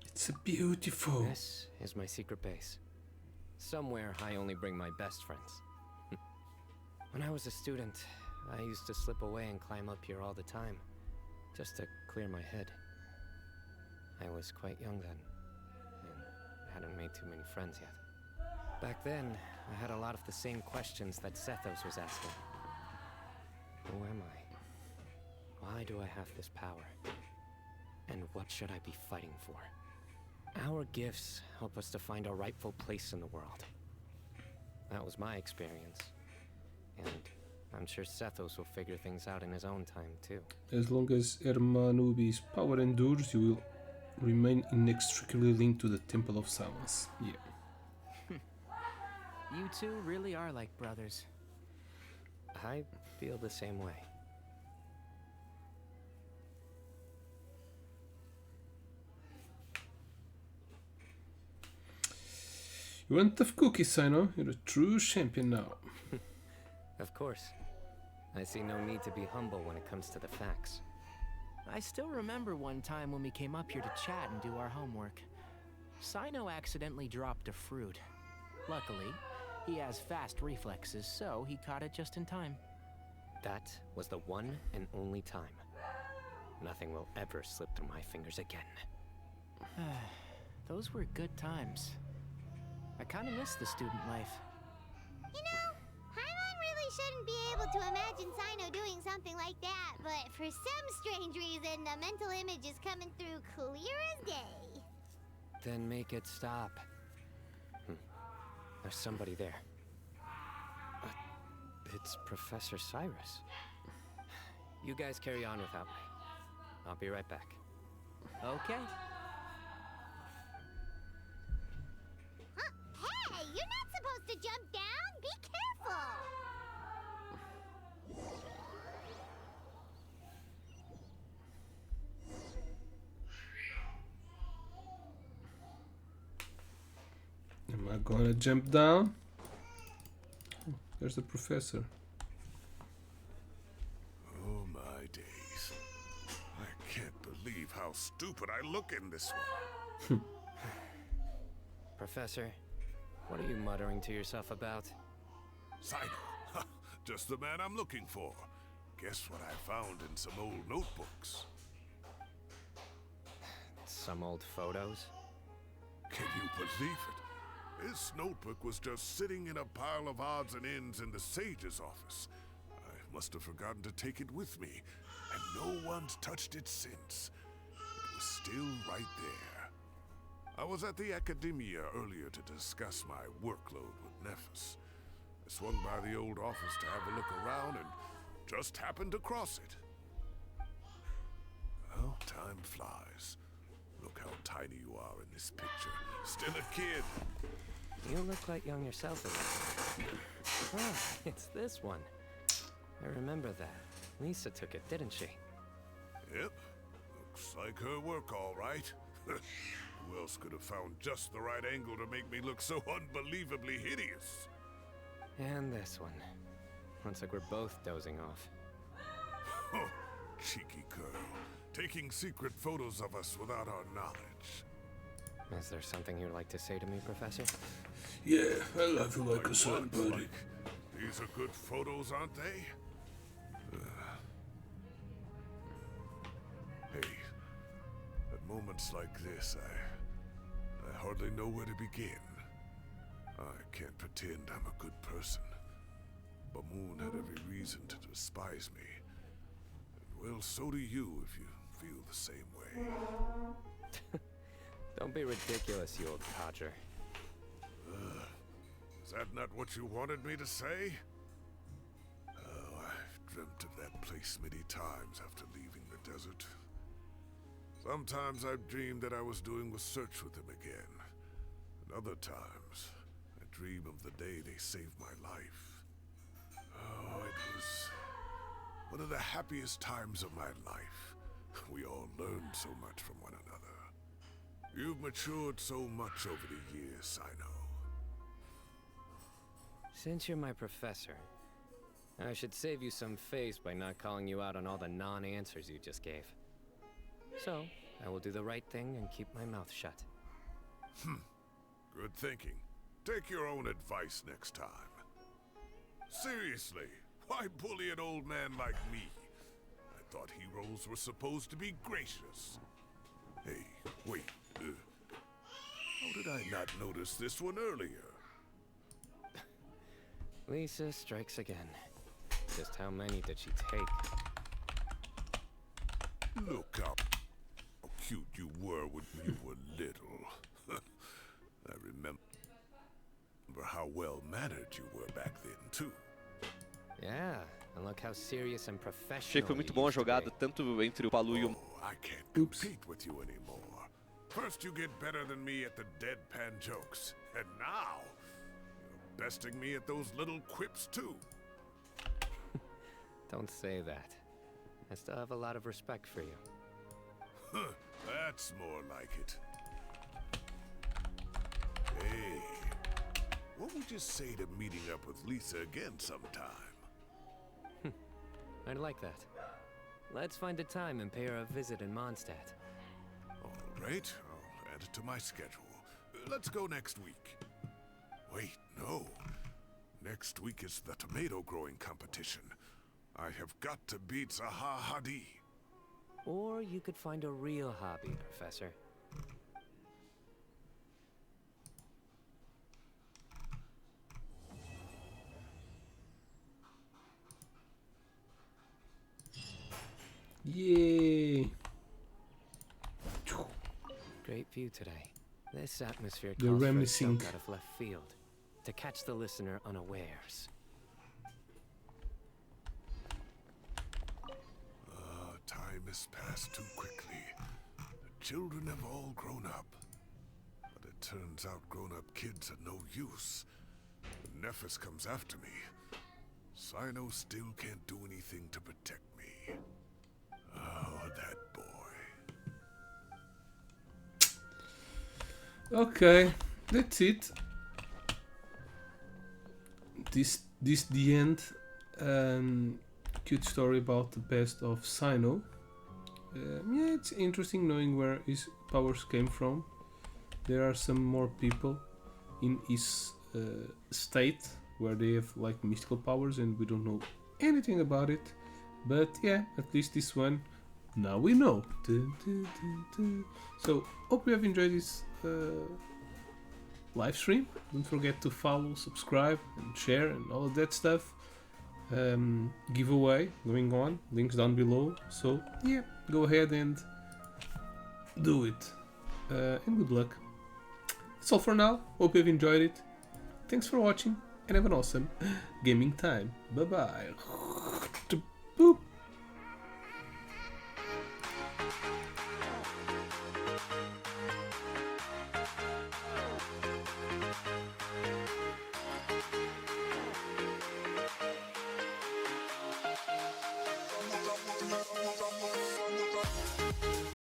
It's beautiful. This is my secret base. Somewhere I only bring my best friends. When I was a student, I used to slip away and climb up here all the time, just to clear my head. I was quite young then, and hadn't made too many friends yet. Back then, I had a lot of the same questions that Sethos was asking. Who am I? Why do I have this power? And what should I be fighting for? Our gifts help us to find our rightful place in the world. That was my experience. And I'm sure Sethos will figure things out in his own time, too. As long as Hermanubi's power endures, you will remain inextricably linked to the Temple of Silence. Yeah. You two really are like brothers. I feel the same way. You want tough cookies, Cyno? You're a true champion now. Of course. I see no need to be humble when it comes to the facts. I still remember one time when we came up here to chat and do our homework. Cyno accidentally dropped a fruit. Luckily, he has fast reflexes, so he caught it just in time. That was the one and only time. Nothing will ever slip through my fingers again. Those were good times. I kind of miss the student life. You know, Paimon really shouldn't be able to imagine Cyno doing something like that, but for some strange reason, the mental image is coming through clear as day. Then make it stop. There's somebody there. It's Professor Cyrus. You guys carry on without me. I'll be right back. Okay. Hey, you're not supposed to jump down. Be careful. Am I gonna jump down? Oh, there's the professor. Oh my days. I can't believe how stupid I look in this one. Professor, what are you muttering to yourself about? Cyno. Just the man I'm looking for. Guess what I found in some old notebooks? Some old photos? Can you believe it? This notebook was just sitting in a pile of odds and ends in the Sage's office. I must have forgotten to take it with me, and no one's touched it since. It was still right there. I was at the Academia earlier to discuss my workload with Nephis. I swung by the old office to have a look around and just happened across it. Well, time flies. Look how tiny you are in this picture. Still a kid. You look quite young yourself. Ah, it's this one. I remember that. Lisa took it, didn't she? Yep. Looks like her work, all right. Who else could have found just the right angle to make me look so unbelievably hideous? And this one. Looks like we're both dozing off. Oh, cheeky girl. Taking secret photos of us without our knowledge. Is there something you'd like to say to me, Professor? Yeah, I love you like a son, buddy. Like, these are good photos, aren't they? moments like this, I hardly know where to begin. I can't pretend I'm a good person. Bamoon had every reason to despise me. And well, so do you if you feel the same way. Don't be ridiculous, you old codger. Is that not what you wanted me to say? Oh, I've dreamt of that place many times after leaving the desert. Sometimes I've dreamed that I was doing the search with them again. And other times, I dream of the day they saved my life. Oh, it was one of the happiest times of my life. We all learned so much from one another. You've matured so much over the years, Cyno. Since you're my professor, I should save you some face by not calling you out on all the non-answers you just gave. So, I will do the right thing and keep my mouth shut. Good thinking. Take your own advice next time. Seriously, why bully an old man like me? I thought heroes were supposed to be gracious. Hey, wait. How did I not notice this one earlier? Lisa strikes again. Just how many did she take? Look how cute you were when you were little. I remember how well-mannered you were back then, too. Yeah, and look how serious and professional. Achei que foi muito bom a jogada, tanto entre o Palu e o... I can't compete with you anymore. First you get better than me at the deadpan jokes, and now you're besting me at those little quips too. Don't say that. I still have a lot of respect for you. That's more like it. Hey, what would you say to meeting up with Lisa again sometime? I'd like that. Let's find a time and pay her a visit in Mondstadt. All right, I'll add it to my schedule. Let's go next week. Wait, no. Next week is the tomato growing competition. I have got to beat Zaha Hadi. Or you could find a real hobby, Professor. Yay! Great view today. This atmosphere The calls for a reminiscing. joke out of left field to catch the listener unawares. Time has passed too quickly. The children have all grown up. But it turns out grown-up kids are no use. When Nephis comes after me, Cyno still can't do anything to protect me. Oh, that boy. Okay, that's it. This the end. Cute story about the past of Cyno. Yeah, it's interesting knowing where his powers came from. There are some more people in his state where they have like mystical powers and we don't know anything about it. But yeah, at least this one, now we know. So, hope you have enjoyed this live stream. Don't forget to follow, subscribe, and share, and all of that stuff. Giveaway going on, links down below. So, yeah, go ahead and do it. And good luck. That's all for now. Hope you've enjoyed it. Thanks for watching, and have an awesome gaming time. Bye bye.